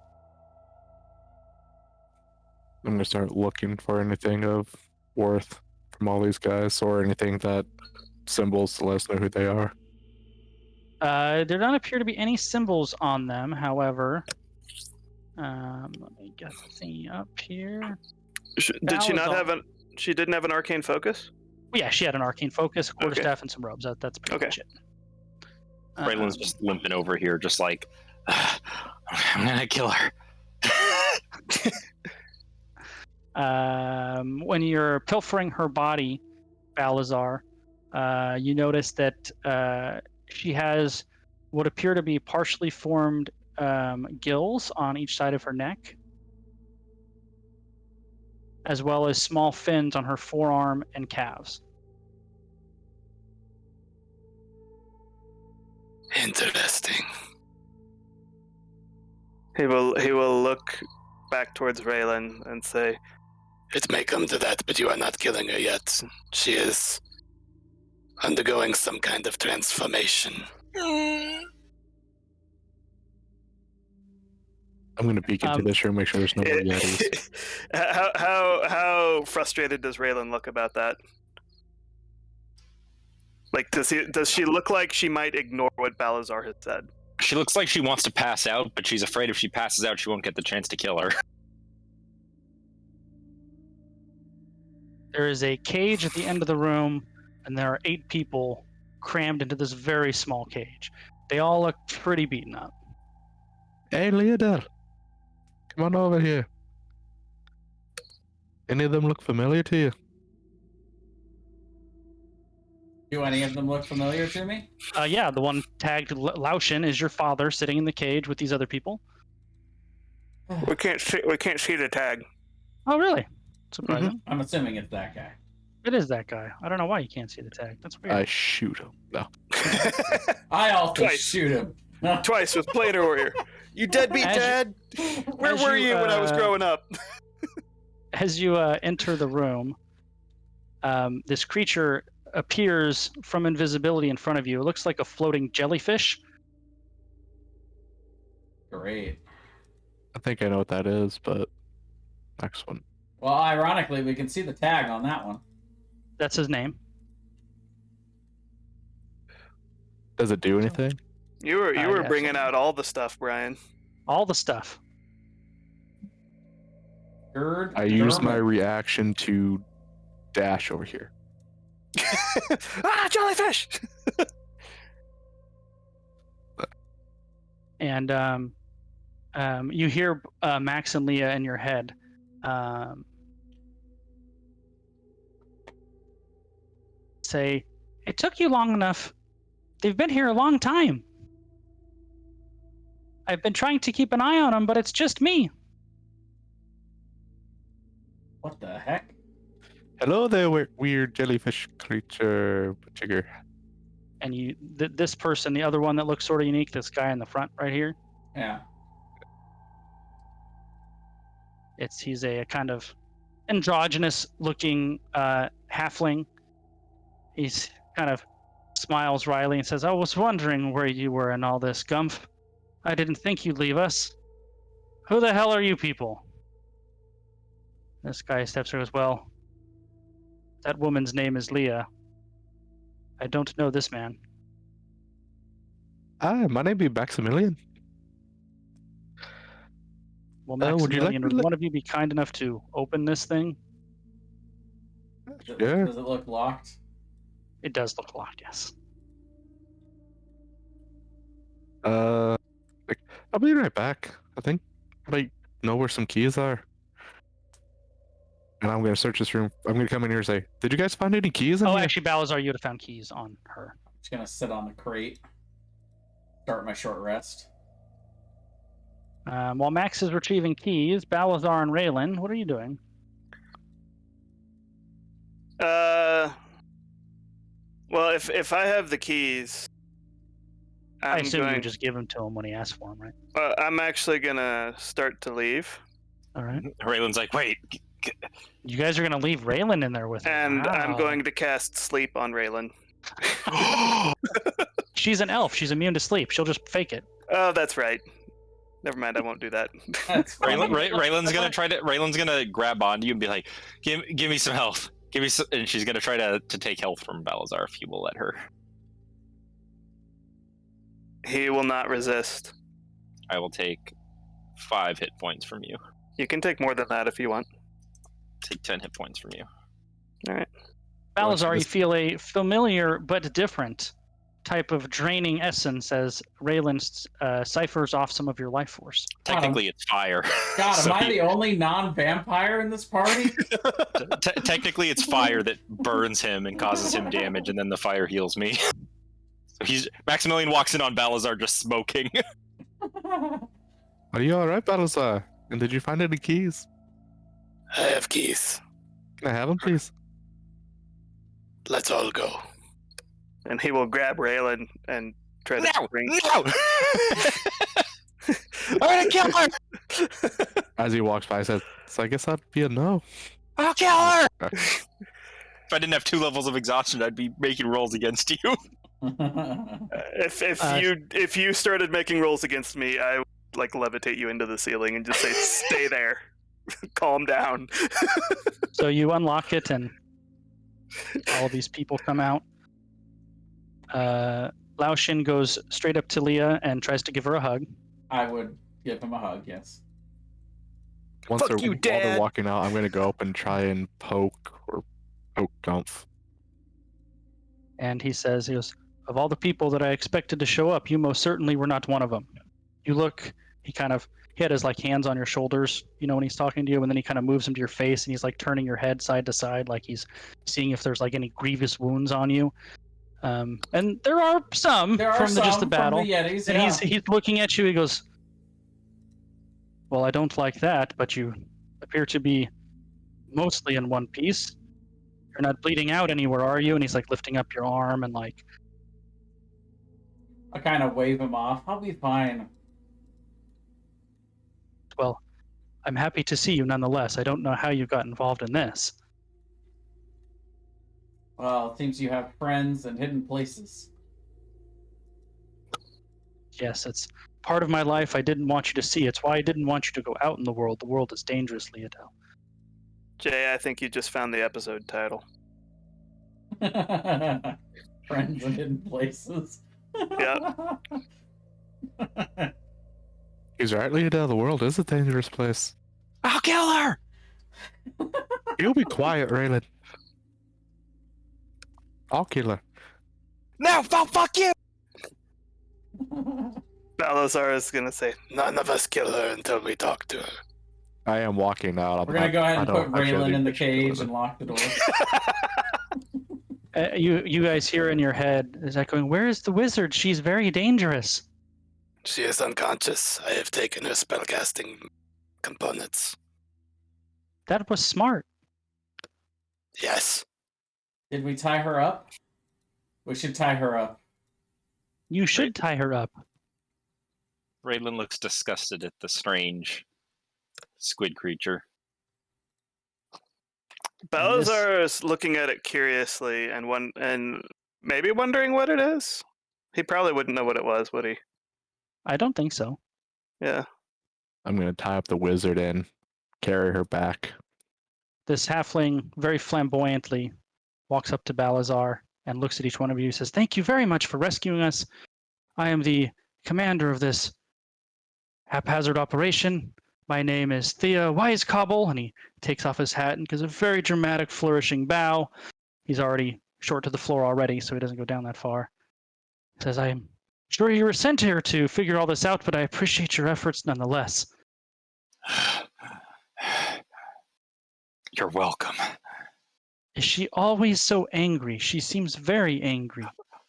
I'm going to start looking for anything of worth from all these guys or anything that symbols to let us know who they are. There don't appear to be any symbols on them, however. Let me get the thing up here. Did she not have She didn't have an arcane focus? Well, yeah, she had an arcane focus, a quarterstaff, Okay. and some robes. That's pretty Okay. much it. Raylan's just limping over here, just like, I'm gonna kill her. When you're pilfering her body, Balazar, you notice that she has what appear to be partially formed gills on each side of her neck, as well as small fins on her forearm and calves. Interesting. He will look back towards Raylan and say, It may come to that, but you are not killing her yet. She is undergoing some kind of transformation. I'm gonna peek into this room, make sure there's no more Yetis. how frustrated does Raylan look about that? Like, does she look like she might ignore what Balazar has said? She looks like she wants to pass out, but she's afraid if she passes out, she won't get the chance to kill her. There is a cage at the end of the room, and there are 8 people crammed into this very small cage. They all look pretty beaten up. Hey, Leodel, come on over here. Any of them look familiar to you? Do any of them look familiar to me? Yeah, the one tagged Laushin is your father sitting in the cage with these other people. We can't see the tag. Oh, really? Surprising. I'm assuming it's that guy. It is that guy. I don't know why you can't see the tag. That's weird. I shoot him. No. I also Twice. shoot him. Twice with Planar Warrior. You deadbeat As you- dad! Where as were you, you when I was growing up? As you enter the room, this creature appears from invisibility in front of you. It looks like a floating jellyfish. Great. I think I know what that is, but next one. Well, ironically, we can see the tag on that one. That's his name. Does it do anything? You were yeah, bringing so- out all the stuff, Brian. All the stuff. Gerd. I use my Dermot. reaction to dash over here. Jellyfish! And you hear Max and Leah in your head. Say, it took you long enough. They've been here a long time. I've been trying to keep an eye on them, but it's just me. What the heck? Hello there, weird jellyfish creature. Jigger. And you, this person, the other one that looks sort of unique, this guy in the front right here. Yeah. He's a kind of androgynous-looking halfling. He's kind of smiles wryly and says, "I was wondering where you were in all this, Gumph. I didn't think you'd leave us. Who the hell are you people?" This guy steps forward as well. That woman's name is Leah. I don't know this man. Hi, my name be Maximilian. Well, would you like Maximilian, to would one of you be kind enough to open this thing? Sure. Does it look locked? It does look locked, yes. I'll be right back. I think I might know where some keys are. And I'm gonna search this room. I'm gonna come in here and say, "Did you guys find any keys in Oh, here?" actually, Balazar, you would have found keys on her. Just gonna sit on the crate. Start my short rest. While Max is retrieving keys, Balazar and Raylan, what are you doing? Well, if I have the keys, I I'm assume you going. would just give them to him when he asks for them, right? I'm actually gonna start to leave, All right. Raylan's like, wait, You guys are going to leave Raylan in there with him. and I'm Wow. going to cast sleep on Raylan. She's an elf. She's immune to sleep. She'll just fake it. Oh, that's right. Never mind. I won't do that. That's funny. Raylan's gonna grab onto you and be like, give me some health. Give me some, and she's gonna try to take health from Balazar if you will let her. He will not resist. I will take 5 hit points from you. You can take more than that if you want. Take 10 hit points from you. All right. Balazar, you just- feel a familiar but different type of draining essence as Raylan ciphers off some of your life force. Technically, it's fire. God, So am I he- the only non-vampire in this party? technically, it's fire that burns him and causes him damage, and then the fire heals me. So Maximilian walks in on Balazar just smoking. Are you alright, Battlestar? And did you find any keys? I have keys. Can I have them, please? Let's all go. And he will grab Raylan and try to No! bring. No! I'm gonna kill her! As he walks by, he says, so I guess that'd be a no. I'll kill her! If I didn't have 2 levels of exhaustion, I'd be making rolls against you. If you started making rolls against me, I would like levitate you into the ceiling and just say, "Stay there, calm down." So you unlock it, and all of these people come out. Lao Shin goes straight up to Leah and tries to give her a hug. I would give him a hug, yes. Once Fuck you, while Dad. they're walking out, I'm gonna go up and try and poke Gumph. And he goes, of all the people that I expected to show up, you most certainly were not one of them. You look, he had his like hands on your shoulders, when he's talking to you, and then he kind of moves them to your face, and he's like turning your head side to side, like he's seeing if there's like any grievous wounds on you. And there are some from just the battle. From the Yetis, And yeah. he's looking at you. He goes, well, I don't like that, but you appear to be mostly in one piece. You're not bleeding out anywhere, are you? And he's like lifting up your arm and like, I kind of wave him off. I'll be fine. well, I'm happy to see you nonetheless. I don't know how you got involved in this. Well, it seems you have friends and hidden places. Yes, it's part of my life I didn't want you to see. It's why I didn't want you to go out in the world. The world is dangerous, Leodell. Jay, I think you just found the episode title. Friends and hidden places. Yeah. He's right, Leodell. The world is a dangerous place. I'll kill her! You be quiet, Raylan. I'll kill her. No, fuck you! Balazar is gonna say, None of us kill her until we talk to her. I am walking out. We're gonna go ahead and put I Raylan in the picture of cage it. and lock the door. You guys hear in your head is that going, where is the wizard? She's very dangerous. She is unconscious. I have taken her spellcasting components. That was smart. Yes. Did we tie her up? We should tie her up. You should tie her up. Raylan looks disgusted at the strange squid creature. Balazar is looking at it curiously and maybe wondering what it is. He probably wouldn't know what it was, would he? I don't think so. Yeah. I'm gonna tie up the wizard and carry her back. This halfling very flamboyantly walks up to Balazar and looks at each one of you and says, thank you very much for rescuing us. I am the commander of this haphazard operation. My name is Thea Wisecobble, and he takes off his hat and gives a very dramatic, flourishing bow. He's already short to the floor already, so he doesn't go down that far. He says, I am sure you were sent here to figure all this out, but I appreciate your efforts nonetheless. You're welcome. Is she always so angry? She seems very angry.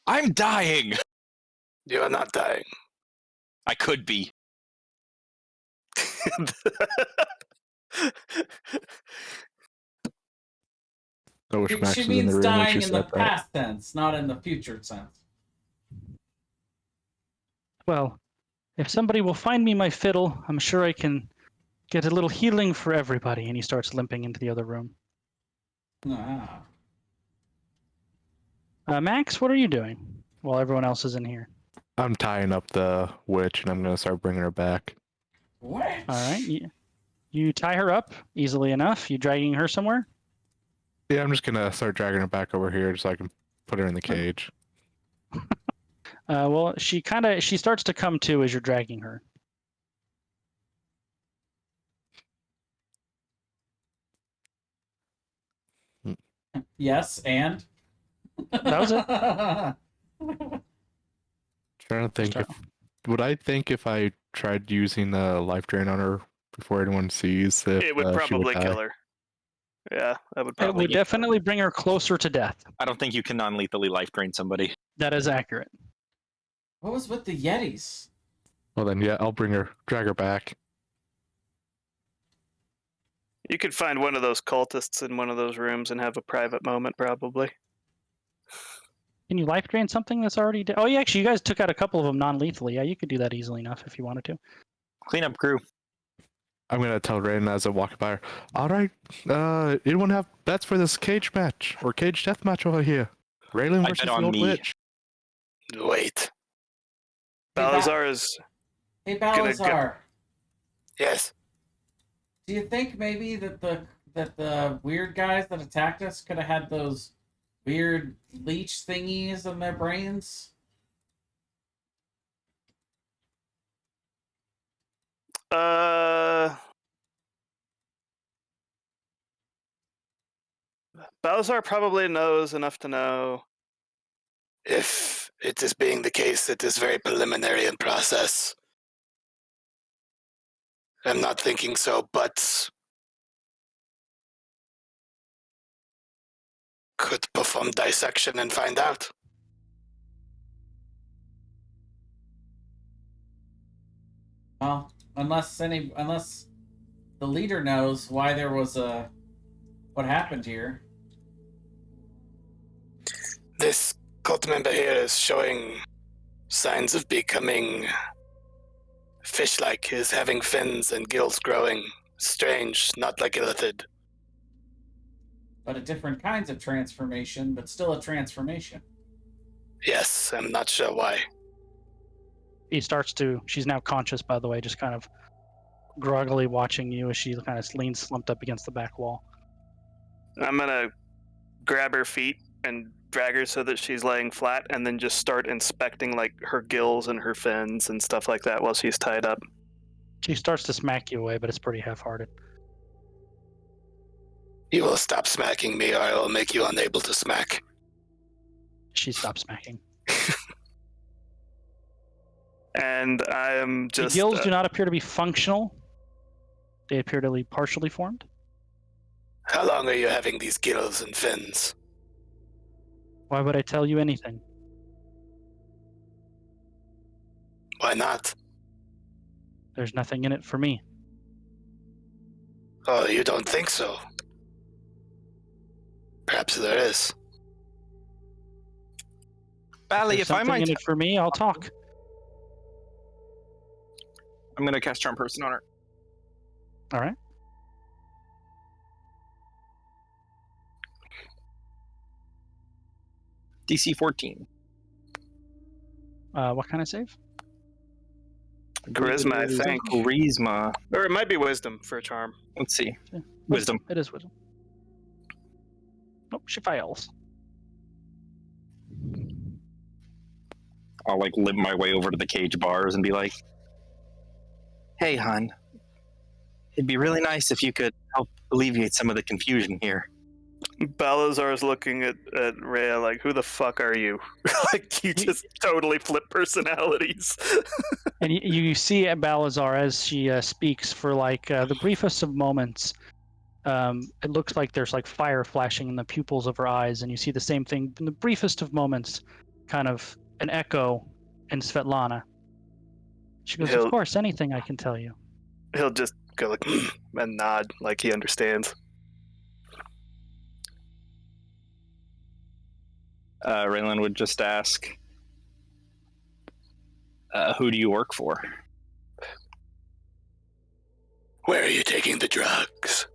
I'm dying! You are not dying. I could be. I wish Max She was in the means room when dying she in the said that. past tense, not in the future sense. Well, if somebody will find me my fiddle, I'm sure I can get a little healing for everybody. And he starts limping into the other room. Ah. Max, what are you doing while everyone else is in here? I'm tying up the witch and I'm gonna start bringing her back. What? All right. You tie her up easily enough. You dragging her somewhere? Yeah, I'm just gonna start dragging her back over here so I can put her in the cage. Well, she starts to come to as you're dragging her. Yes, and That was it. Trying to think Just if would I think if I tried using a life drain on her before anyone sees if It would she probably die. kill her. Yeah, that would It probably. would definitely bring her closer to death. I don't think you can non-lethally life drain somebody. That is accurate. What was with the Yetis? Well then, yeah, I'll drag her back. You could find one of those cultists in one of those rooms and have a private moment, probably. Can you life drain something that's already dead? Oh, yeah, actually, you guys took out a couple of them non-lethally. Yeah, you could do that easily enough if you wanted to. Cleanup crew. I'm gonna tell Raiden as I walk by her. All right, anyone have bets for this cage match or cage death match over here? Raylan I versus bet the on old me. witch. Wait. Balazar is. Hey, Gonna Balazar. Yes. Do you think maybe that the weird guys that attacked us could have had those weird leech thingies in their brains? Balazar probably knows enough to know. If it is being the case, it is very preliminary in process. I'm not thinking so, but could perform dissection and find out. Well, unless the leader knows why there was what happened here. This cult member here is showing signs of becoming fish-like. Is having fins and gills growing. Strange, not like illithid. But a different kinds of transformation, but still a transformation. Yes, I'm not sure why. He starts to. She's now conscious, by the way, just kind of groggily watching you as she kind of leans slumped up against the back wall. I'm gonna grab her feet and drag her so that she's laying flat, and then just start inspecting like her gills and her fins and stuff like that while she's tied up. She starts to smack you away, but it's pretty half-hearted. You will stop smacking me, or I will make you unable to smack. She stops smacking. And I am just. The gills do not appear to be functional. They appear to be partially formed. How long are you having these gills and fins? Why would I tell you anything? Why not? There's nothing in it for me. Oh, you don't think so? Perhaps there is. Bally, There's if I something might, in it for me, I'll talk. I'm gonna cast Charm Person on her. All right. DC 14. What kind of save? Charisma, I think. Charisma. Or it might be wisdom for a charm. Let's see. Yeah. Wisdom. It is wisdom. Nope, she fails. I'll like limp my way over to the cage bars and be like, "Hey, hon, it'd be really nice if you could help alleviate some of the confusion here." Balazar is looking at Rhea like, who the fuck are you? Like, you just totally flip personalities. And you see at Balazar as she speaks for like the briefest of moments. It looks like there's like fire flashing in the pupils of her eyes, and you see the same thing in the briefest of moments, kind of an echo in Svetlana. She goes, "Of course, anything I can tell you." He'll just go like, and nod like he understands. Raylan would just ask, "Who do you work for?" Where are you taking the drugs?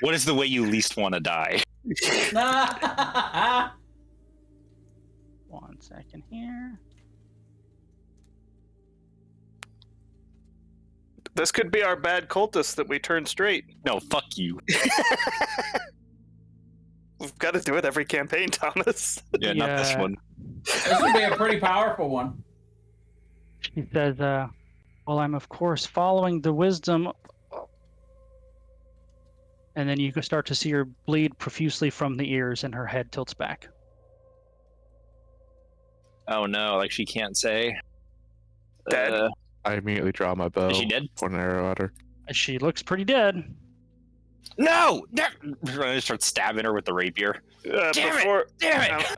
What is the way you least want to die? 1 second here. This could be our bad cultist that we turn straight. No, fuck you. We've got to do it every campaign, Thomas. Yeah, not this Yeah. one. This would be a pretty powerful one. She says, "Well, I'm of course following the wisdom and then you can start to see her bleed profusely from the ears, and her head tilts back. Oh no, like she can't say. Dead? I immediately draw my bow. Is she dead? Point an arrow at her. She looks pretty dead. No! I start stabbing her with the rapier. Before Damn it!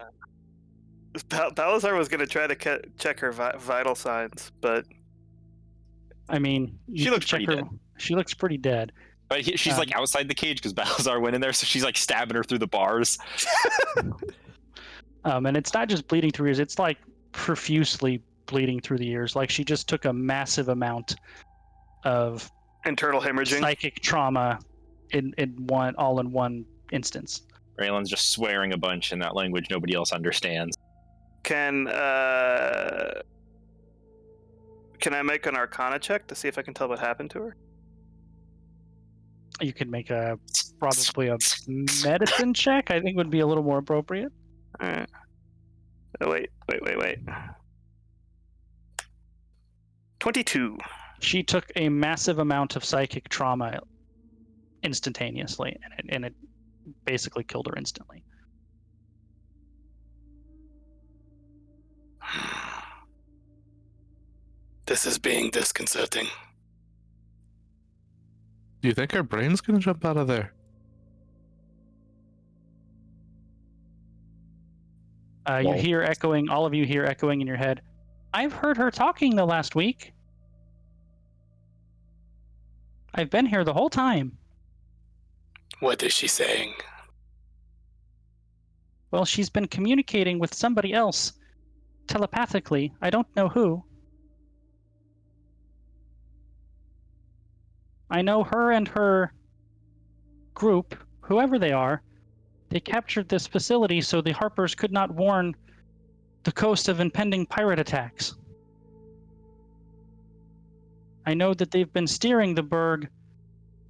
Balazar was going to try to check her vital signs, but I mean, you She can looks check pretty her. She looks pretty dead. But she's like outside the cage because Balazar went in there, so she's like stabbing her through the bars. And it's not just bleeding through ears; it's like profusely bleeding through the ears. Like she just took a massive amount of internal hemorrhaging. psychic trauma in one instance. Raylan's just swearing a bunch in that language nobody else understands. Can I make an Arcana check to see if I can tell what happened to her? You could make probably a medicine check. I think would be a little more appropriate. All right. Oh, wait. 22. She took a massive amount of psychic trauma instantaneously, and it basically killed her instantly. This is being disconcerting. Do you think her brain's gonna jump out of there? You hear echoing, all of you hear echoing in your head. I've heard her talking the last week. I've been here the whole time. What is she saying? Well, she's been communicating with somebody else telepathically. I don't know who. I know her and her group, whoever they are, they captured this facility so the Harpers could not warn the coast of impending pirate attacks. I know that they've been steering the berg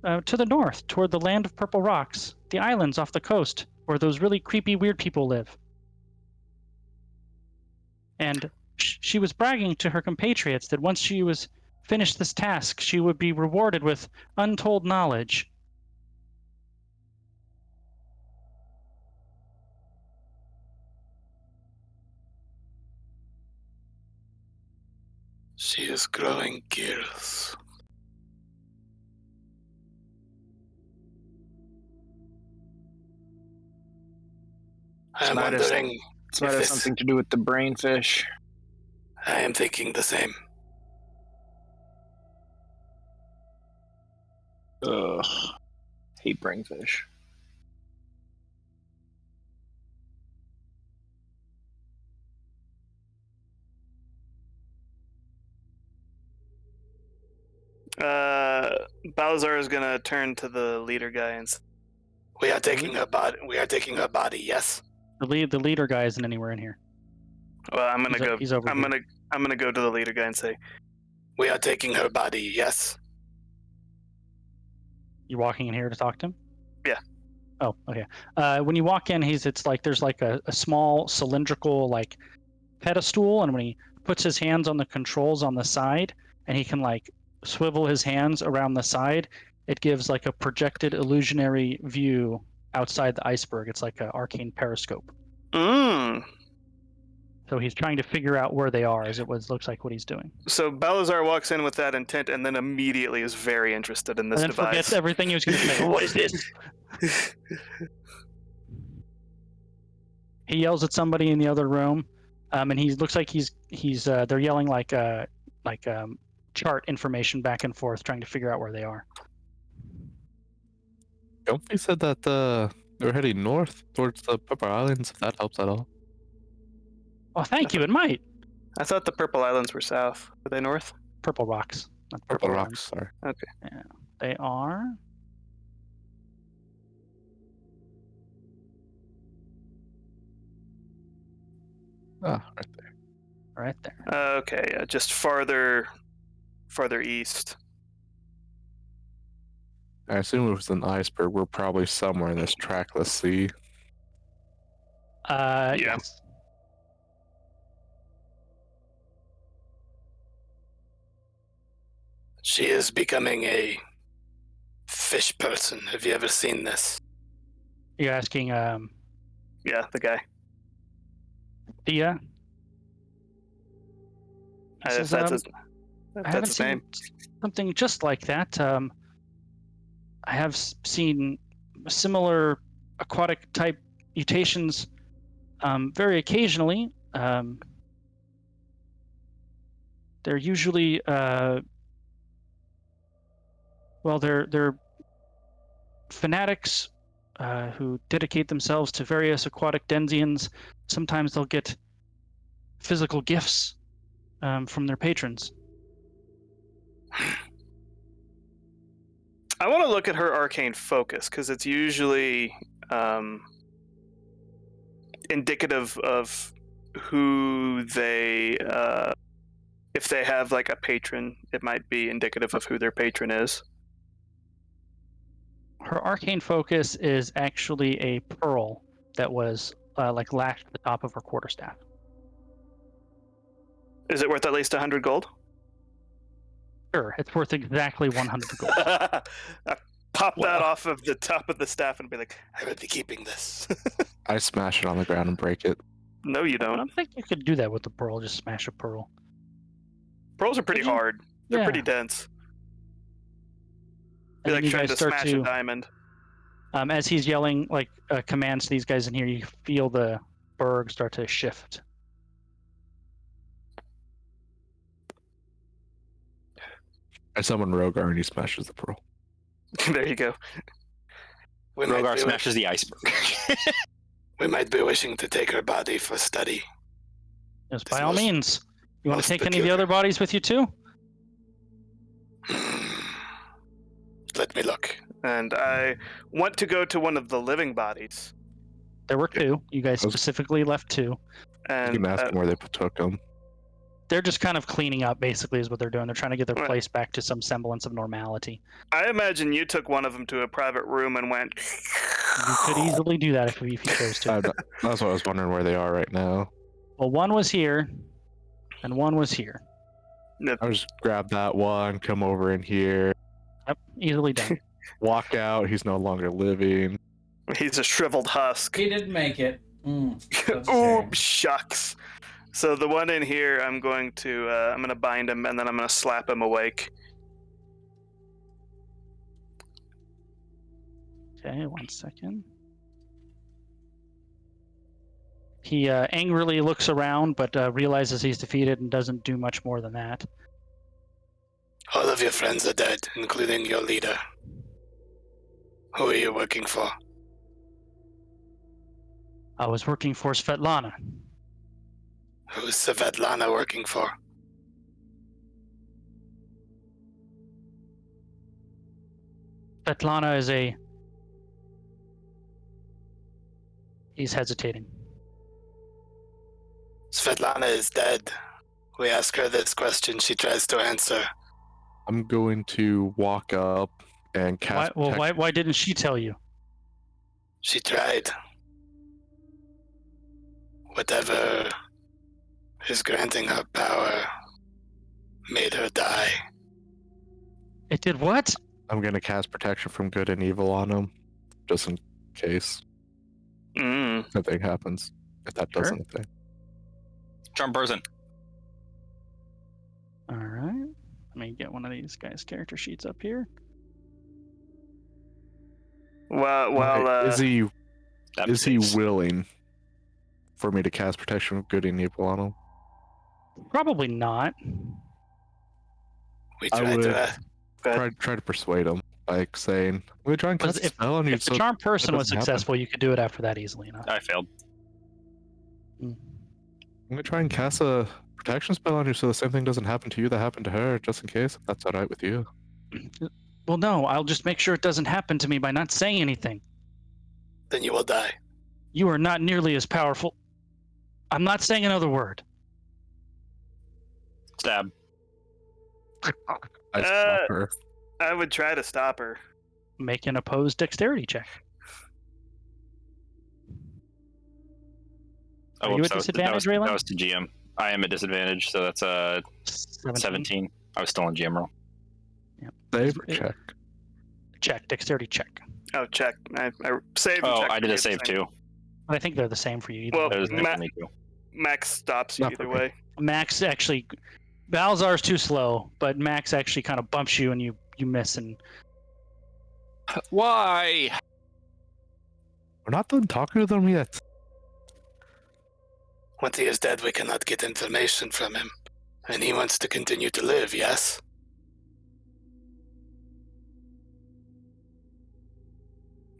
to the north, toward the land of purple rocks, the islands off the coast, where those really creepy, weird people live. And she was bragging to her compatriots that once she was finished this task, she would be rewarded with untold knowledge. She is growing gears. I'm wondering It's might have something to do with the brain fish. I am thinking the same. Ugh. Hate brain fish. Balazar is gonna turn to the leader guy and say, We are taking her body. Yes. The leader guy isn't anywhere in here. well, I'm gonna go. He's over I'm here. gonna go to the leader guy and say, We are taking her body. Yes. You're walking in here to talk to him? Yeah. Oh, okay. When you walk in, there's like a small cylindrical like pedestal, and when he puts his hands on the controls on the side, and he can like swivel his hands around the side, it gives like a projected illusionary view outside the iceberg. It's like an arcane periscope. So he's trying to figure out where they are, as it looks like what he's doing. So Balazar walks in with that intent, and then immediately is very interested in this And then device. forgets everything he was going to say. What is this? He yells at somebody in the other room, and he looks like they're yelling like chart information back and forth, trying to figure out where they are. Don't they said that they're heading north towards the Pepper Islands, if that helps at all. Oh, thank you. It might. I thought the Purple Islands were south. Were they north? Purple rocks. Not Purple Islands. Rocks, sorry. Okay. Yeah, they are. Ah, right there. Right there. Okay, just farther east. I assume it was an iceberg. We're probably somewhere in this trackless sea. Yes. She is becoming a fish person. Have you ever seen this? You're asking Yeah, the guy. Thea? He says, That's his, I that's haven't his seen name. something just like that. I have seen similar aquatic type mutations very occasionally. They're usually they're fanatics who dedicate themselves to various aquatic denizens. Sometimes they'll get physical gifts from their patrons. I want to look at her arcane focus because it's usually indicative of who they. If they have like a patron, it might be indicative of who their patron is. Her arcane focus is actually a pearl that was like lashed to the top of her quarterstaff. Is it worth at least 100 gold? Sure, it's worth exactly 100 gold. I pop that Wow. off of the top of the staff and be like, I would be keeping this. I smash it on the ground and break it. no, you I don't. don't think you could do that with the pearl. Just smash a pearl. Pearls are pretty Could you? hard. They're Yeah. pretty dense. Be And like then you trying guys to start smash a diamond. as he's yelling like commands to these guys in here, you feel the berg start to shift. I summon Rogar and he smashes the pearl. There you go. We might, Rogar be, smashes the iceberg. we might be wishing to take her body for study. Yes, It's by all most- means. You want most to take any of the peculiar. other bodies with you too? Let me look. And I want to go to one of the living bodies. There were two. You guys I was- specifically left two. You And can ask them where they took them. They're just kind of cleaning up, basically, is what they're doing. They're trying to get their Right. place back to some semblance of normality. I imagine you took one of them to a private room and went. You could easily do that if you chose to. That's what I was wondering where they are right now. Well, one was here, and one was here. I just grab that one, come over in here, Yep, easily done. walk out. He's no longer living. He's a shriveled husk. He didn't make it. That's a Oh, shame. shucks. So the one in here, I'm going to bind him and then I'm going to slap him awake. Okay, 1 second. He angrily looks around, but realizes he's defeated and doesn't do much more than that. All of your friends are dead, including your leader. Who are you working for? I was working for Svetlana. Who's Svetlana working for? Svetlana is a... He's hesitating. Svetlana is dead. We ask her this question, she tries to answer. I'm going to walk up and cast. Why didn't she tell you? She tried. Whatever is granting her power made her die. It did what? I'm going to cast protection from good and evil on him, just in case something happens. If that does Sure. anything. Charm person. All right. Let me get one of these guys' character sheets up here. Well, is he That is he face. willing for me to cast protection from good and evil on him? Probably not. We I tried would to try to persuade him by saying, "I'm gonna try and Because cast a spell on you." If the So charm person was doesn't happen. successful, you could do it after that easily enough. I failed. I'm gonna try and cast a protection spell on you, so the same thing doesn't happen to you that happened to her, just in case. If that's all right with you. Well, no, I'll just make sure it doesn't happen to me by not saying anything. then you will die. You are not nearly as powerful. I'm not saying another word. Stab. I stop her. I would try to stop her. Make an opposed dexterity check. Oh, Are you whoops, at disadvantage, that Raylan? was to GM. I am at disadvantage, so that's 17. I was still on GM roll. Save or It- check. check, dexterity check. Oh, check. I saved. Oh, check I for did me a at save same- too. I think they're the same for you either. Well, way, There's right? Ma- me too. Max stops you Not for either me. way. Max actually, Balzar's too slow, but Max actually kind of bumps you and you miss. And Why? We're not done talking to them yet. Once he is dead, we cannot get information from him. And he wants to continue to live, yes?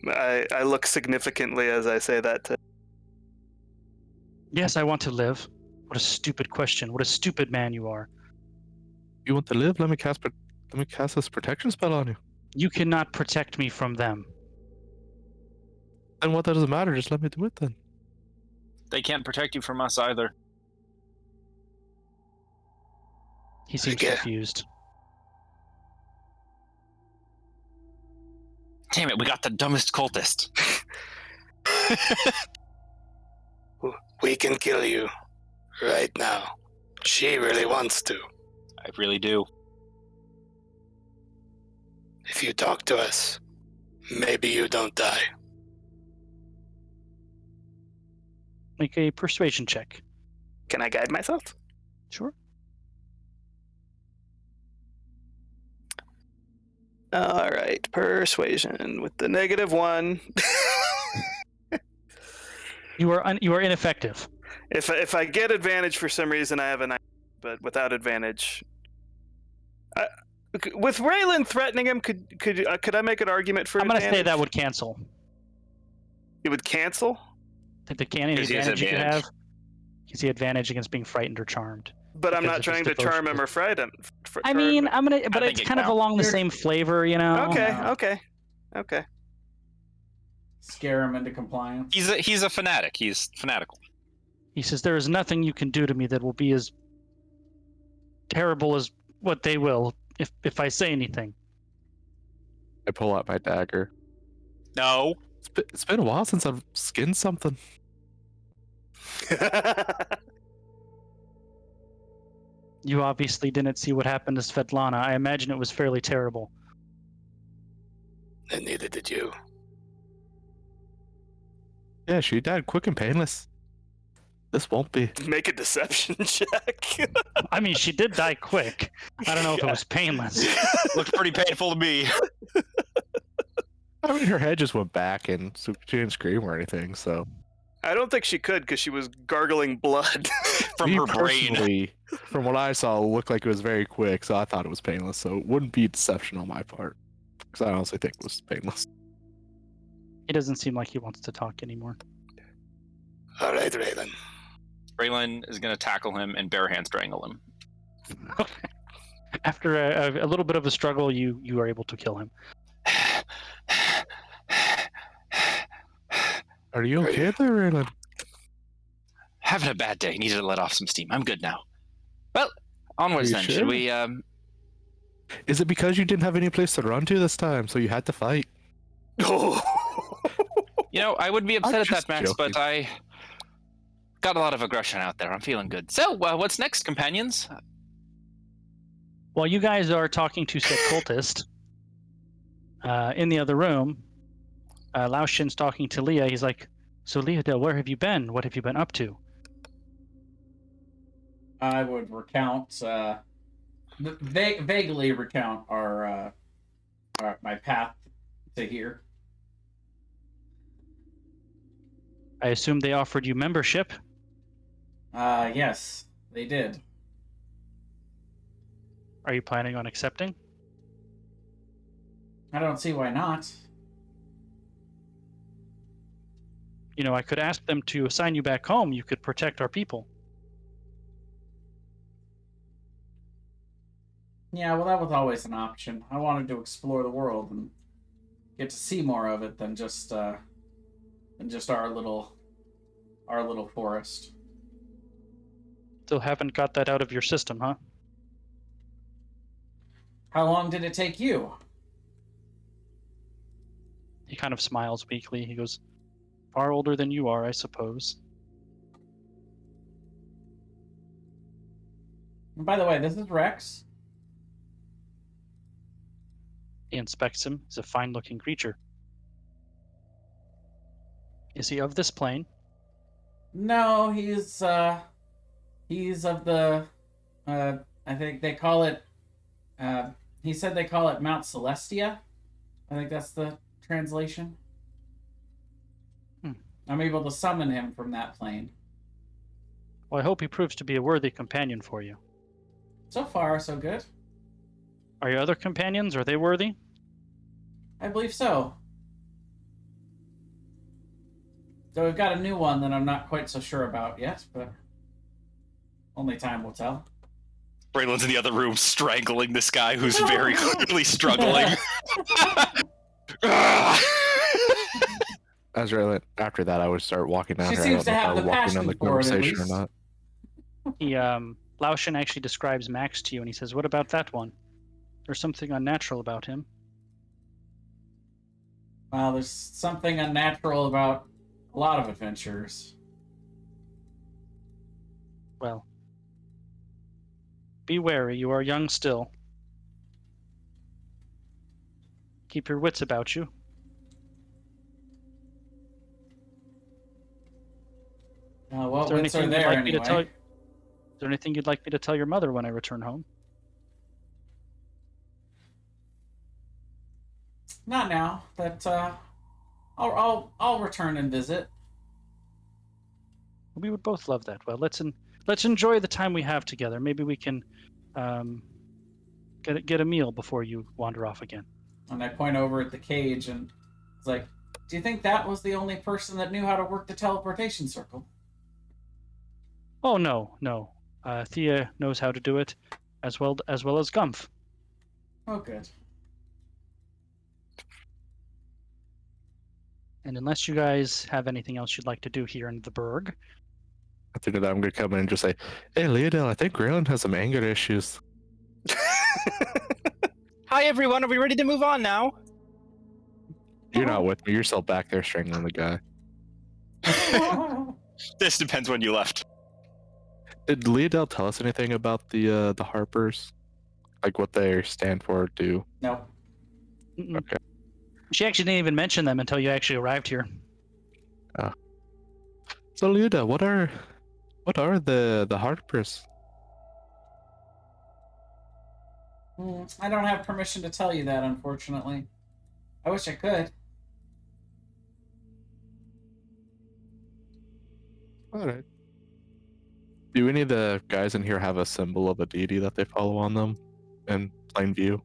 I look significantly as I say that to yes, I want to live. What a stupid question. What a stupid man you are. You want to live? Let me cast this protection spell on you. You cannot protect me from them. Then what does it matter? Just let me do it then. They can't protect you from us either. He seems Okay. confused. Damn it, we got the dumbest cultist. We can kill you right now. She really wants to. I really do. If you talk to us, maybe you don't die. Make a persuasion check. Can I guide myself? Sure. All right, persuasion with the -1. You are ineffective. If I get advantage for some reason, I have a 9, but without advantage, with Raylan threatening him, could I make an argument for? I'm going to say advantage? that would cancel. It would cancel. Think the any Because he has advantage you could advantage. have? Is the advantage against being frightened or charmed? But I'm Because not of trying his to charm him devotion. or frighten him. I mean, but think it's it kind of counts. along the same flavor, you know? Okay. Scare him into compliance. He's a fanatic. He's fanatical. He says, there is nothing you can do to me that will be as terrible as what they will if I say anything. I pull out my dagger. No. It's been a while since I've skinned something. You obviously didn't see what happened to Svetlana. I imagine it was fairly terrible. And neither did you. Yeah, she died quick and painless. This won't be. Make a deception check. I mean, she did die quick. I don't know if it was painless. Looks pretty painful to me. I mean, her head just went back and so she didn't scream or anything, so. I don't think she could because she was gargling blood. From Me her brain. personally, from what I saw, it looked like it was very quick, so I thought it was painless, so it wouldn't be deception on my part. Because I honestly think it was painless. He doesn't seem like he wants to talk anymore. All right, Raylan. Raylan is going to tackle him and bare hand strangle him. After a little bit of a struggle, you are able to kill him. Are you okay there, Raylan? Having a bad day. Needed to let off some steam. I'm good now. Well, onwards you then. sure? Should we, Is it because you didn't have any place to run to this time, so you had to fight? Oh. You know, I would be upset I'm at that, just Max, but joking. I got a lot of aggression out there. I'm feeling good. So, what's next, companions? While you guys are talking to said cultist, in the other room, Lao Shin's talking to Leah. He's like, so Leah, where have you been? What have you been up to? I would recount, vaguely recount my path to here. I assume they offered you membership. Yes, they did. Are you planning on accepting? I don't see why not. You know, I could ask them to assign you back home. You could protect our people. Yeah, well, that was always an option. I wanted to explore the world and get to see more of it than just our little forest. Still haven't got that out of your system, huh? How long did it take you? He kind of smiles weakly. He goes, far older than you are, I suppose. And by the way, this is Rex. He inspects him. He's a fine-looking creature. Is he of this plane? No, he's of the I think they call it he said they call it Mount Celestia. I think that's the translation. Hmm. I'm able to summon him from that plane. Well, I hope he proves to be a worthy companion for you. So far, so good. Are your other companions, are they worthy? I believe so. So we've got a new one that I'm not quite so sure about yet, but only time will tell. Braylon's in the other room strangling this guy who's very clearly struggling. As right after that, I would start walking down She here. seems to have the I walking on passion the for it, at conversation or least. not. He, Laoshin actually describes Max to you, and he says, "What about that one? There's something unnatural about him." Well, there's something unnatural about a lot of adventurers. Well, be wary. You are young still. Keep your wits about you. Well, Is there wits are anything you'd there like me to tell? anyway. Is there anything you'd like me to tell your mother when I return home? Not now. But I'll return and visit. We would both love that. Well, let's enjoy the time we have together. Maybe we can get a meal before you wander off again. And I point over at the cage and it's like, do you think that was the only person that knew how to work the teleportation circle? Oh no. Thea knows how to do it, as well as Gumph. Oh, good. And unless you guys have anything else you'd like to do here in the Berg, I think that I'm gonna come in and just say, "Hey, Leodell, I think Graylin has some anger issues." Hi everyone, are we ready to move on now? You're not with me. You're still back there strangling the guy. This depends when you left. Did Leodell tell us anything about the Harpers? Like what they stand for, do? No. Mm-mm. Okay. She actually didn't even mention them until you actually arrived here. So Leodell, what are the Harpers? I don't have permission to tell you that, unfortunately. I wish I could. Alright. Do any of the guys in here have a symbol of a deity that they follow on them in plain view?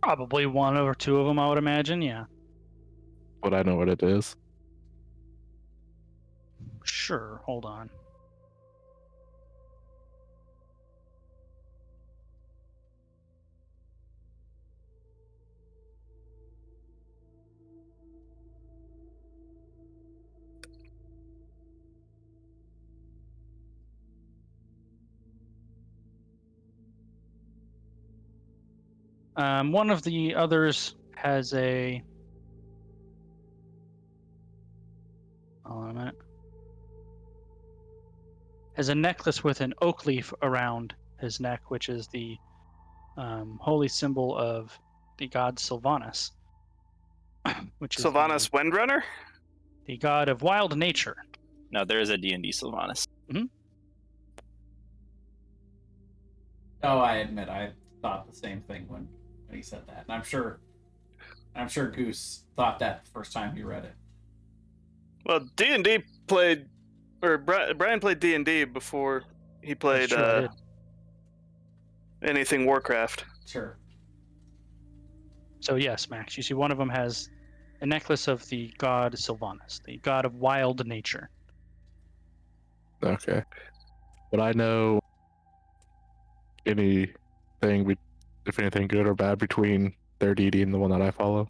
Probably one or two of them, I would imagine. Yeah. Would I know what it is? Sure. Hold on. One of the others has a. Hold on a minute. Has a necklace with an oak leaf around his neck, which is the holy symbol of the god Sylvanus, which is Sylvanus Windrunner? the god of wild nature. No, there is a D&D Sylvanus. Oh, I admit I thought the same thing when he said that. And I'm sure Goose thought that the first time he read it. Well, D&D played, or Brian played D&D before he played That's true, I did. anything Warcraft. Sure. So yes, Max, you see one of them has a necklace of the god Sylvanus, the god of wild nature. Okay. Would I know anything, if anything good or bad, between their deity and the one that I follow?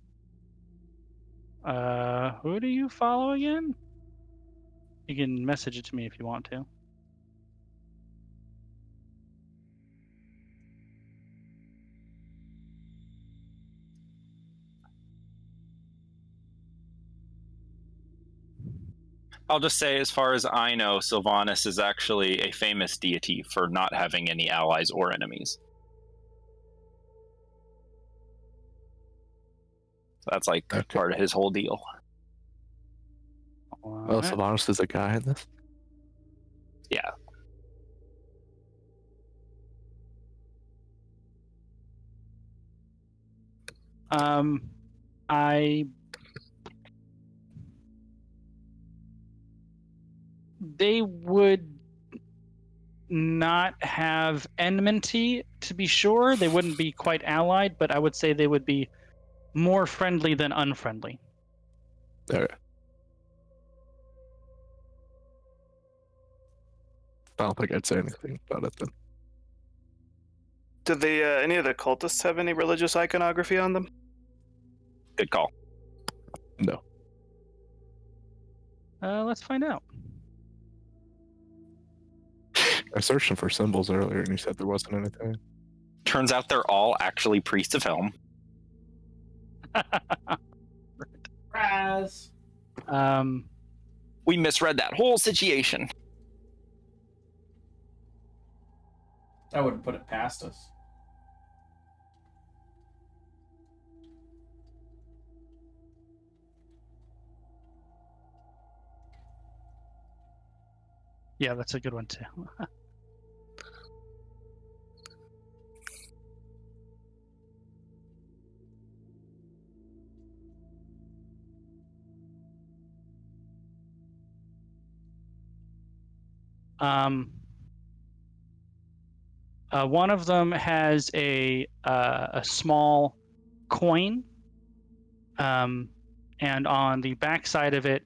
Who do you follow again? You can message it to me if you want to. I'll just say, as far as I know, Sylvanus is actually a famous deity for not having any allies or enemies. That's like Okay. part of his whole deal. Oh, Alright. Sylvanas is a guy in this. Yeah. They would not have enmity, to be sure. They wouldn't be quite allied, but I would say they would be more friendly than unfriendly. There. I don't think I'd say anything about it then. Do the any of the cultists have any religious iconography on them? Good call. No. Let's find out. I searched them for symbols earlier and you said there wasn't anything. Turns out they're all actually priests of Helm. Surprise! We misread that whole situation. I wouldn't put it past us. Yeah, that's a good one too. One of them has a small coin, and on the back side of it,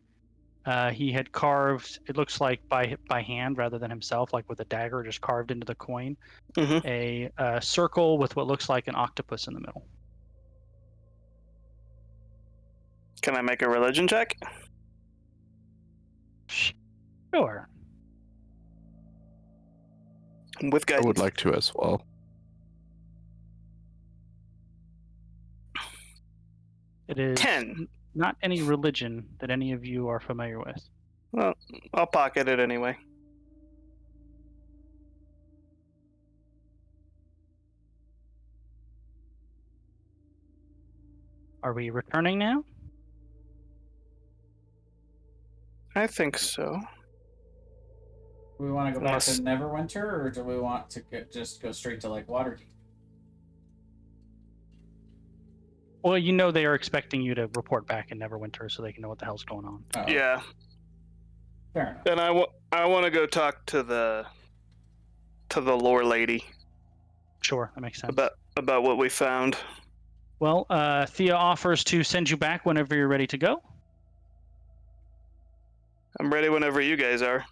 he had carved. It looks like by hand rather than himself, like with a dagger, just carved into the coin, Mhm. a circle with what looks like an octopus in the middle. Can I make a religion check? Sure. With I guidance. would like to as well. It is 10. not any religion that any of you are familiar with. Well, I'll pocket it anyway. Are we returning now? I think so. Do we want to go back Unless- to Neverwinter, or do we want to just go straight to like Waterdeep? Well, you know they are expecting you to report back in Neverwinter so they can know what the hell's going on. Oh, Yeah, fair enough. and I want to go talk to the lore lady Sure, that makes sense. about what we found. Well, Thea offers to send you back whenever you're ready to go. I'm ready whenever you guys are.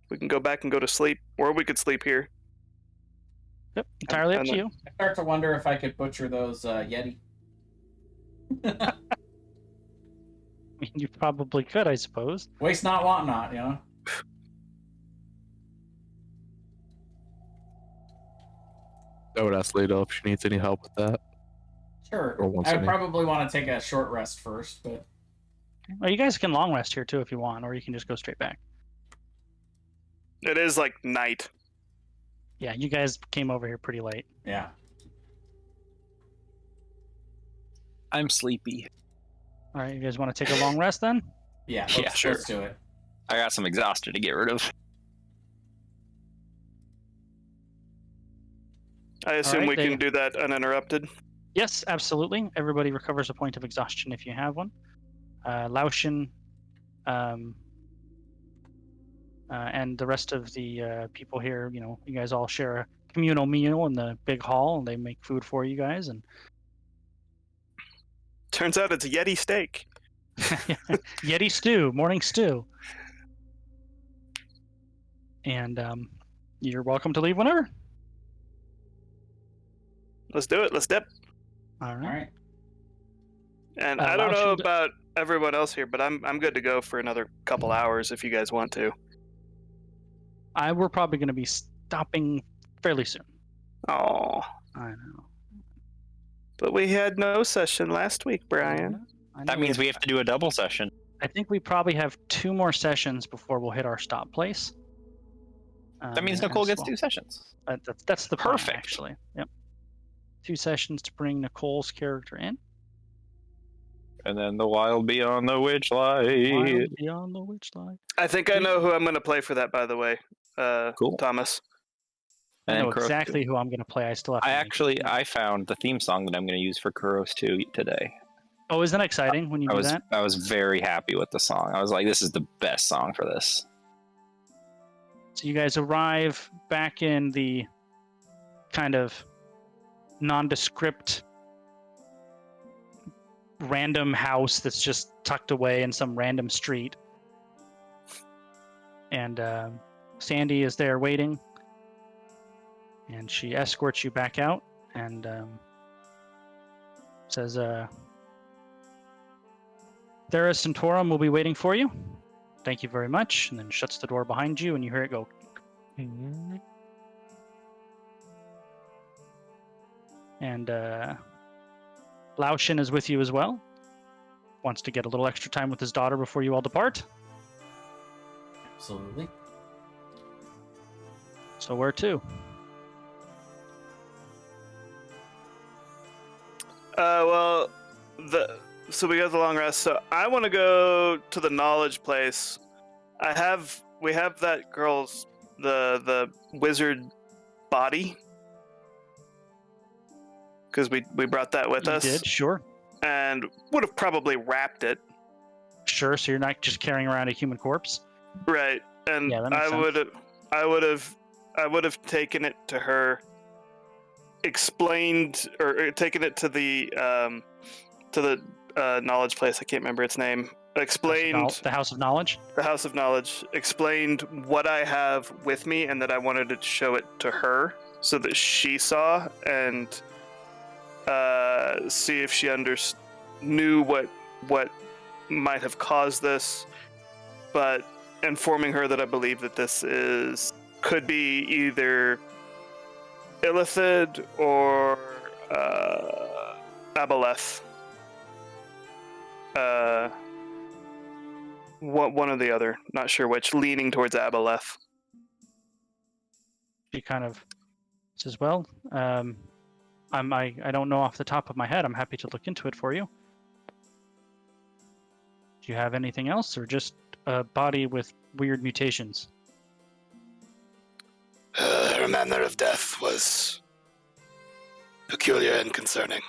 We can go back and go to sleep, or we could sleep here. Yep, entirely up And to then- you. I start to wonder if I could butcher those Yeti. I mean, you probably could, I suppose. Waste not, want not, you know? I would ask Leda if she needs any help with that. Sure. Or once I any. probably want to take a short rest first, but Well, you guys can long rest here too if you want, or you can just go straight back. It is like night. Yeah, you guys came over here pretty late. yeah. I'm sleepy. All right, you guys want to take a long rest then? Yeah, Yeah, let's, sure. let's do it. I got some exhaustion to get rid of. I assume right, we they- can do that uninterrupted. Yes, absolutely. Everybody recovers a point of exhaustion if you have one. Laushin, and the rest of the people here, you know, you guys all share a communal meal in the big hall, and they make food for you guys. And Turns out it's Yeti steak. Yeti stew, morning stew. And you're welcome to leave whenever. Let's do it. Let's dip. All All right. right. And I don't know Laushin d- about everyone else here, but I'm good to go for another couple hours if you guys want to. We're probably going to be stopping fairly soon. Oh, I know. but we had no session last week, Brian. I know That means we have to do a double session. I think we probably have 2 more sessions before we'll hit our stop place. That means Nicole as gets well. 2 sessions. That's the plan, Perfect. actually. Yep. 2 sessions to bring Nicole's character in. And then the wild beyond the witch light. Wild beyond the witch light. I think I know who I'm going to play for that, by the way. Cool. Thomas. I know Crook. exactly who I'm going to play. I still have to I found the theme song that I'm going to use for Kuros 2 today. Oh, isn't that exciting when you do that? I was very happy with the song. I was like, this is the best song for this. So you guys arrive back in the kind of nondescript random house that's just tucked away in some random street. And Sandy is there waiting. And she escorts you back out and says, Thera Centaurum will be waiting for you. Thank you very much. And then shuts the door behind you and you hear it go. And Laoshin is with you as well. Wants to get a little extra time with his daughter before you all depart. Absolutely. So where to? So we got the long rest. So I want to go to the knowledge place. We have that girl's the wizard body because we brought that with us. You did, sure. And would have probably wrapped it. Sure. So you're not just carrying around a human corpse, right? And yeah, that makes sense. I would have taken it to her, explained or taken it to the knowledge place. I can't remember its name. Explained the House of Knowledge. The House of Knowledge. Explained what I have with me and that I wanted to show it to her so that she saw and see if she knew what might have caused this, but informing her that I believe that this could be either Illithid or Aboleth. One or the other, not sure which, leaning towards Aboleth. She kind of says, well, I don't know off the top of my head. I'm happy to look into it for you. Do you have anything else, or just a body with weird mutations? Her manner of death was peculiar and concerning.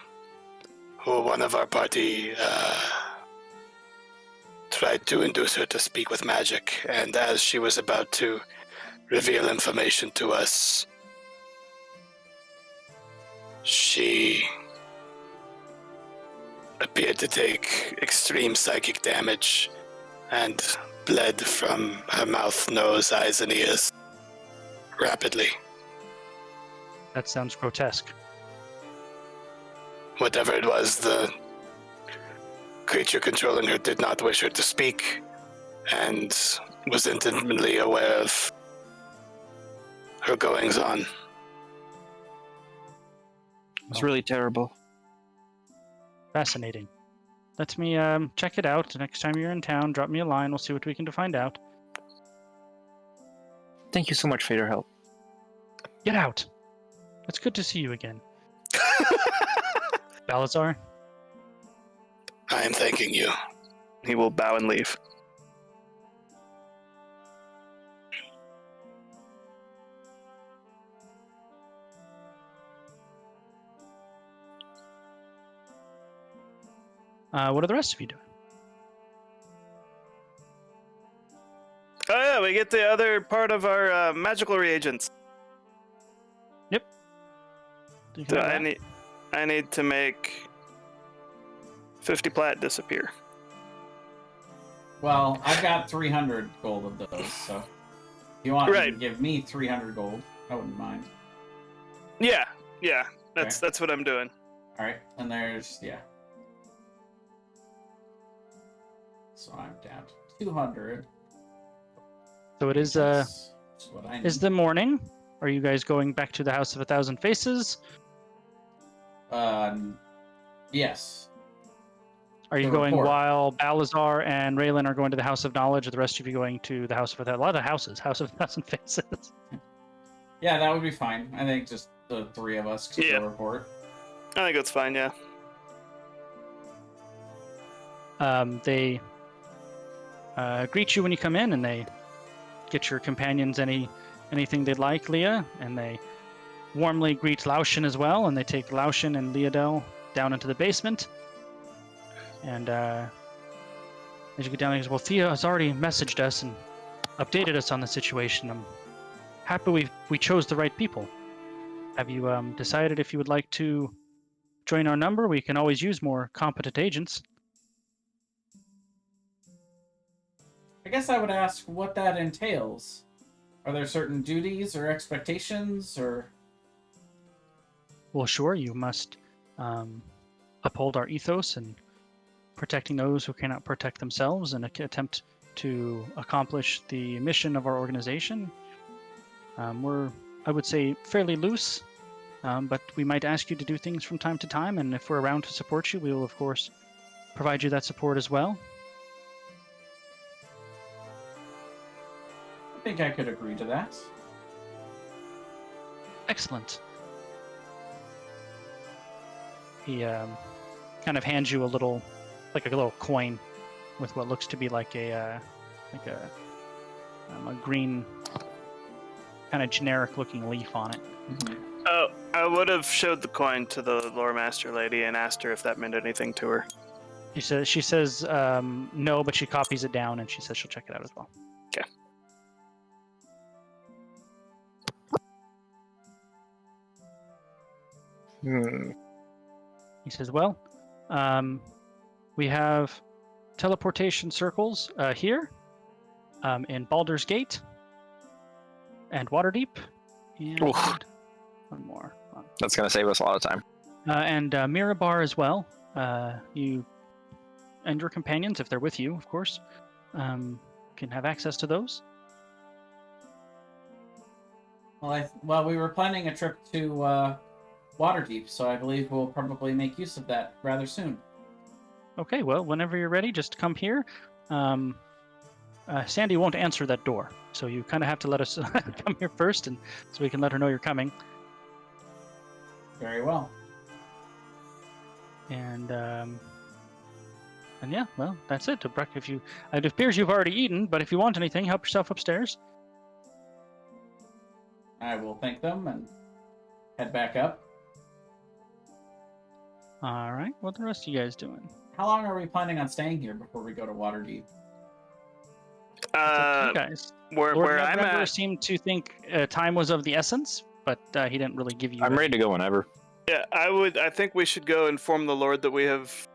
One of our party tried to induce her to speak with magic, and as she was about to reveal information to us, she appeared to take extreme psychic damage and bled from her mouth, nose, eyes, and ears rapidly. That sounds grotesque. Whatever it was, the creature controlling her did not wish her to speak and was intimately aware of her goings-on. It's really terrible. Fascinating. Let me check it out. Next time you're in town, drop me a line. We'll see what we can find out. Thank you so much for your help. Get out. It's good to see you again. Balazar? I am thanking you. He will bow and leave. What are the rest of you doing? Oh yeah, we get the other part of our magical reagents. Yep. So I need to make 50 plat disappear. Well, I've got 300 gold of those, so if you want Right. to give me 300 gold, I wouldn't mind. Yeah, Okay. that's what I'm doing. All right, and there's So I'm down to 200. So it is That's what I need. is the morning. Are you guys going back to the House of a Thousand Faces? Yes. Are you The going report. while Balazar and Raylan are going to the House of Knowledge? Or the rest of you going to the House of a lot of houses, House of a Thousand Faces? Yeah, that would be fine. I think just the three of us could Yeah. go report. I think that's fine. Yeah. They greet you when you come in, and they get your companions anything they'd like, Leah, and they warmly greet Laoshin as well, and they take Laoshin and Leodel down into the basement. And as you get down, he goes, well, Thea has already messaged us and updated us on the situation. I'm happy we chose the right people. Have you decided if you would like to join our number? We can always use more competent agents. I guess I would ask what that entails. Are there certain duties or expectations, or... Well, sure, you must uphold our ethos and protecting those who cannot protect themselves and attempt to accomplish the mission of our organization. We're, I would say, fairly loose, but we might ask you to do things from time to time, and if we're around to support you, we will, of course, provide you that support as well. I think I could agree to that. Excellent. He kind of hands you a little coin with what looks to be like a green, kind of generic-looking leaf on it. Mm-hmm. Oh, I would have showed the coin to the lore master lady and asked her if that meant anything to her. She says no, but she copies it down and she says she'll check it out as well. Okay. He says, well, we have teleportation circles here in Baldur's Gate and Waterdeep. And Oof. one more. That's going to save us a lot of time. And Mirabar as well. You and your companions, if they're with you, of course, can have access to those. Well, we were planning a trip to Waterdeep, so I believe we'll probably make use of that rather soon. Okay, well, whenever you're ready, just come here. Sandy won't answer that door, so you kind of have to let us come here first, and so we can let her know you're coming. Very well. And yeah, well, that's it. If you, it appears you've already eaten, but if you want anything, help yourself upstairs. I will thank them and head back up. All right, what are the rest of you guys doing? How long are we planning on staying here before we go to Waterdeep? It's up to you guys. Where Lord I'm Never at, seemed to think time was of the essence, but he didn't really give you. I'm ready to go whenever. yeah, I think we should go inform the Lord that we have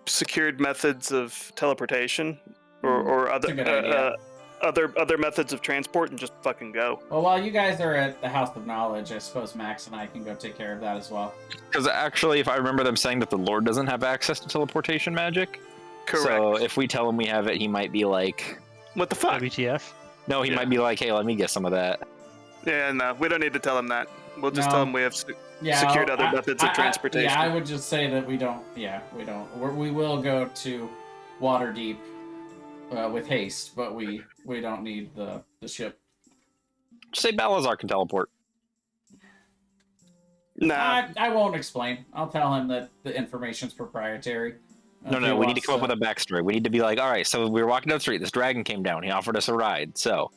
secured methods of teleportation or That's a good idea. other methods of transport and just fucking go. Well, while you guys are at the House of Knowledge, I suppose Max and I can go take care of that as well. Because actually, if I remember them saying that the Lord doesn't have access to teleportation magic. Correct. So if we tell him we have it, he might be like... What the fuck? WTF? No, he might be like, hey, let me get some of that. Yeah, no, we don't need to tell him that. We'll just No. tell him we have Yeah, secured other methods of transportation. I would just say that we don't. Yeah, we don't. We will go to Waterdeep with haste, but we don't need the ship. Just say Balazar can teleport. Nah. I won't explain. I'll tell him that the information's proprietary. No, we need to come up with a backstory. We need to be like, all right, so we were walking down the street, this dragon came down, he offered us a ride, so...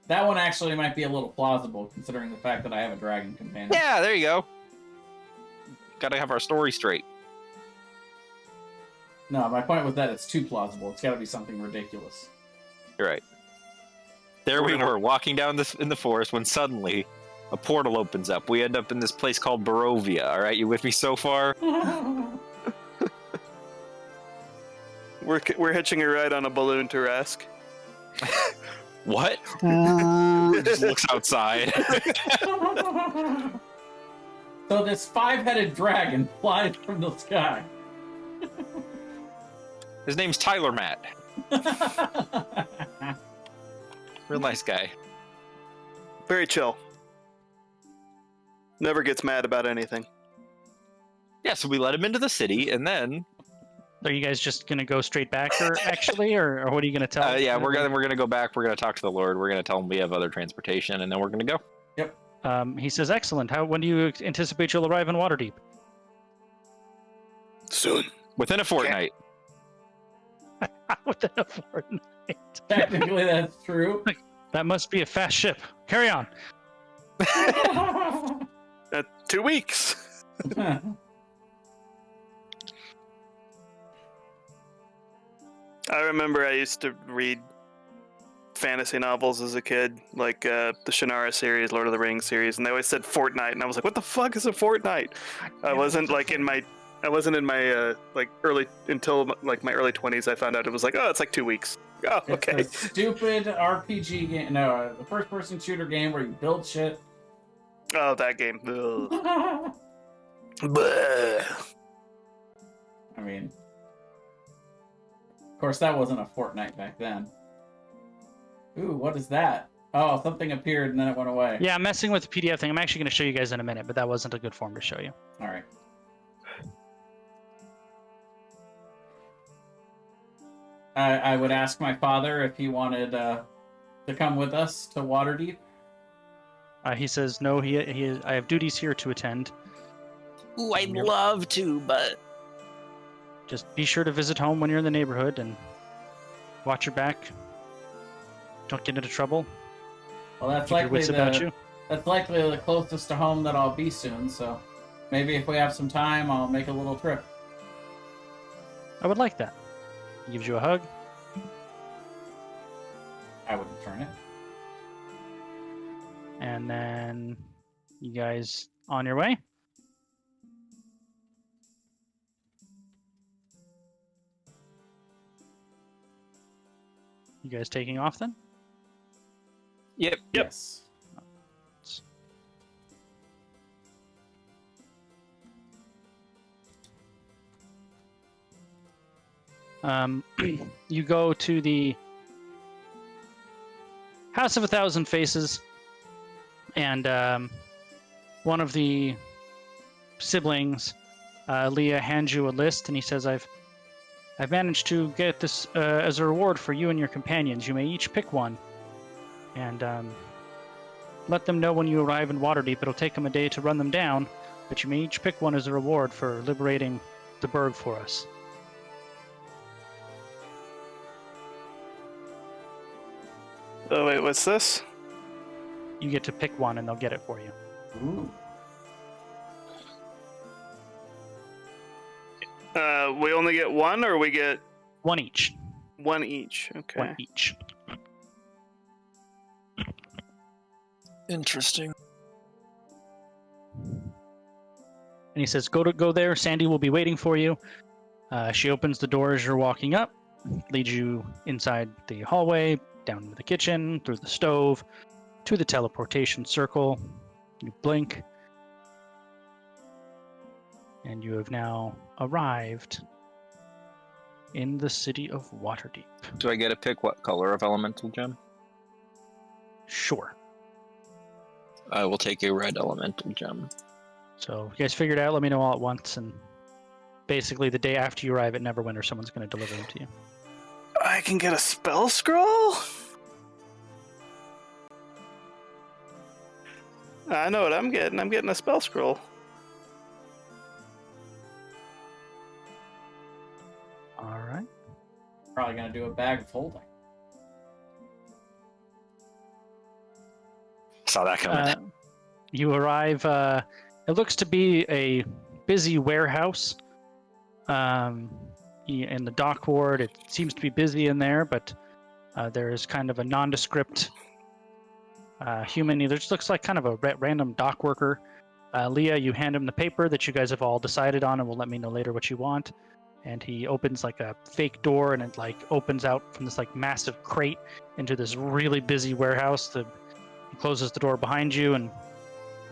That one actually might be a little plausible, considering the fact that I have a dragon companion. Yeah, there you go. Gotta have our story straight. No, my point was that it's too plausible. It's got to be something ridiculous. You're right. There we were, walking down in the forest, when suddenly a portal opens up. We end up in this place called Barovia, alright? You with me so far? We're hitching a ride on a balloon to Rask. What? Just looks outside. So this 5-headed dragon flies from the sky. His name's Tyler Matt. Real nice guy. Very chill. Never gets mad about anything. Yeah, so we let him into the city, and then... Are you guys just gonna go straight back, or what are you gonna tell? yeah, we're gonna go back. We're gonna talk to the Lord. We're gonna tell him we have other transportation, and then we're gonna go. Yep. He says, "Excellent. When do you anticipate you'll arrive in Waterdeep?" soon. Within a fortnight. Within a fortnight. Technically, that's true. That must be a fast ship. Carry on. 2 weeks. I remember I used to read fantasy novels as a kid, like the Shannara series, Lord of the Rings series, and they always said fortnight, and I was like, "What the fuck is a fortnight?" I wasn't like in my like early until like my early 20s. I found out it was like, oh, it's like 2 weeks. Oh, okay. It's a stupid RPG game. No, the first-person shooter game where you build shit. Oh, that game. Ugh. Bleh. I mean, of course, that wasn't a fortnight back then. Ooh, what is that? Oh, something appeared and then it went away. Yeah, I'm messing with the PDF thing. I'm actually going to show you guys in a minute, but that wasn't a good form to show you. All right. I would ask my father if he wanted to come with us to Waterdeep. He says, no, I have duties here to attend. Ooh, I'd love to, but Just be sure to visit home when you're in the neighborhood and watch your back. Don't get into trouble. Well, that's Keep your likely wits about you. that's likely the closest to home that I'll be soon. So maybe if we have some time, I'll make a little trip. I would like that. He gives you a hug. I would return it. And then you guys on your way. You guys taking off then? yep. Yes. You go to the House of a Thousand Faces, and one of the siblings, Leah, hands you a list, and he says, "I've managed to get this as a reward for you and your companions. You may each pick one, and let them know when you arrive in Waterdeep. It'll take them a day to run them down, but you may each pick one as a reward for liberating the burg for us." Oh wait, what's this? You get to pick one, and they'll get it for you. Ooh. We only get one, or we get One each. one each? Okay. One each. Interesting. And he says, go there. Sandy will be waiting for you. She opens the door as you're walking up, leads you inside the hallway, down into the kitchen, through the stove, to the teleportation circle. You blink, and you have now arrived in the city of Waterdeep. Do I get to pick what color of elemental gem? Sure. I will take a red elemental gem. So you guys figured it out, let me know all at once, and basically the day after you arrive at Neverwinter, someone's going to deliver them to you. I can get a spell scroll? I know what I'm getting. I'm getting a spell scroll. All right. Probably gonna do a bag of holding. Saw that coming. You arrive. It looks to be a busy warehouse. In the dock ward, it seems to be busy in there, but there is kind of a nondescript human. He just looks like kind of a random dock worker. Leah, you hand him the paper that you guys have all decided on, and will let me know later what you want. And he opens like a fake door, and it like opens out from this like massive crate into this really busy warehouse. He closes the door behind you, and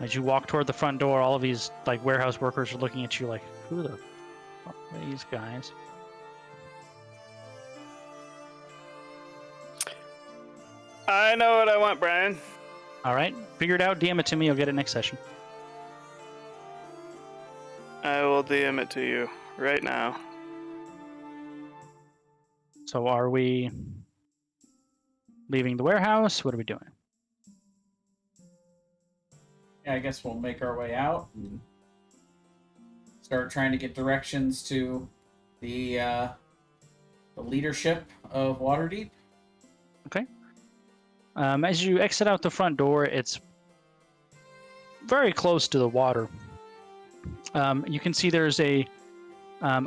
as you walk toward the front door, all of these like warehouse workers are looking at you like, who the fuck are these guys? I know what I want, Brian. All right, figure it out. DM it to me. I'll get it next session. I will DM it to you right now. So are we leaving the warehouse? What are we doing? Yeah, I guess we'll make our way out and start trying to get directions to the leadership of Waterdeep. Okay. As you exit out the front door, it's very close to the water. You can see there's a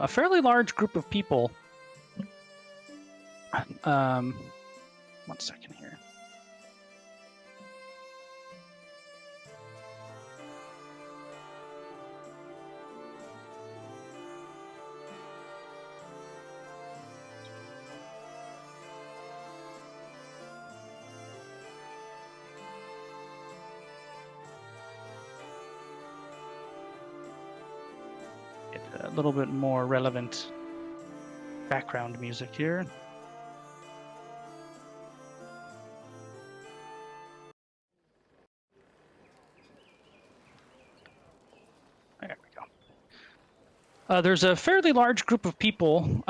fairly large group of people. 1 second here. Get a little bit more relevant background music here. There we go. There's a fairly large group of people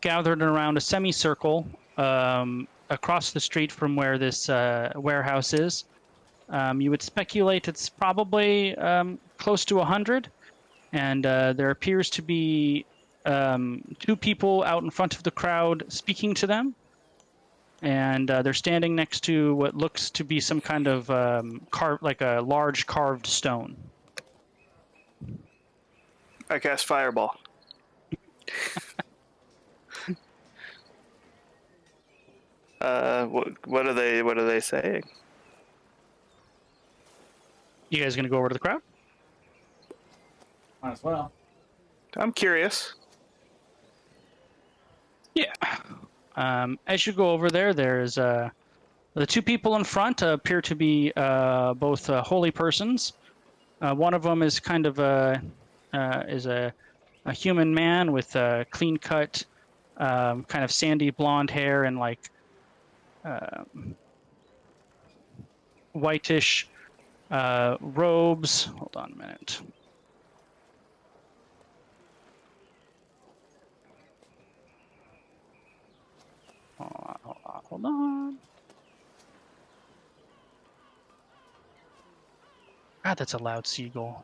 gathered around a semicircle across the street from where this warehouse is. You would speculate it's probably close to 100, and there appears to be 2 people out in front of the crowd speaking to them, and they're standing next to what looks to be some kind of like a large carved stone. I cast Fireball. What are they saying? You guys gonna go over to the crowd? Might as well. I'm curious. Yeah. As you go over there, there's the 2 people in front appear to be both holy persons. One of them is kind of a human man with clean cut, kind of sandy blonde hair and like whitish robes. Hold on a minute. Hold on. God, that's a loud seagull.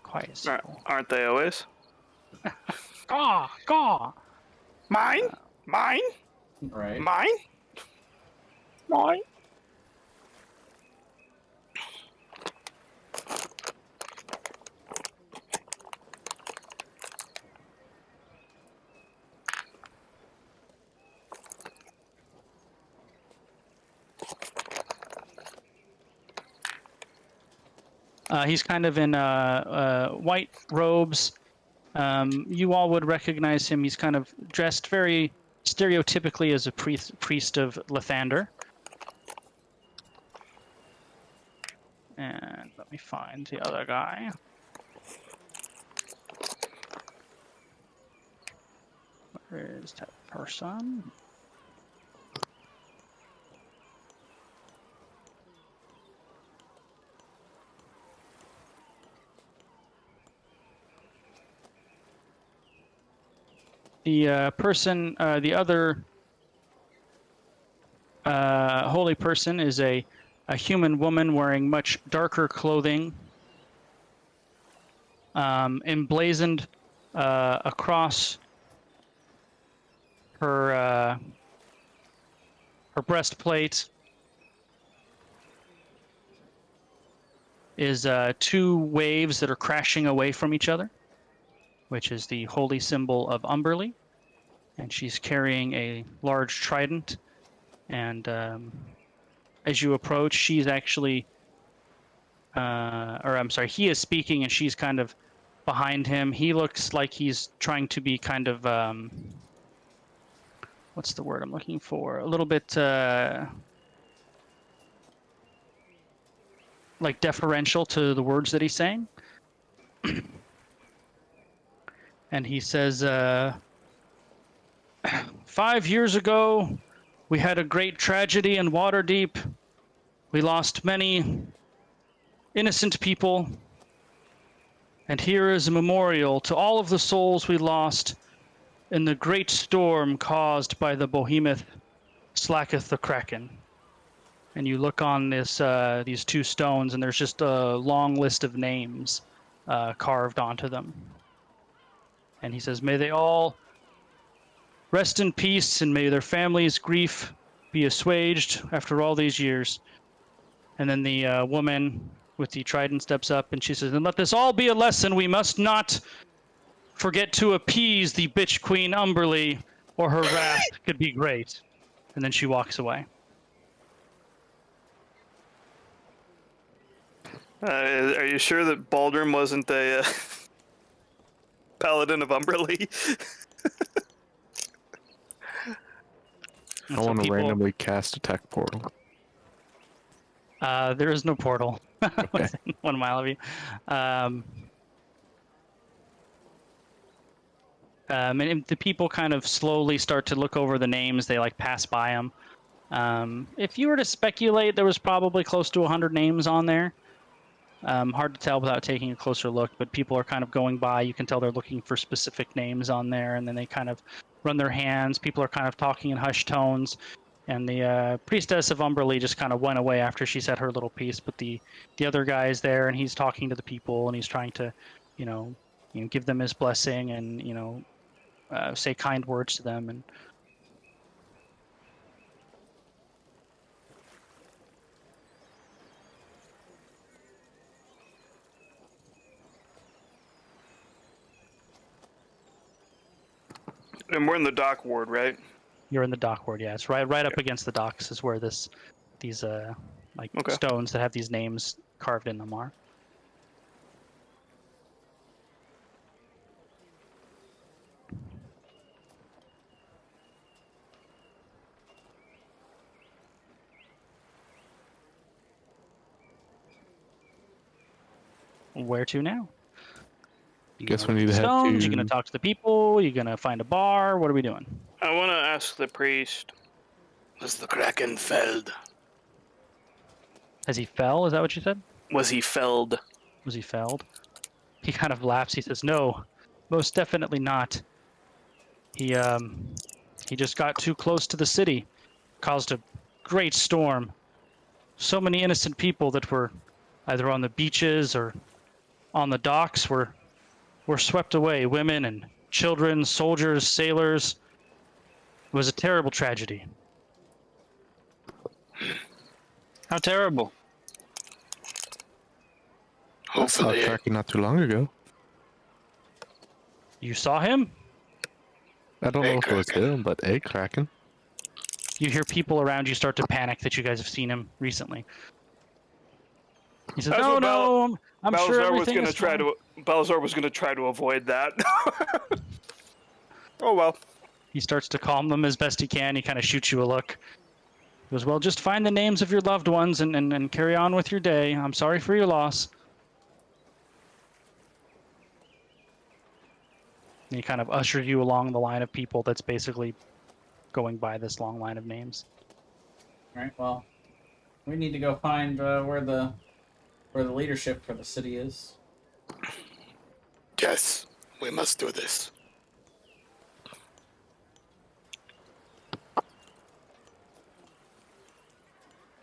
Quiet seagull. Aren't they always? Caw! Caw! Mine? Mine? Right. Mine? Mine? He's kind of in white robes. You all would recognize him. He's kind of dressed very stereotypically as a priest of Lathander. And let me find the other guy. Where is that person? The person, the other holy person is a human woman wearing much darker clothing, emblazoned across her breastplate is 2 waves that are crashing away from each other, which is the holy symbol of Umberly, and she's carrying a large trident. And as you approach, she's actually, he is speaking, and she's kind of behind him. He looks like he's trying to be kind of, what's the word I'm looking for? A little bit like deferential to the words that he's saying. And he says, 5 years ago, we had a great tragedy in Waterdeep. We lost many innocent people. And here is a memorial to all of the souls we lost in the great storm caused by the behemoth Slacketh the Kraken. And you look on this these 2 stones, and there's just a long list of names carved onto them. And he says, "May they all rest in peace, and may their families' grief be assuaged after all these years." And then the woman with the trident steps up and she says, "And let this all be a lesson. We must not forget to appease the bitch queen Umberly, or her wrath could be great." And then she walks away. Are you sure that Baldrum wasn't a paladin of Umberly? I want to randomly cast a tech portal. There is no portal Okay. within 1 mile of you. And the people kind of slowly start to look over the names. They like pass by them. If you were to speculate, there was probably close to 100 names on there. Hard to tell without taking a closer look, but people are kind of going by. You can tell they're looking for specific names on there, and then they kind of run their hands. People are kind of talking in hushed tones. And the priestess of Umberly just kind of went away after she said her little piece. But the other guy is there, and he's talking to the people, and he's trying to, give them his blessing, and say kind words to them. And And we're in the dock ward, right? you're in the dock ward, yeah. It's right up against the docks is where these Okay. stones that have these names carved in them are. Where to now? You Guess gonna we look need at to the head stones? to- You gonna talk to the people? You gonna find a bar? What are we doing? I want to ask the priest. Was the Kraken felled? Has he fell? Is that what you said? Was he felled? Was he felled? He kind of laughs. He says, "No, most definitely not. He just got too close to the city, caused a great storm. So many innocent people that were either on the beaches or on the docks were swept away. Women and children, soldiers, sailors. It was a terrible tragedy." How terrible. I saw Hopefully, Kraken not too long ago. You saw him? I don't Hey, know if it was Kraken. him, but a Kraken. You hear people around you start to panic that you guys have seen him recently. He says, That's "No, what no, I'm sure Balazar was everything gonna is try fine." to. Balazar was gonna try to avoid that. Oh well. He starts to calm them as best he can. He kind of shoots you a look. He goes, "Well, just find the names of your loved ones and carry on with your day. I'm sorry for your loss." And he kind of ushered you along the line of people that's basically going by this long line of names. All right. Well, we need to go find where the leadership for the city is. yes, we must do this.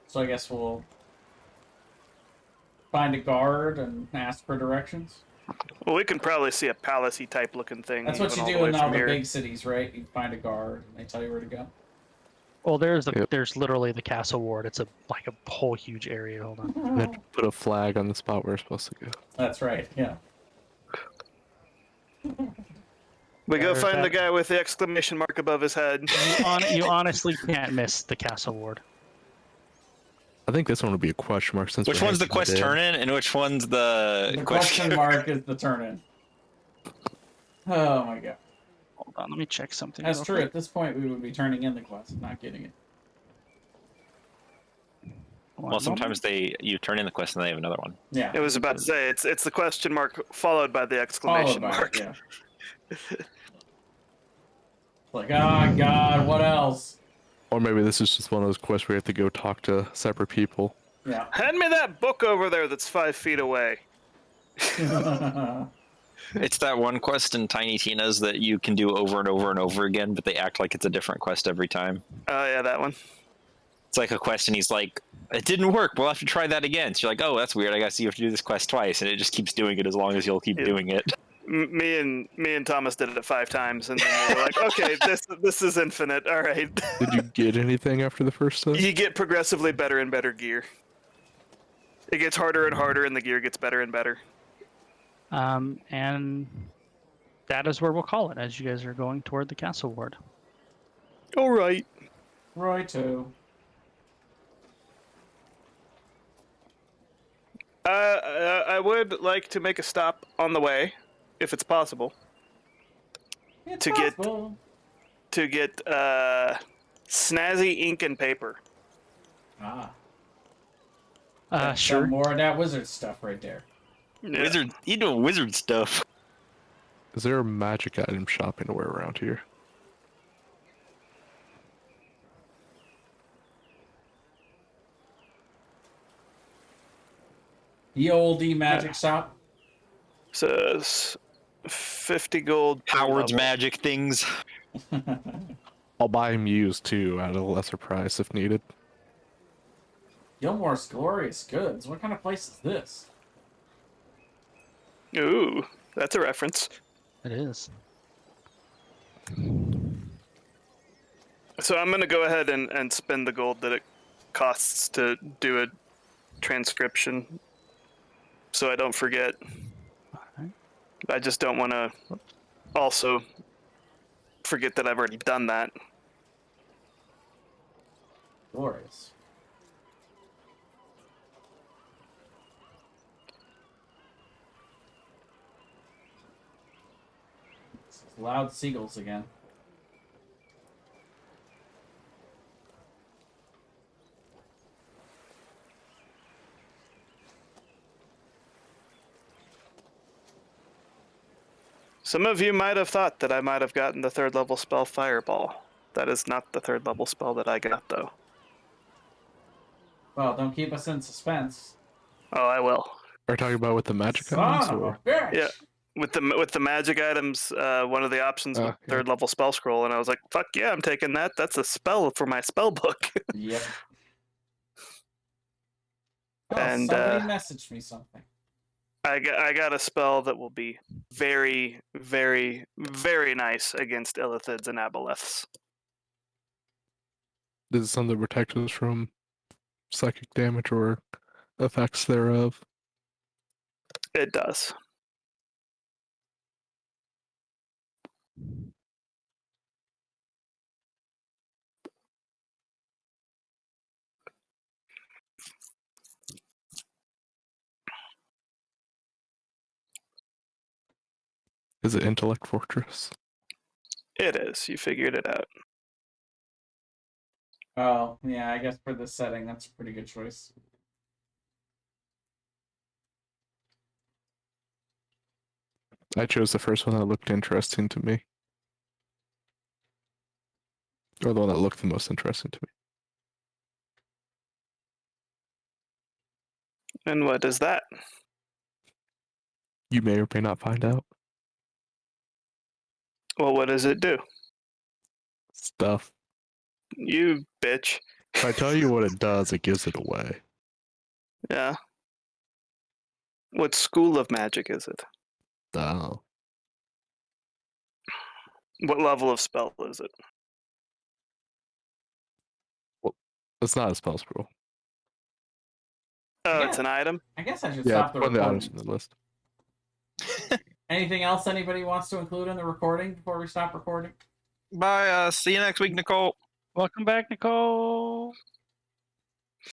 So I guess we'll find a guard and ask for directions. Well, we can probably see a palacey type looking thing. That's what even you all do the in way all from the here. big cities, right? You find a guard and they tell you where to go. Well, there's Yep. there's literally the castle ward. It's a whole huge area. Hold on. And then put a flag on the spot we're supposed to go. That's right. Yeah. We go There's find the that. guy with the exclamation mark above his head. You honestly can't miss the castle ward. I think this one would be a question mark since Which we're one's the heading quest in. turn in, and which one's the The question mark is the turn in. Oh my god. Hold on, let me check something. That's real true. quick. At this point, we would be turning in the quest, not getting it. One Well, moment. sometimes you turn in the quest and they have another one. Yeah. It was about to say it's the question mark followed by the exclamation Followed by mark. it, yeah. Like, oh god, what else? Or maybe this is just one of those quests where you have to go talk to separate people. Yeah. Hand me that book over there that's 5 feet away. It's that one quest in Tiny Tina's that you can do over and over and over again, but they act like it's a different quest every time. Oh yeah, that one. It's like a quest, and he's like, "It didn't work. We'll have to try that again." So you're like, "Oh, that's weird. I guess you have to do this quest twice," and it just keeps doing it as long as you'll keep doing it. Me and Thomas did it 5 times, and then we were like, okay, this is infinite. All right. Did you get anything after the first time? You get progressively better and better gear. It gets harder and harder, and the gear gets better and better. And that is where we'll call it as you guys are going toward the castle ward. All right. Righto. I would like to make a stop on the way, if it's possible, It's To possible. get snazzy ink and paper. Ah. Sure. Some more of that wizard stuff right there. Yeah. Wizard, you doing wizard stuff? Is there a magic item shop anywhere around here? The oldie magic shop. Says 50 gold. per Howard's level. magic things. I'll buy them used too at a lesser price if needed. Gilmore's Glorious Goods. What kind of place is this? Ooh, that's a reference. It is. So I'm going to go ahead and spend the gold that it costs to do a transcription, so I don't forget. Alright. I just don't want to also forget that I've already done that. Glorious. It's loud seagulls again. Some of you might have thought that I might have gotten the 3rd level spell Fireball. That is not the 3rd level spell that I got, though. Well, don't keep us in suspense. Oh, I will. Are you talking about with the magic Son items? of a Or? bitch! Yeah. With the magic items, one of the options was Yeah. 3rd level spell scroll, and I was like, "Fuck yeah, I'm taking that. That's a spell for my spell book." Yep. Oh, And, somebody messaged me something. I got a spell that will be very, very, very nice against illithids and aboleths. Is it something that protects us from psychic damage or effects thereof? It does. Is it Intellect Fortress? It is. You figured it out. Oh, yeah, I guess for this setting, that's a pretty good choice. I chose the first one that looked interesting to me. Or the one that looked the most interesting to me. And what is that? You may or may not find out. Well, what does it do? Stuff. You bitch. If I tell you what it does, it gives it away. Yeah. What school of magic is it? Oh. What level of spell is it? It's not a spell scroll. Oh, Yeah. it's an item? I guess I should Yeah, stop the it's one of the recording. items on the list. Anything else anybody wants to include in the recording before we stop recording? Bye. See you next week, Nicole. Welcome back, Nicole.